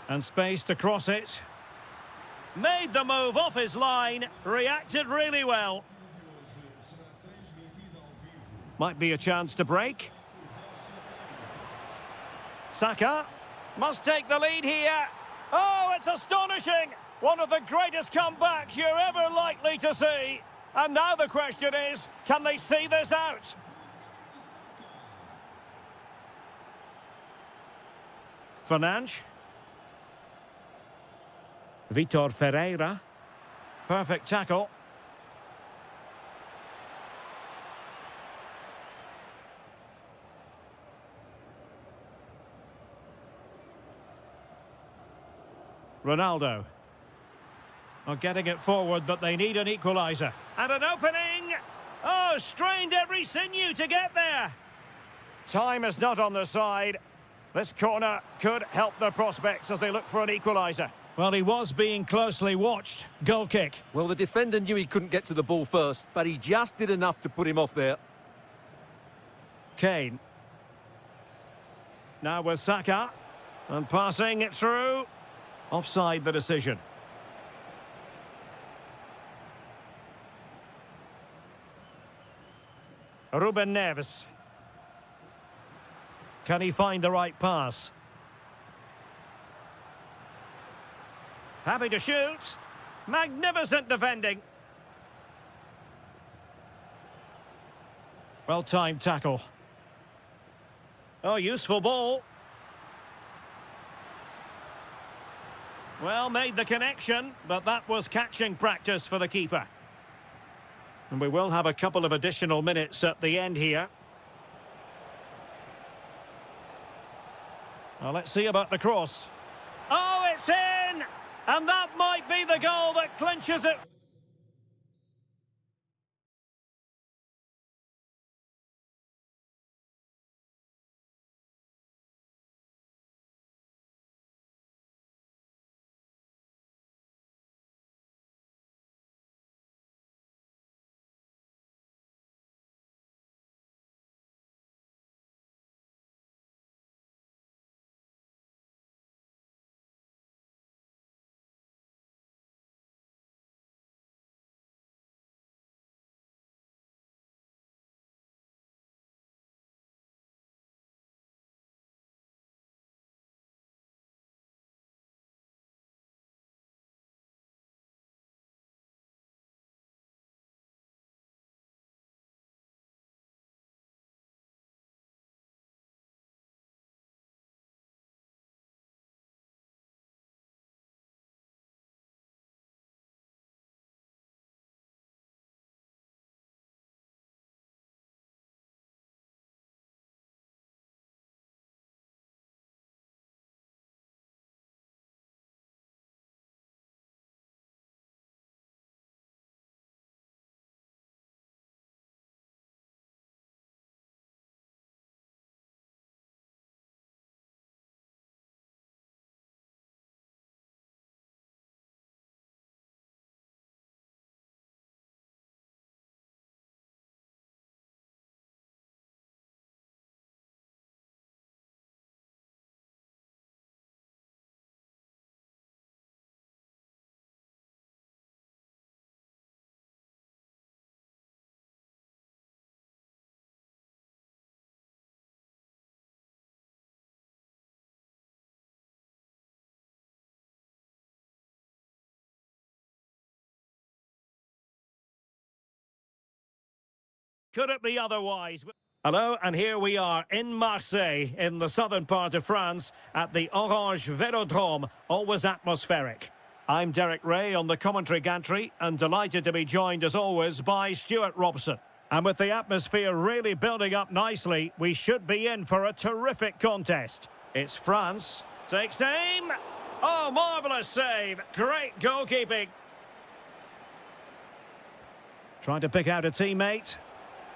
And space to cross it. Made the move off his line. Reacted really well. Might be a chance to break. Saka must take the lead here. Oh, it's astonishing. One of the greatest comebacks you're ever likely to see. And now the question is, can they see this out? Fernandes. Vitor Ferreira. Perfect tackle. Ronaldo. Are getting it forward, but they need an equaliser. And an opening! Oh, strained every sinew to get there. Time is not on their side. This corner could help their prospects as they look for an equaliser. Well, he was being closely watched. Goal kick. Well, the defender knew he couldn't get to the ball first, but he just did enough to put him off there. Kane. Now with Saka. And passing it through. Offside the decision. Ruben Neves. Can he find the right pass? Happy to shoot. Magnificent defending. Well-timed tackle. Oh, useful ball. Well, made the connection, but that was catching practice for the keeper. And we will have a couple of additional minutes at the end here. Well, let's see about the cross. Oh, it's in! And that might be the goal that clinches it. Could it be otherwise? Hello, and here we are in Marseille, in the southern part of France, at the Orange Velodrome, always atmospheric. I'm Derek Ray on the commentary gantry, and delighted to be joined, as always, by Stuart Robson. And with the atmosphere really building up nicely, we should be in for a terrific contest. It's France, takes aim. Oh, marvellous save. Great goalkeeping. Trying to pick out a teammate.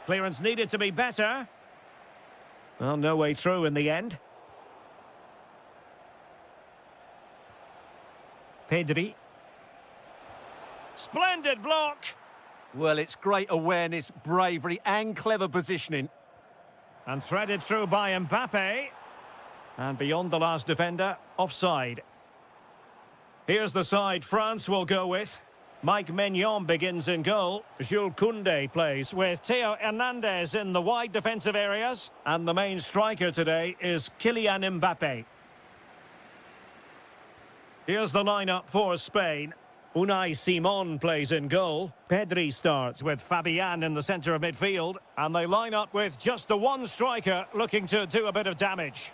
Clearance needed to be better. Well, no way through in the end. Pedri. Splendid block. Well, it's great awareness, bravery and clever positioning. And threaded through by Mbappe. And beyond the last defender, offside. Here's the side France will go with. Mike Maignan begins in goal. Jules Koundé plays with Theo Hernandez in the wide defensive areas. And the main striker today is Kylian Mbappe. Here's the lineup for Spain. Unai Simon plays in goal. Pedri starts with Fabian in the centre of midfield. And they line up with just the one striker looking to do a bit of damage.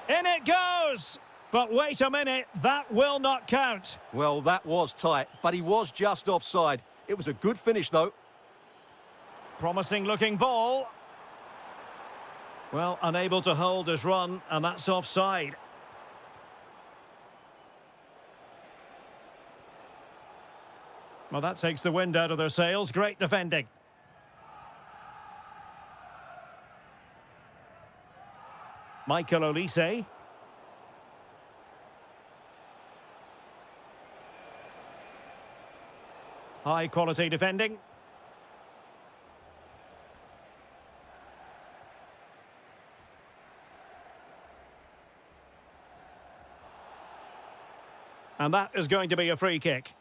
In it goes! But wait a minute, that will not count. Well, that was tight, but he was just offside. It was a good finish, though. Promising looking ball. Well, unable to hold his run, and that's offside. Well, that takes the wind out of their sails. Great defending. Michael Olise. High quality defending. And that is going to be a free kick.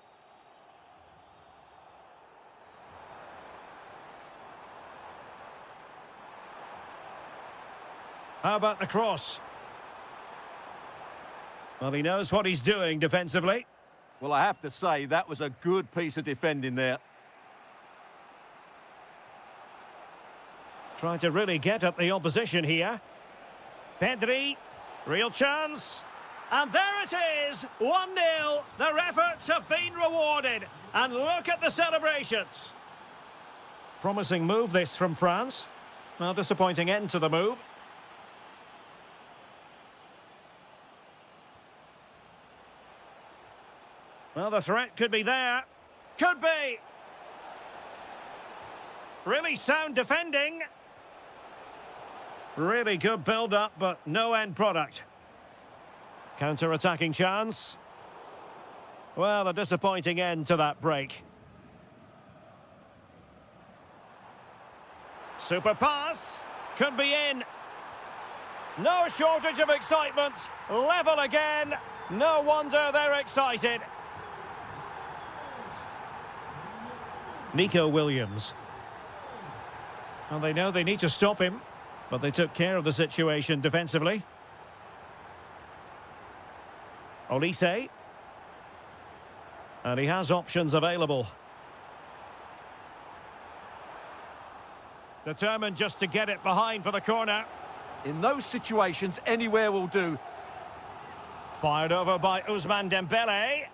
How about the cross? Well, he knows what he's doing defensively. Well, I have to say, that was a good piece of defending there. Trying to really get at the opposition here. Pedri, real chance. And there it is, 1-0. Their efforts have been rewarded. And look at the celebrations. Promising move this from France. Well, disappointing end to the move. Well, the threat could be there. Could be. Really sound defending. Really good build-up, but no end product. Counter-attacking chance. Well, a disappointing end to that break. Super pass. Could be in. No shortage of excitement. Level again. No wonder they're excited. Nico Williams. Well, they know they need to stop him, but they took care of the situation defensively. Olise. And he has options available. Determined just to get it behind for the corner. In those situations, anywhere will do. Fired over by Ousmane Dembele.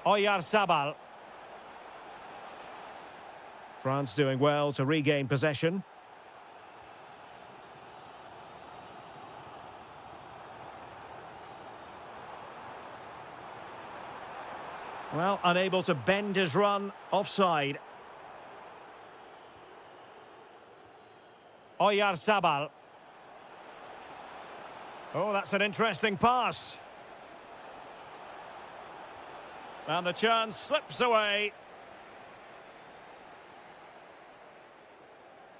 Oyarzabal. France doing well to regain possession. Well, unable to bend his run, offside. Oyarzabal. Oh, that's an interesting pass. And the chance slips away.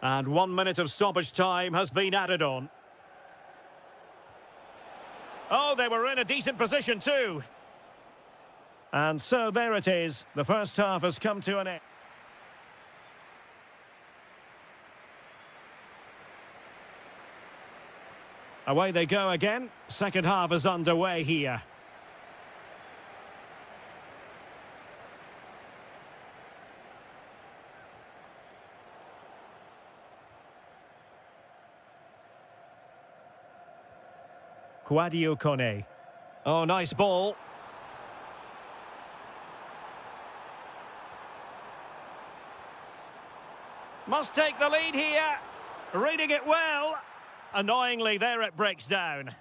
And 1 minute of stoppage time has been added on. Oh, they were in a decent position too. And so there it is. The first half has come to an end. Away they go again. Second half is underway here. Quadio Kone. Oh, nice ball. Must take the lead here. Reading it well. Annoyingly, there it breaks down.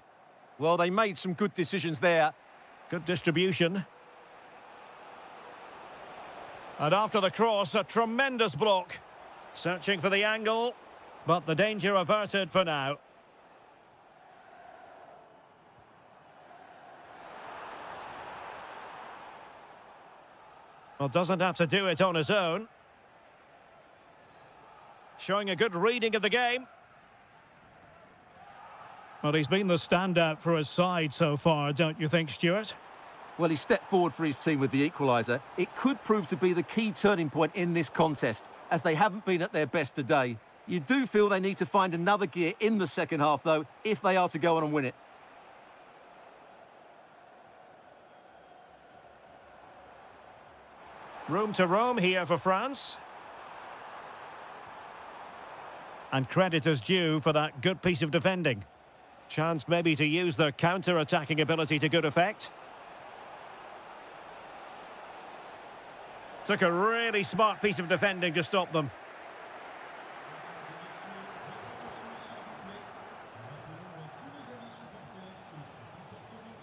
Well, they made some good decisions there. Good distribution. And after the cross, a tremendous block. Searching for the angle, but the danger averted for now. Well, doesn't have to do it on his own. Showing a good reading of the game. Well, he's been the standout for his side so far, don't you think, Stuart? Well, he stepped forward for his team with the equaliser. It could prove to be the key turning point in this contest, as they haven't been at their best today. You do feel they need to find another gear in the second half, though, if they are to go on and win it. Room to roam here for France. And credit is due for that good piece of defending. Chance maybe to use their counter-attacking ability to good effect. Took a really smart piece of defending to stop them.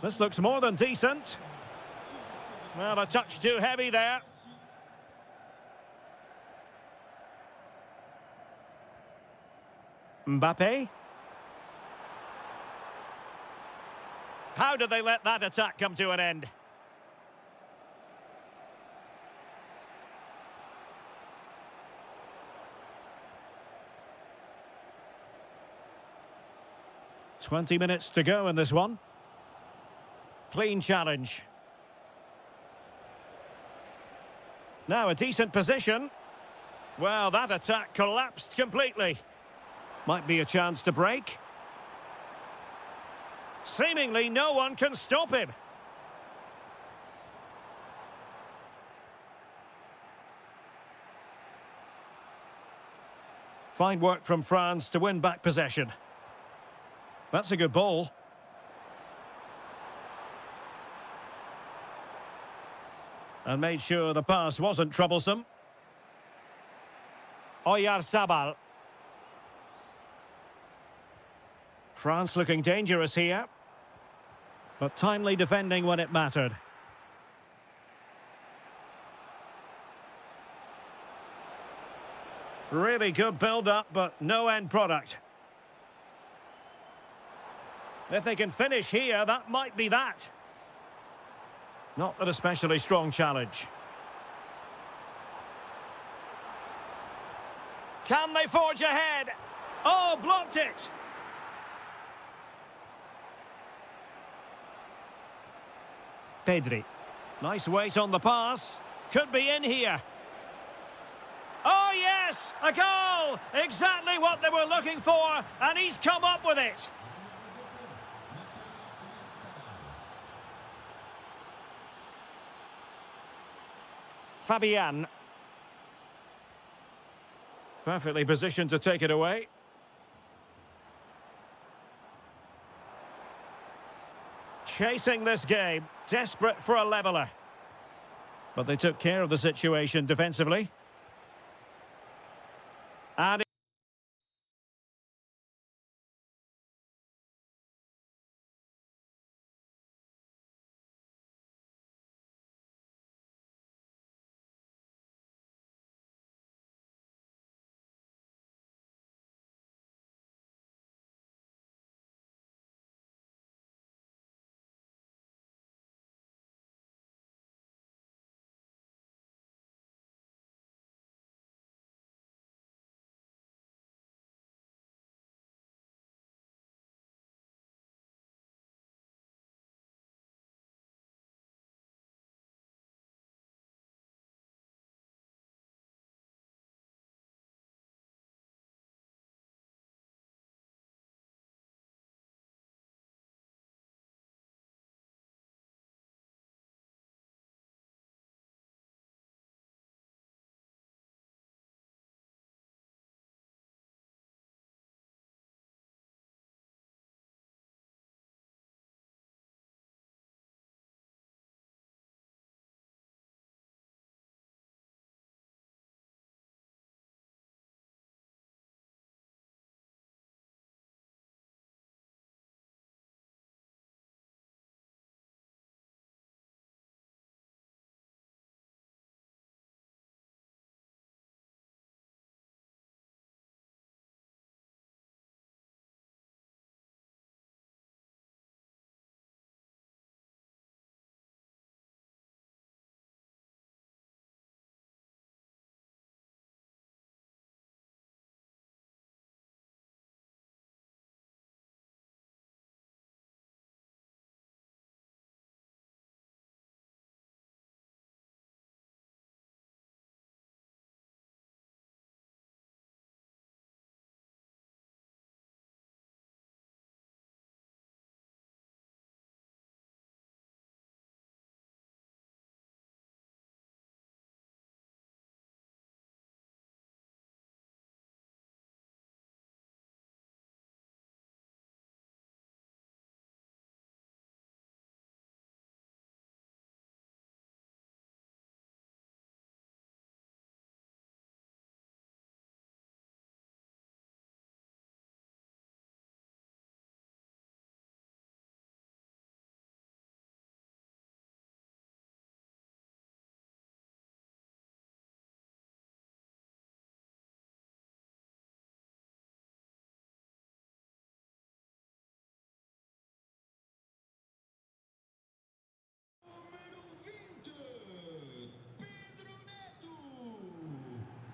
This looks more than decent. Well, a touch too heavy there. Mbappe. How did they let that attack come to an end? "20 minutes to go in this one. Clean challenge. Now a decent position. Well, that attack collapsed completely. Might be a chance to break. Seemingly no one can stop him. Fine work from France to win back possession. That's a good ball. And made sure the pass wasn't troublesome. Oyarzabal. France looking dangerous here, but timely defending when it mattered. Really good build-up, but no end product. If they can finish here, that might be that. Not an especially strong challenge. Can they forge ahead? Oh, blocked it! Pedri. Nice weight on the pass. Could be in here. Oh, yes! A goal! Exactly what they were looking for, and he's come up with it. Fabian. Perfectly positioned to take it away. Chasing this game, desperate for a leveller. But they took care of the situation defensively.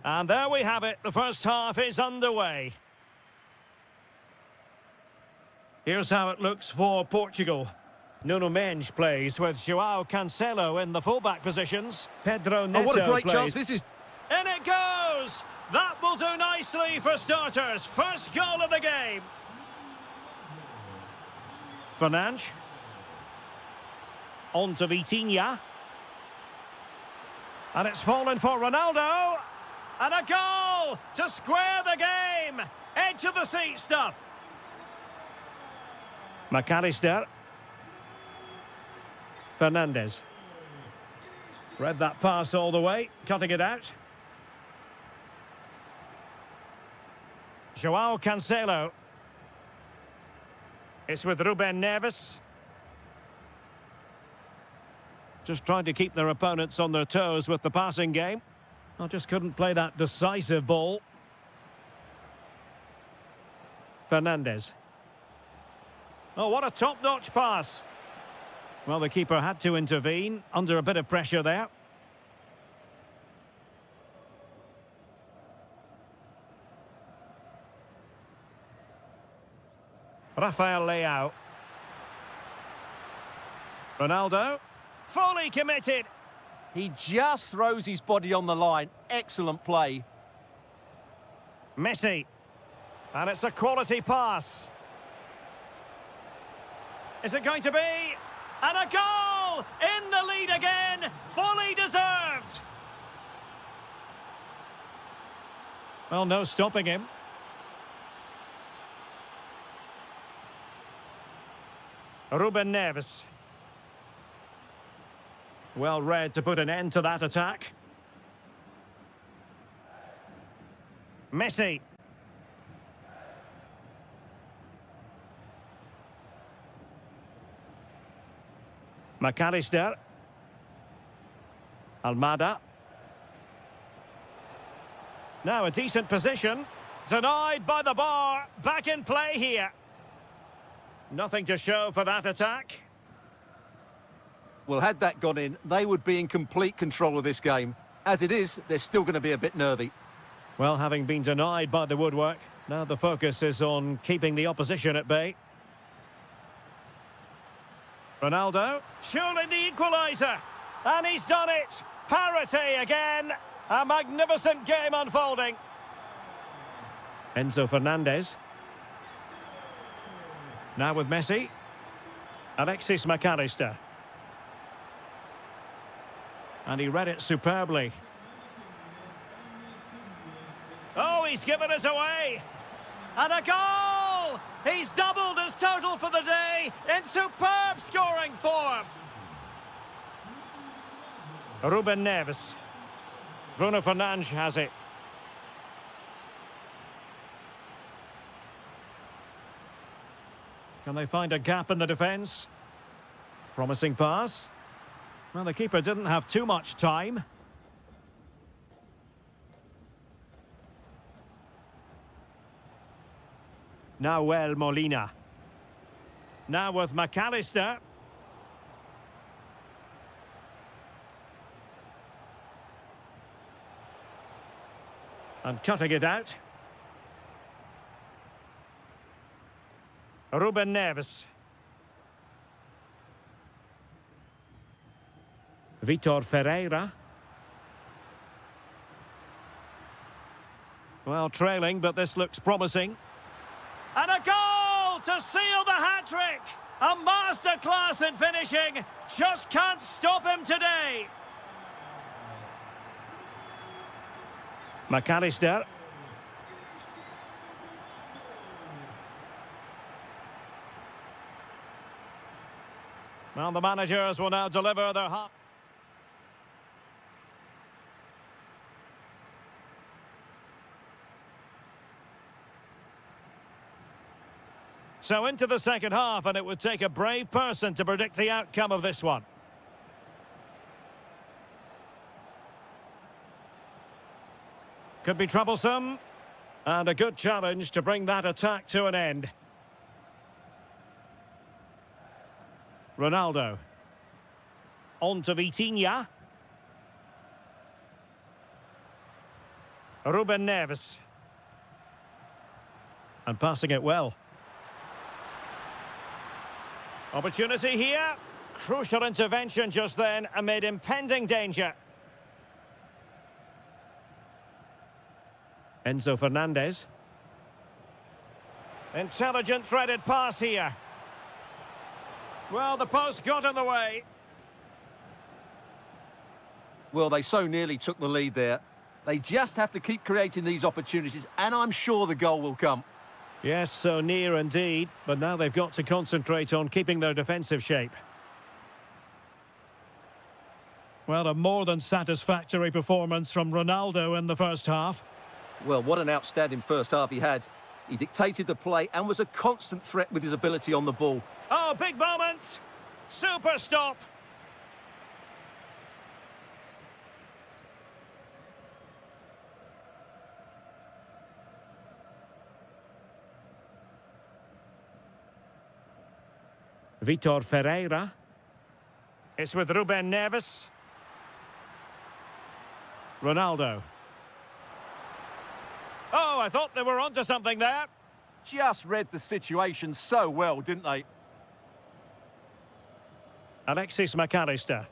And there we have it. The first half is underway. Here's how it looks for Portugal. Nuno Mendes plays with João Cancelo in the fullback positions. Pedro Neto what a great plays. chance this is. In it goes! That will do nicely for starters. First goal of the game. Fernandes. On to Vitinha. And it's fallen for Ronaldo. And a goal to square the game. Edge of the seat stuff. McAllister. Fernandes. Read that pass all the way, cutting it out. João Cancelo. It's with Ruben Neves. Just trying to keep their opponents on their toes with the passing game. I just couldn't play that decisive ball. Fernandes. Oh, what a top-notch pass. Well, the keeper had to intervene under a bit of pressure there. Rafael Leao. Ronaldo. Fully committed. He just throws his body on the line. Excellent play. Messi. And it's a quality pass. Is it going to be? And a goal! In the lead again! Fully deserved! Well, no stopping him. Ruben Neves. Well read to put an end to that attack. Messi. McAllister. Almada. Now a decent position. Denied by the bar. Back in play here. Nothing to show for that attack. Well, had that gone in, they would be in complete control of this game. As it is, they're still going to be a bit nervy. Well, having been denied by the woodwork, now the focus is on keeping the opposition at bay. Ronaldo, surely the equaliser. And he's done it. Parity again. A magnificent game unfolding. Enzo Fernandez. Now with Messi. Alexis McAllister. And he read it superbly. Oh, he's given us away. And a goal! He's doubled his total for the day in superb scoring form. Ruben Neves. Bruno Fernandes has it. Can they find a gap in the defence? Promising pass. Well, the keeper didn't have too much time. Nahuel Molina. Now with McAllister. And cutting it out. Ruben Neves. Vitor Ferreira. Well, trailing, but this looks promising. And a goal to seal the hat-trick! A masterclass in finishing. Just can't stop him today. McAllister. Well, the managers will now deliver their half. So into the second half, and it would take a brave person to predict the outcome of this one. Could be troublesome, and a good challenge to bring that attack to an end. Ronaldo. On to Vitinha. Ruben Neves. And passing it well. Opportunity here. Crucial intervention just then amid impending danger. Enzo Fernandez. Intelligent threaded pass here. Well, the post got in the way. Well, they so nearly took the lead there. They just have to keep creating these opportunities, and I'm sure the goal will come. Yes, so near indeed, but now they've got to concentrate on keeping their defensive shape. Well, a more than satisfactory performance from Ronaldo in the first half. Well, what an outstanding first half he had. He dictated the play and was a constant threat with his ability on the ball. Oh, big moment! Super stop! Vitor Ferreira. It's with Ruben Neves. Ronaldo. Oh, I thought they were onto something there. Just read the situation so well, didn't they? Alexis McAllister.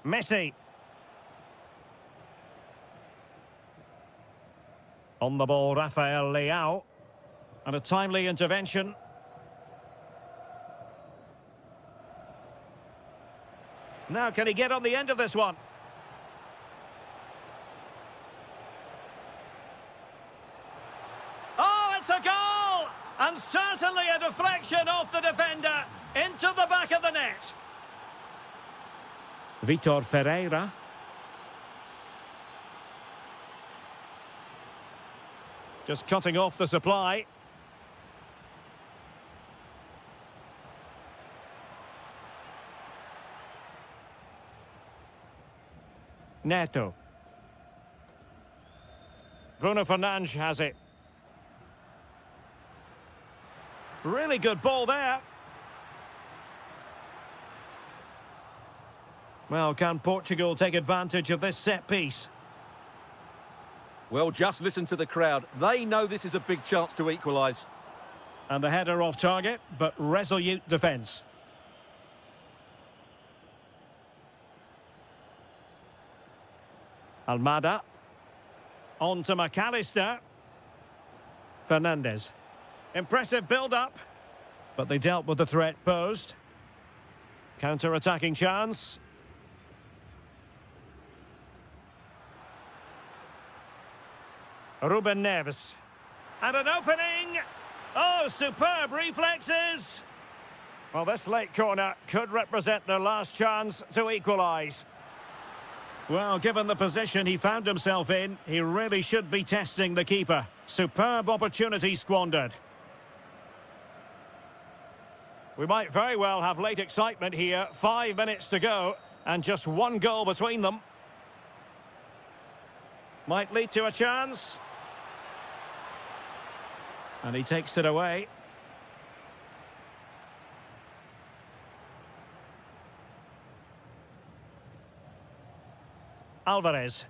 Messi. On the ball, Rafael Leao. And a timely intervention. Now, can he get on the end of this one? Oh, it's a goal! And certainly a deflection off the defender into the back of the net. Vitor Ferreira. Just cutting off the supply. Neto. Bruno Fernandes has it. Really good ball there. Well, can Portugal take advantage of this set piece? Well, just listen to the crowd. They know this is a big chance to equalise. And the header off target, but resolute defence. Almada. On to McAllister. Fernandes. Impressive build-up, but they dealt with the threat posed. Counter-attacking chance. Ruben Neves. And an opening! Oh, superb reflexes! Well, this late corner could represent their last chance to equalise. Well, given the position he found himself in, he really should be testing the keeper. Superb opportunity squandered. We might very well have late excitement here. 5 minutes to go, and just one goal between them. Might lead to a chance. And he takes it away. Alvarez.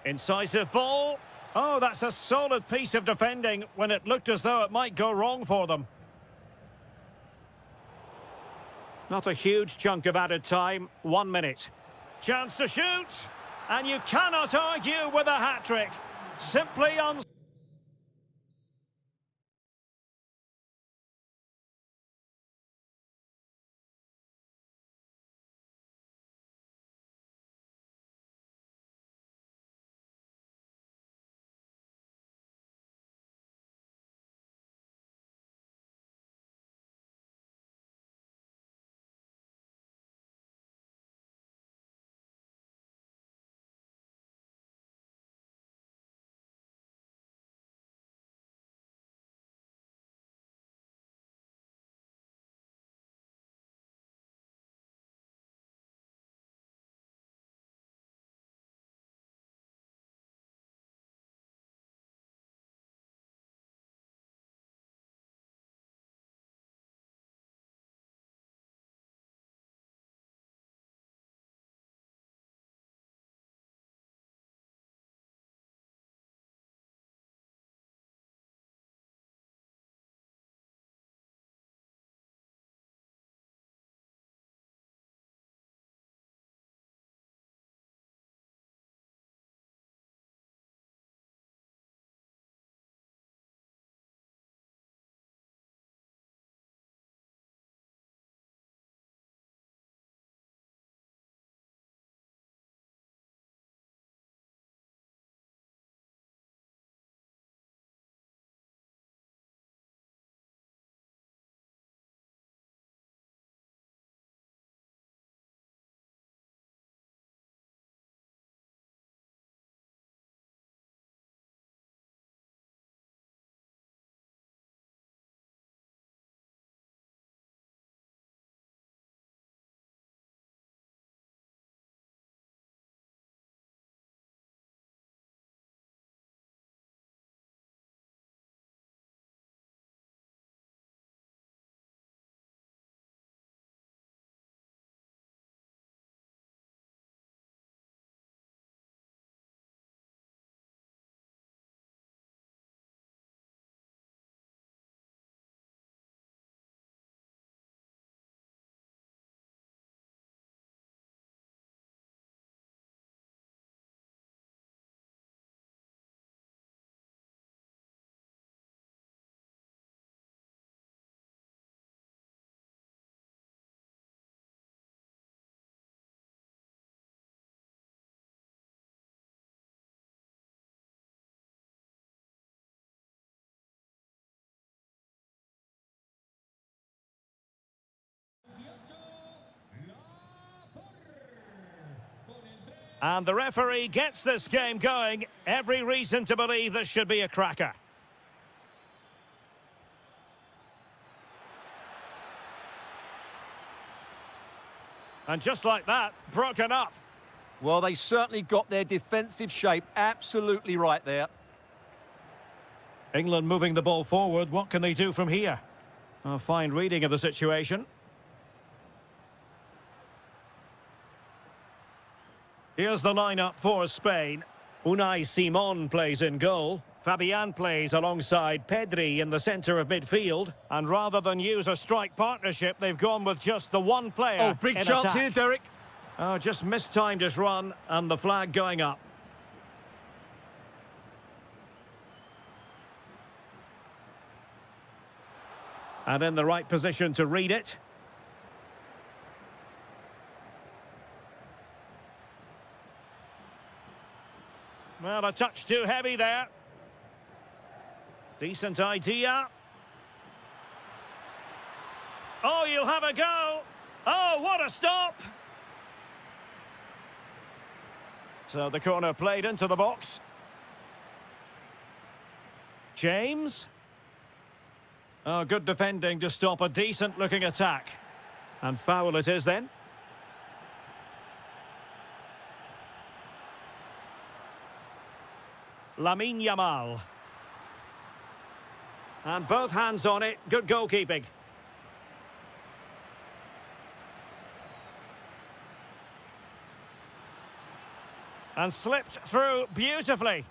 Incisive ball. Oh, that's a solid piece of defending when it looked as though it might go wrong for them. Not a huge chunk of added time. 1 minute. Chance to shoot. And you cannot argue with a hat-trick. Simply on... And the referee gets this game going. Every reason to believe this should be a cracker. And just like that, broken up. Well, they certainly got their defensive shape absolutely right there. England moving the ball forward. What can they do from here? A fine reading of the situation. Here's the lineup for Spain. Unai Simon plays in goal. Fabian plays alongside Pedri in the centre of midfield. And rather than use a strike partnership, they've gone with just the one player. Oh, big chance attack. here, Derek. Oh, just mistimed his run and the flag going up. And in the right position to read it. Well, a touch too heavy there. Decent idea. Oh, you'll have a go. Oh, what a stop. So the corner played into the box. James. Oh, good defending to stop a decent-looking attack. And foul it is then. Lamine Yamal. And both hands on it. Good goalkeeping. And slipped through beautifully.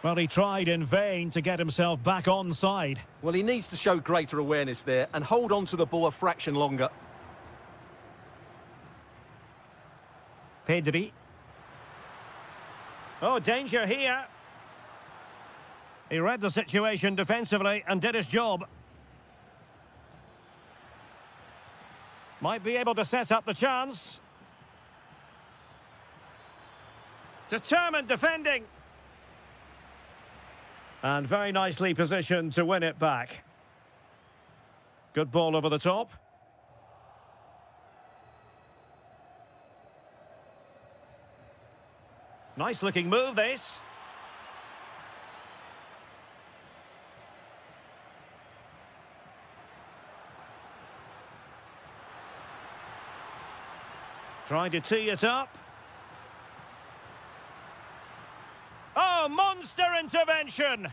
Well, he tried in vain to get himself back onside. Well, he needs to show greater awareness there and hold on to the ball a fraction longer. Pedri. Oh, danger here. He read the situation defensively and did his job. Might be able to set up the chance. Determined defending. And very nicely positioned to win it back. Good ball over the top. Nice looking move, this. Trying to tee it up. Oh, monster intervention!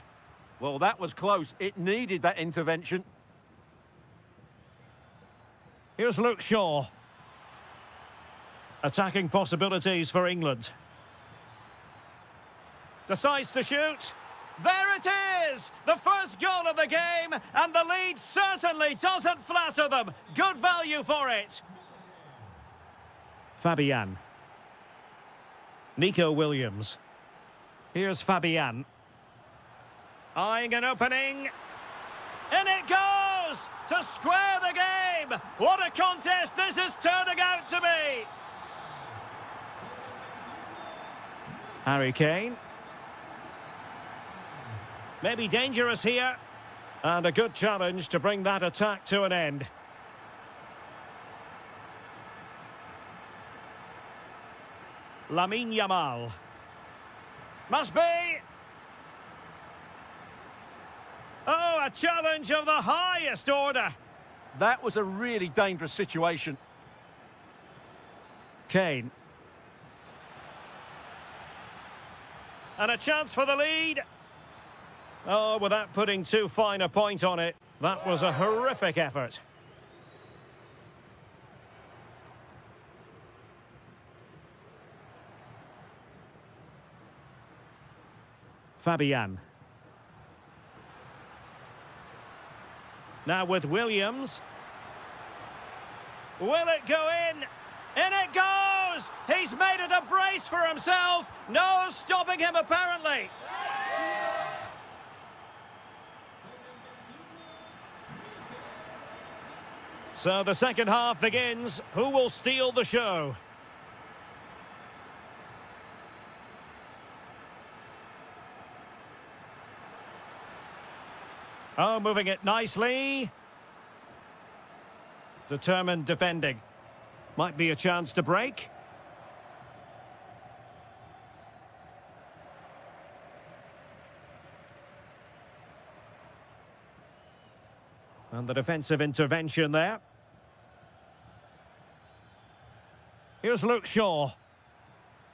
Well, that was close. It needed that intervention. Here's Luke Shaw. Attacking possibilities for England. Decides to shoot. There it is! The first goal of the game, and the lead certainly doesn't flatter them. Good value for it. Fabian. Nico Williams. Here's Fabian. Eyeing an opening. In it goes! To square the game! What a contest this is turning out to be! Harry Kane. Maybe dangerous here. And a good challenge to bring that attack to an end. Lamine Yamal. Must be. Oh, a challenge of the highest order. That was a really dangerous situation. Kane. And a chance for the lead. Oh, without putting too fine a point on it, that was a horrific effort. Fabian. Now with Williams. Will it go in? In it goes! He's made it a brace for himself. No stopping him, apparently. So the second half begins. Who will steal the show? Oh, moving it nicely. Determined defending. Might be a chance to break. And the defensive intervention there. Here's Luke Shaw.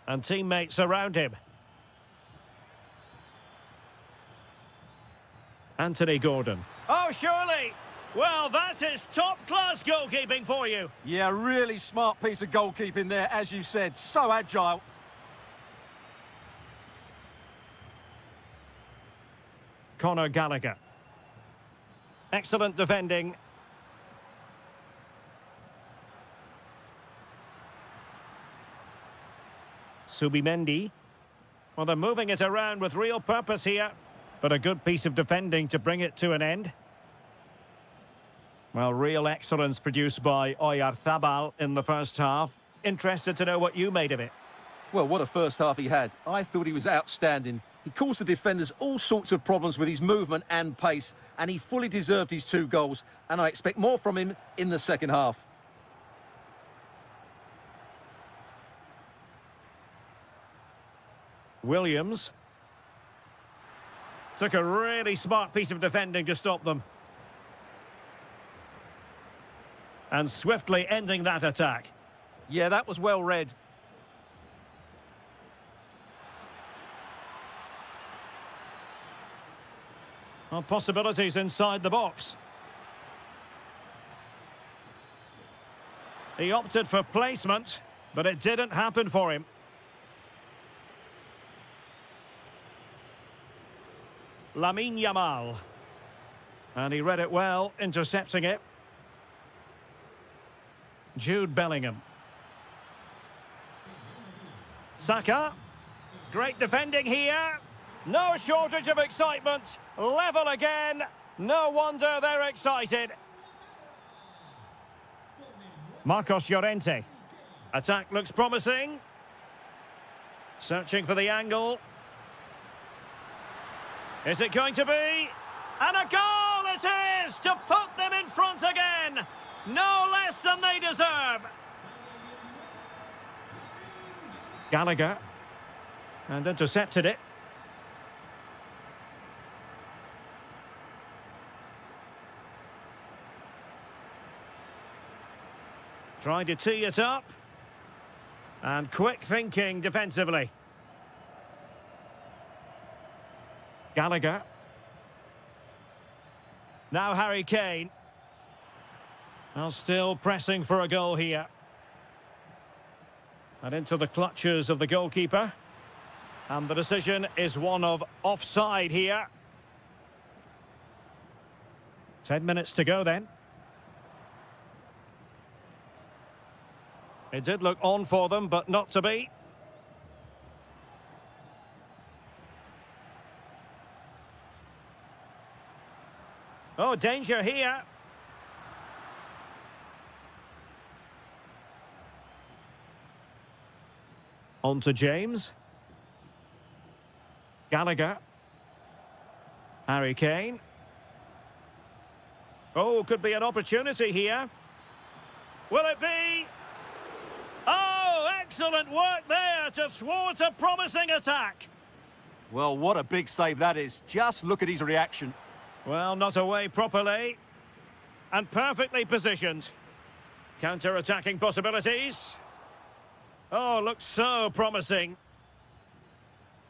And teammates around him. Anthony Gordon. Oh, surely! Well, that is top-class goalkeeping for you. Yeah, really smart piece of goalkeeping there, as you said. So agile. Conor Gallagher. Excellent defending. Subimendi. Well, they're moving it around with real purpose here. But a good piece of defending to bring it to an end. Well, real excellence produced by Oyarzabal in the first half. Interested to know what you made of it. Well, what a first half he had. I thought he was outstanding. He caused the defenders all sorts of problems with his movement and pace, and he fully deserved his 2 goals, and I expect more from him in the second half. Williams. Took a really smart piece of defending to stop them. And swiftly ending that attack. Yeah, that was well read. Well, possibilities inside the box. He opted for placement, but it didn't happen for him. Lamine Yamal. And he read it well, intercepting it. Jude Bellingham. Saka. Great defending here. No shortage of excitement. Level again. No wonder they're excited. Marcos Llorente. Attack looks promising. Searching for the angle. Is it going to be? And a goal it is to put them in front again. No less than they deserve. Gallagher. And intercepted it. Trying to tee it up. And quick thinking defensively. Gallagher. Now Harry Kane. Well, still pressing for a goal here. And into the clutches of the goalkeeper. And the decision is one of offside here. 10 minutes to go then. It did look on for them, but not to be. Oh, danger here. On to James. Gallagher. Harry Kane. Oh, could be an opportunity here. Will it be? Oh, excellent work there to thwart a promising attack. Well, what a big save that is. Just look at his reaction. Well, not away properly. And perfectly positioned. Counter-attacking possibilities. Oh, looks so promising.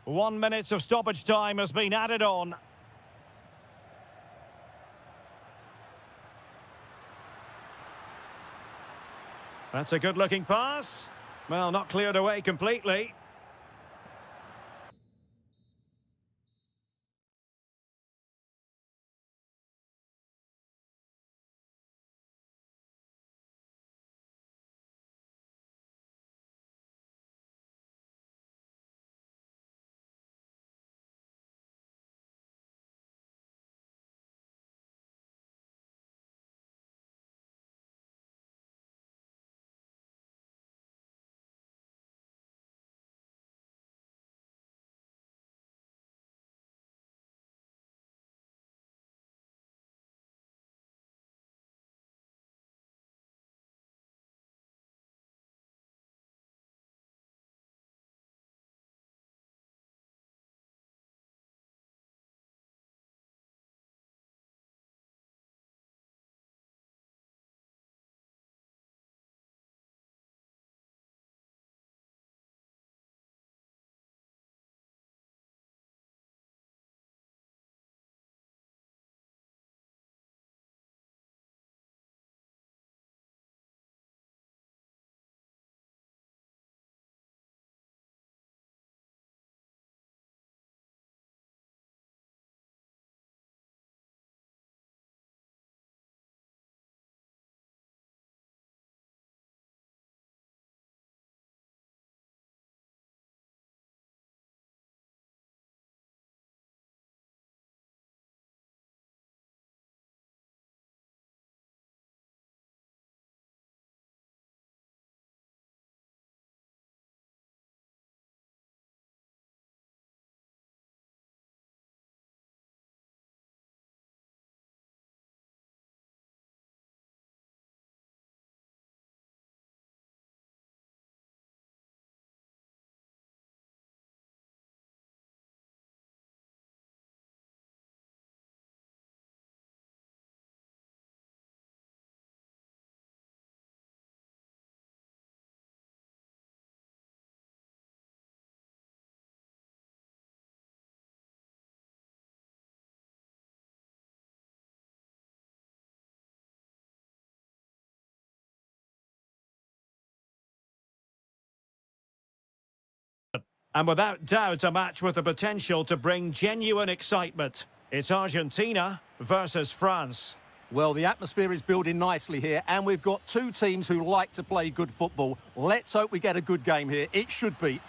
1 minute of stoppage time has been added on. That's a good-looking pass. Well, not cleared away completely. And without doubt, a match with the potential to bring genuine excitement. It's Argentina versus France. Well, the atmosphere is building nicely here, and we've got two teams who like to play good football. Let's hope we get a good game here. It should be.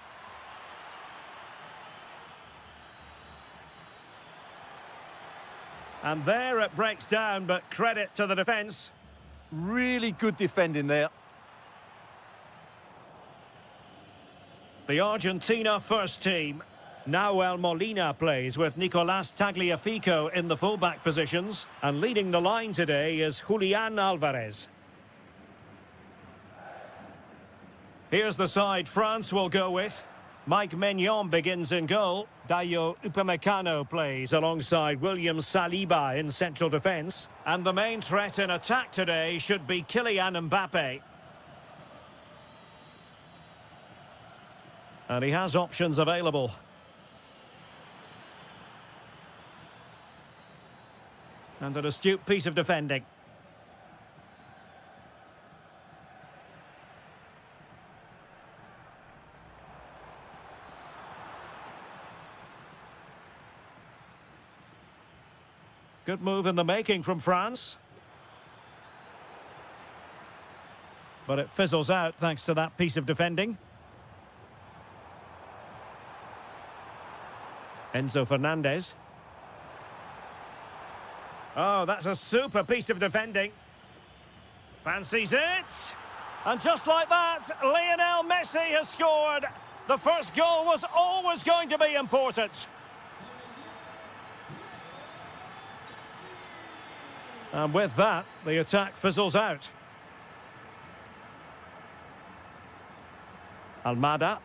And there it breaks down, but credit to the defence. Really good defending there. The Argentina first team. Nahuel Molina plays with Nicolás Tagliafico in the fullback positions. And leading the line today is Julián Álvarez. Here's the side France will go with. Mike Maignan begins in goal. Dayo Upamecano plays alongside William Saliba in central defence. And the main threat in attack today should be Kylian Mbappe. And he has options available. And an astute piece of defending. Good move in the making from France. But it fizzles out thanks to that piece of defending. Enzo Fernandez. Oh, that's a super piece of defending. Fancies it. And just like that, Lionel Messi has scored. The first goal was always going to be important. And with that, the attack fizzles out. Almada.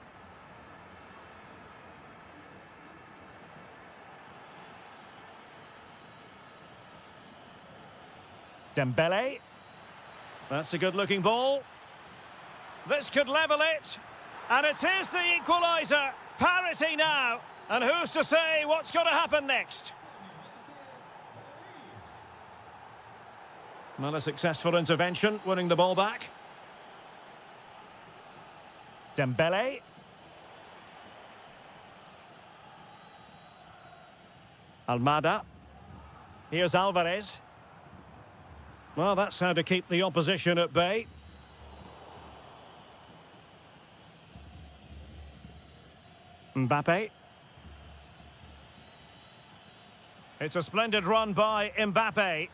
Dembele. That's a good-looking ball. This could level it. And it is the equaliser. Parity now. And who's to say what's going to happen next? Well, a successful intervention, winning the ball back. Dembele. Almada. Here's Álvarez. Well, that's how to keep the opposition at bay. Mbappe. It's a splendid run by Mbappe.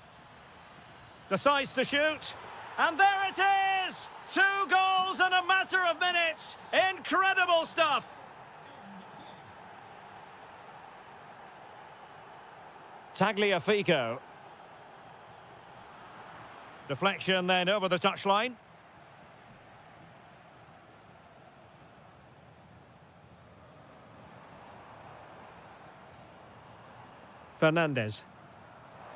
Decides to shoot. And there it is! 2 goals in a matter of minutes. Incredible stuff. Tagliafico. Deflection then over the touchline. Fernandez.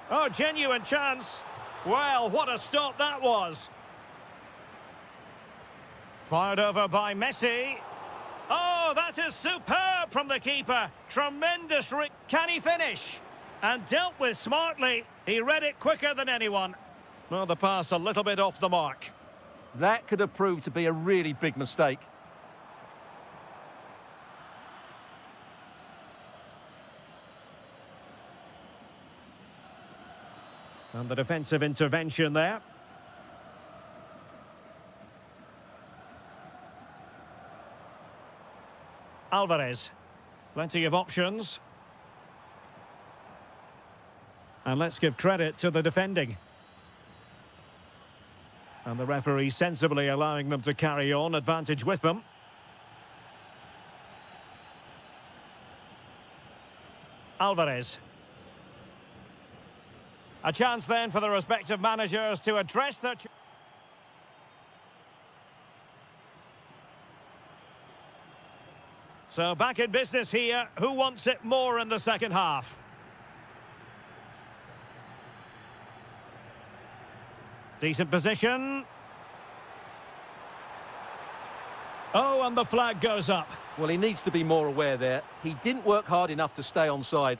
Oh, genuine chance. Well, what a stop that was. Fired over by Messi. Oh, that is superb from the keeper. Tremendous. Can he finish? And dealt with smartly. He read it quicker than anyone. Well, the pass a little bit off the mark. That could have proved to be a really big mistake. And the defensive intervention there. Álvarez. Plenty of options. And let's give credit to the defending. And the referee sensibly allowing them to carry on, advantage with them. Álvarez. A chance then for the respective managers to address their... So back in business here. Who wants it more in the second half? Decent position. Oh, and the flag goes up. Well, he needs to be more aware there. He didn't work hard enough to stay onside.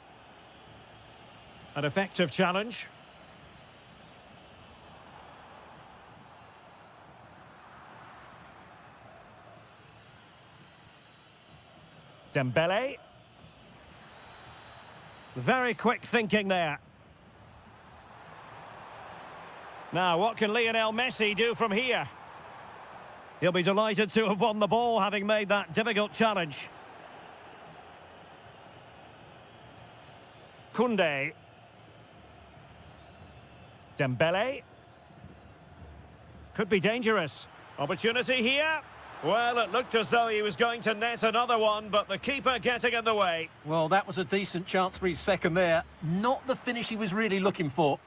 An effective challenge. Dembele. Very quick thinking there. Now, what can Lionel Messi do from here? He'll be delighted to have won the ball, having made that difficult challenge. Koundé. Dembele. Could be dangerous. Opportunity here. Well, it looked as though he was going to net another one, but the keeper getting in the way. Well, that was a decent chance for his second there. Not the finish he was really looking for.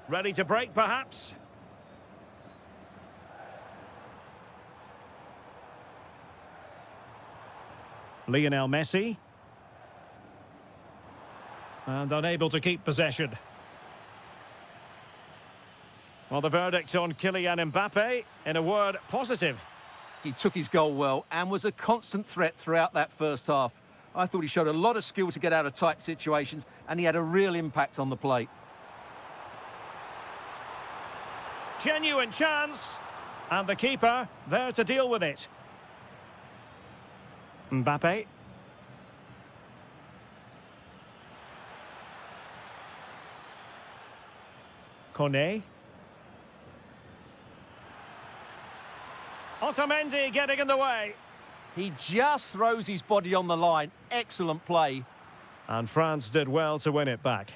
Ready to break, perhaps? Lionel Messi. And unable to keep possession. Well, the verdict on Kylian Mbappe, in a word, positive. He took his goal well and was a constant threat throughout that first half. I thought he showed a lot of skill to get out of tight situations, and he had a real impact on the plate. Genuine chance. And the keeper there to deal with it. Mbappe. Koné. Otamendi getting in the way. He just throws his body on the line. Excellent play. And France did well to win it back.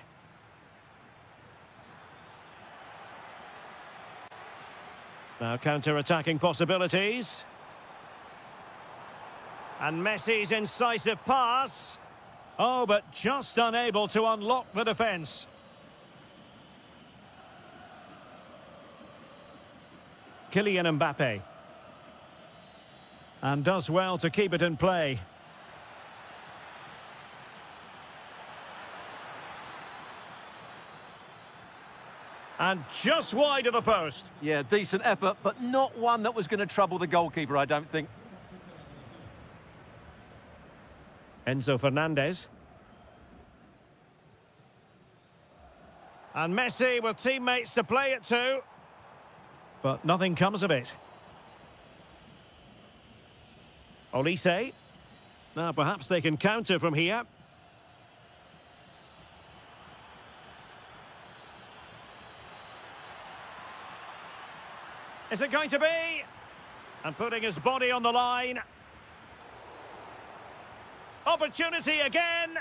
Now counter-attacking possibilities. And Messi's incisive pass. Oh, but just unable to unlock the defence. Kylian Mbappe. And does well to keep it in play. And just wide of the post. Yeah, decent effort, but not one that was going to trouble the goalkeeper, I don't think. Enzo Fernandez. And Messi with teammates to play it to. But nothing comes of it. Olise. Now perhaps they can counter from here. Is it going to be? And putting his body on the line. Opportunity again.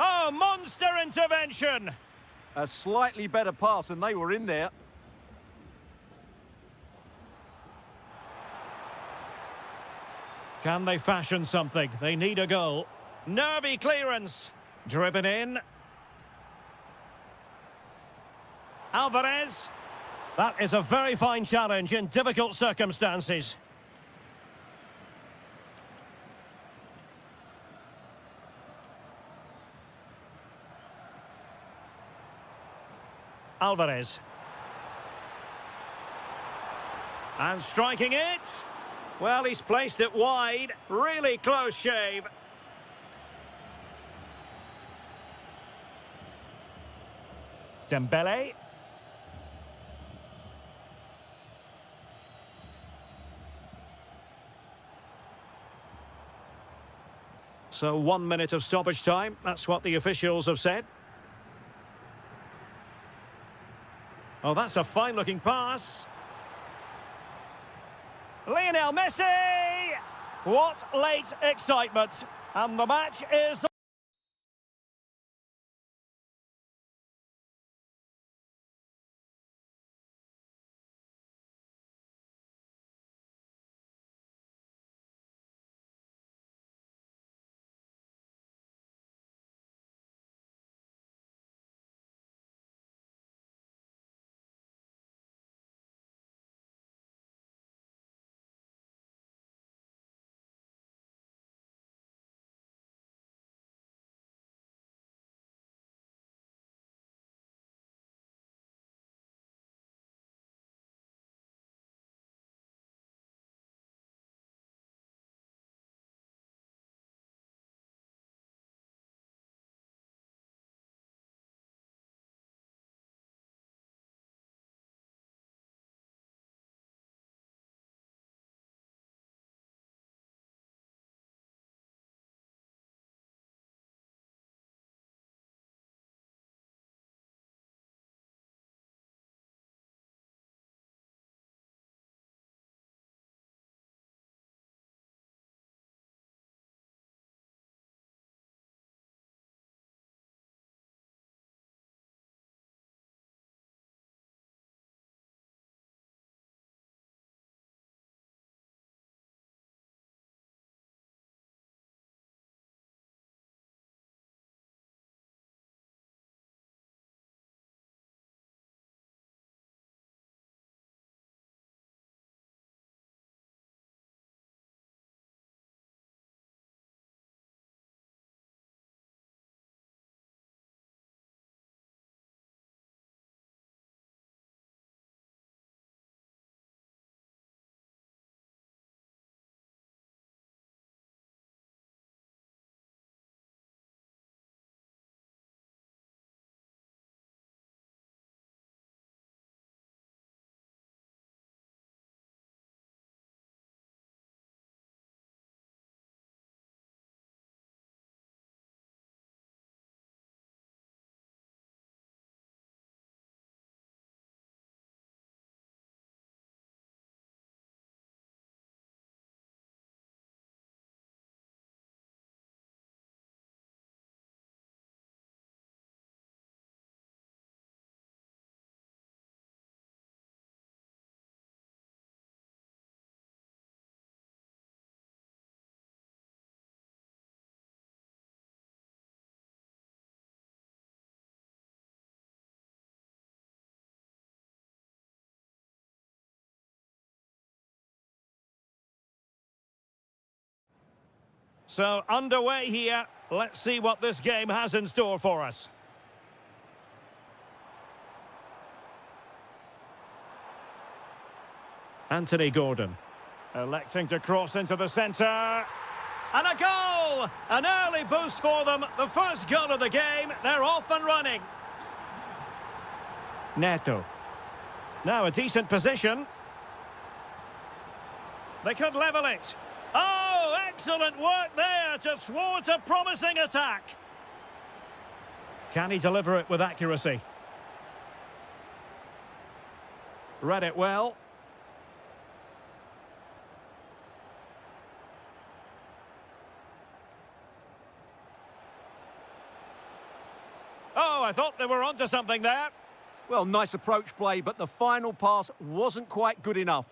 Oh, monster intervention. A slightly better pass, and they were in there. Can they fashion something? They need a goal. Nervy clearance. Driven in. Alvarez. That is a very fine challenge in difficult circumstances. Alvarez. And striking it. Well, he's placed it wide. Really close shave. Dembele. So 1 minute of stoppage time. That's what the officials have said. Oh, that's a fine-looking pass. Lionel Messi! What late excitement. And the match is... So, underway here. Let's see what this game has in store for us. Anthony Gordon, electing to cross into the centre. And a goal! An early boost for them. The first goal of the game. They're off and running. Neto. Now a decent position. They could level it. Oh, excellent work there to thwart a promising attack. Can he deliver it with accuracy? Read it well. Oh, I thought they were onto something there. Well, nice approach play, but the final pass wasn't quite good enough.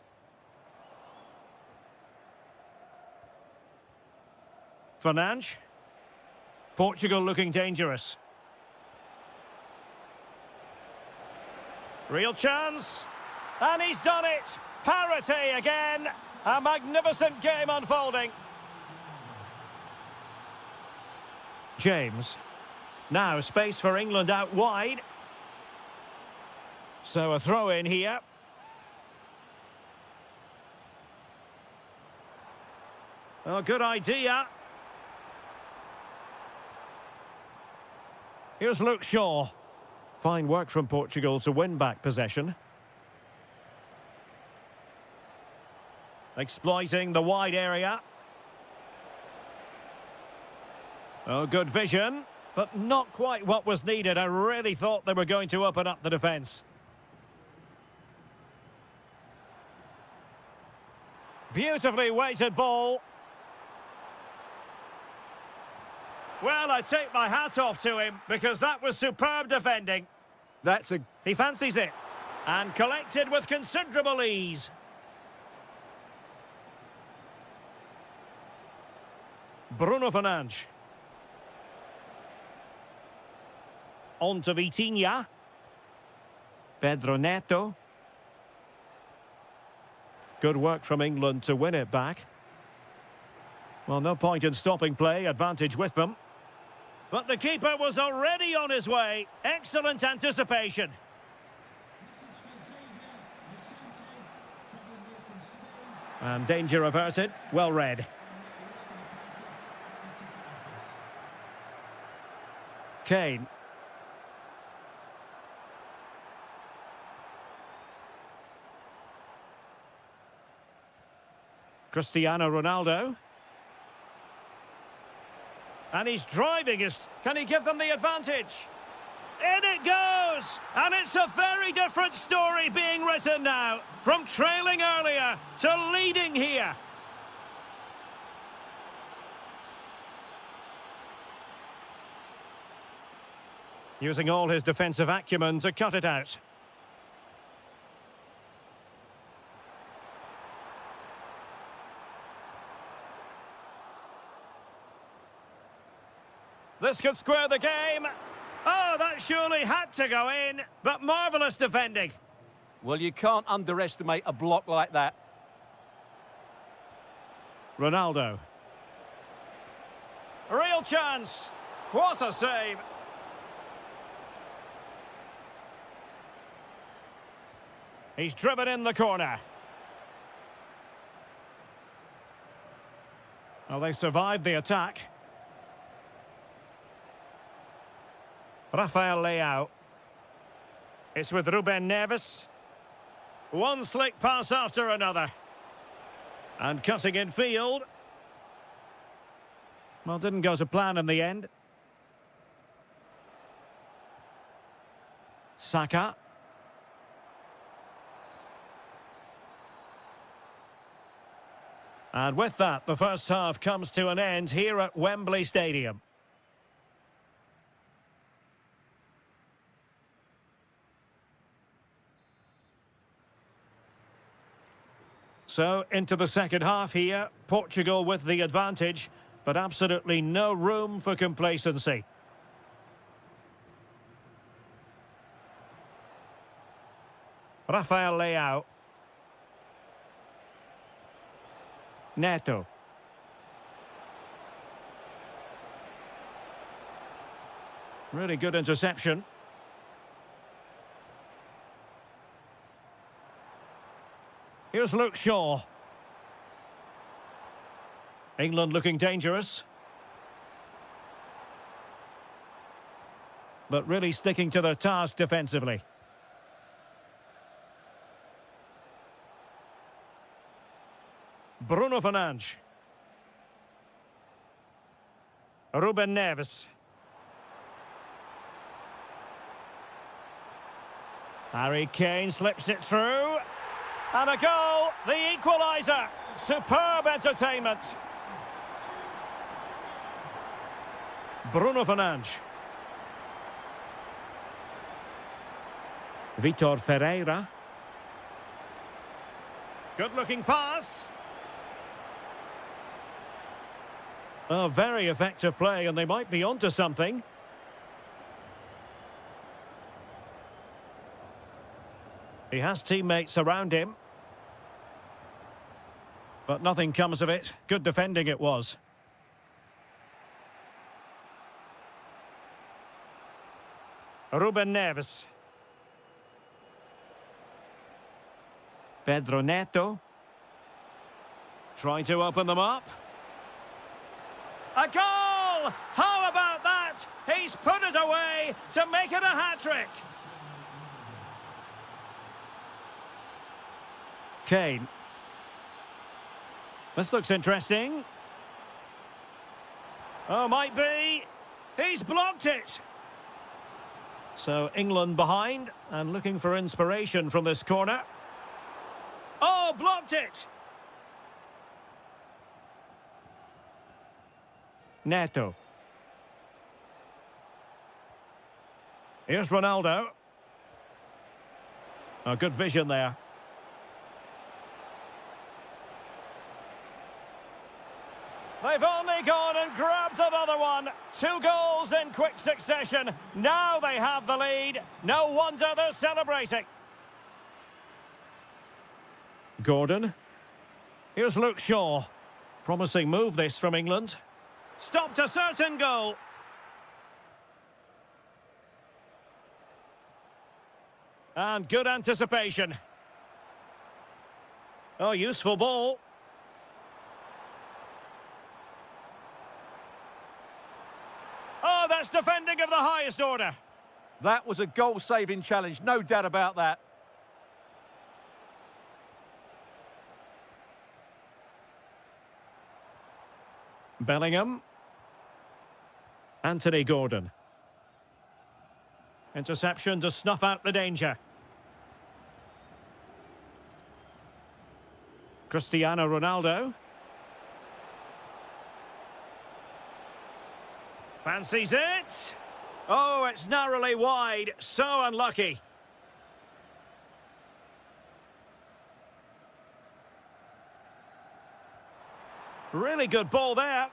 Fernandes. Portugal looking dangerous. Real chance. And he's done it. Parity again. A magnificent game unfolding. James. Now space for England out wide. So a throw in here. Oh, good idea. Here's Luke Shaw. Fine work from Portugal to win back possession. Exploiting the wide area. Oh, good vision. But not quite what was needed. I really thought they were going to open up the defence. Beautifully weighted ball. Well, I take my hat off to him because that was superb defending. He fancies it. And collected with considerable ease. Bruno Fernandes. On to Vitinha. Pedro Neto. Good work from England to win it back. Well, no point in stopping play. Advantage with them. But the keeper was already on his way. Excellent anticipation. And danger averted. Well read. Kane. Cristiano Ronaldo. And he's driving us. Can he give them the advantage? In it goes! And it's a very different story being written now. From trailing earlier to leading here. Using all his defensive acumen to cut it out. This could square the game. Oh, that surely had to go in, but marvellous defending. Well, you can't underestimate a block like that. Ronaldo. Real chance. What a save. He's driven in the corner. Well, they survived the attack. Rafael Leao. It's with Ruben Neves. One slick pass after another. And cutting in field. Well, didn't go to plan in the end. Saka. And with that, the first half comes to an end here at Wembley Stadium. So, into the second half here, Portugal with the advantage, but absolutely no room for complacency. Rafael Leao. Really good interception. Here's Luke Shaw. England looking dangerous. But really sticking to their task defensively. Bruno Fernandes. Ruben Neves. Harry Kane slips it through. And a goal, the equaliser. Superb entertainment. Bruno Fernandes. Vitor Ferreira. Good-looking pass. Oh, very effective play, and they might be onto something. He has teammates around him. But nothing comes of it. Good defending it was. Ruben Neves. Pedro Neto. Trying to open them up. A goal! How about that? He's put it away to make it a hat-trick. Kane. This looks interesting. Oh, might be. He's blocked it. So England behind and looking for inspiration from this corner. Oh, blocked it. Neto. Here's Ronaldo. Oh, good vision there. They've only gone and grabbed another one. 2 goals in quick succession. Now they have the lead. No wonder they're celebrating. Gordon. Here's Luke Shaw. Promising move this from England. Stopped a certain goal. And good anticipation. Oh, useful ball. Oh, that's defending of the highest order. That was a goal-saving challenge, no doubt about that. Bellingham. Anthony Gordon. Interception to snuff out the danger. Cristiano Ronaldo. Fancies it. Oh, it's narrowly wide. So unlucky. Really good ball there.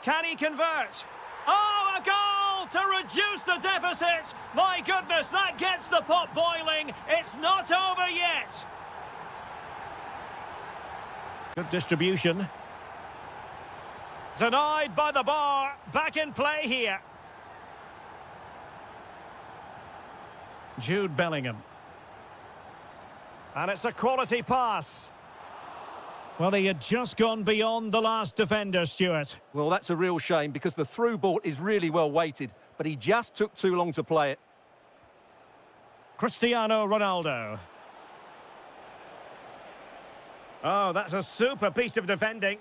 Can he convert? Oh, a goal to reduce the deficit. My goodness, that gets the pot boiling. It's not over yet. Good distribution. Denied by the bar. Back in play here. Jude Bellingham. And it's a quality pass. Well, he had just gone beyond the last defender, Stuart. Well, that's a real shame because the through ball is really well weighted, but he just took too long to play it. Cristiano Ronaldo. Oh, that's a super piece of defending.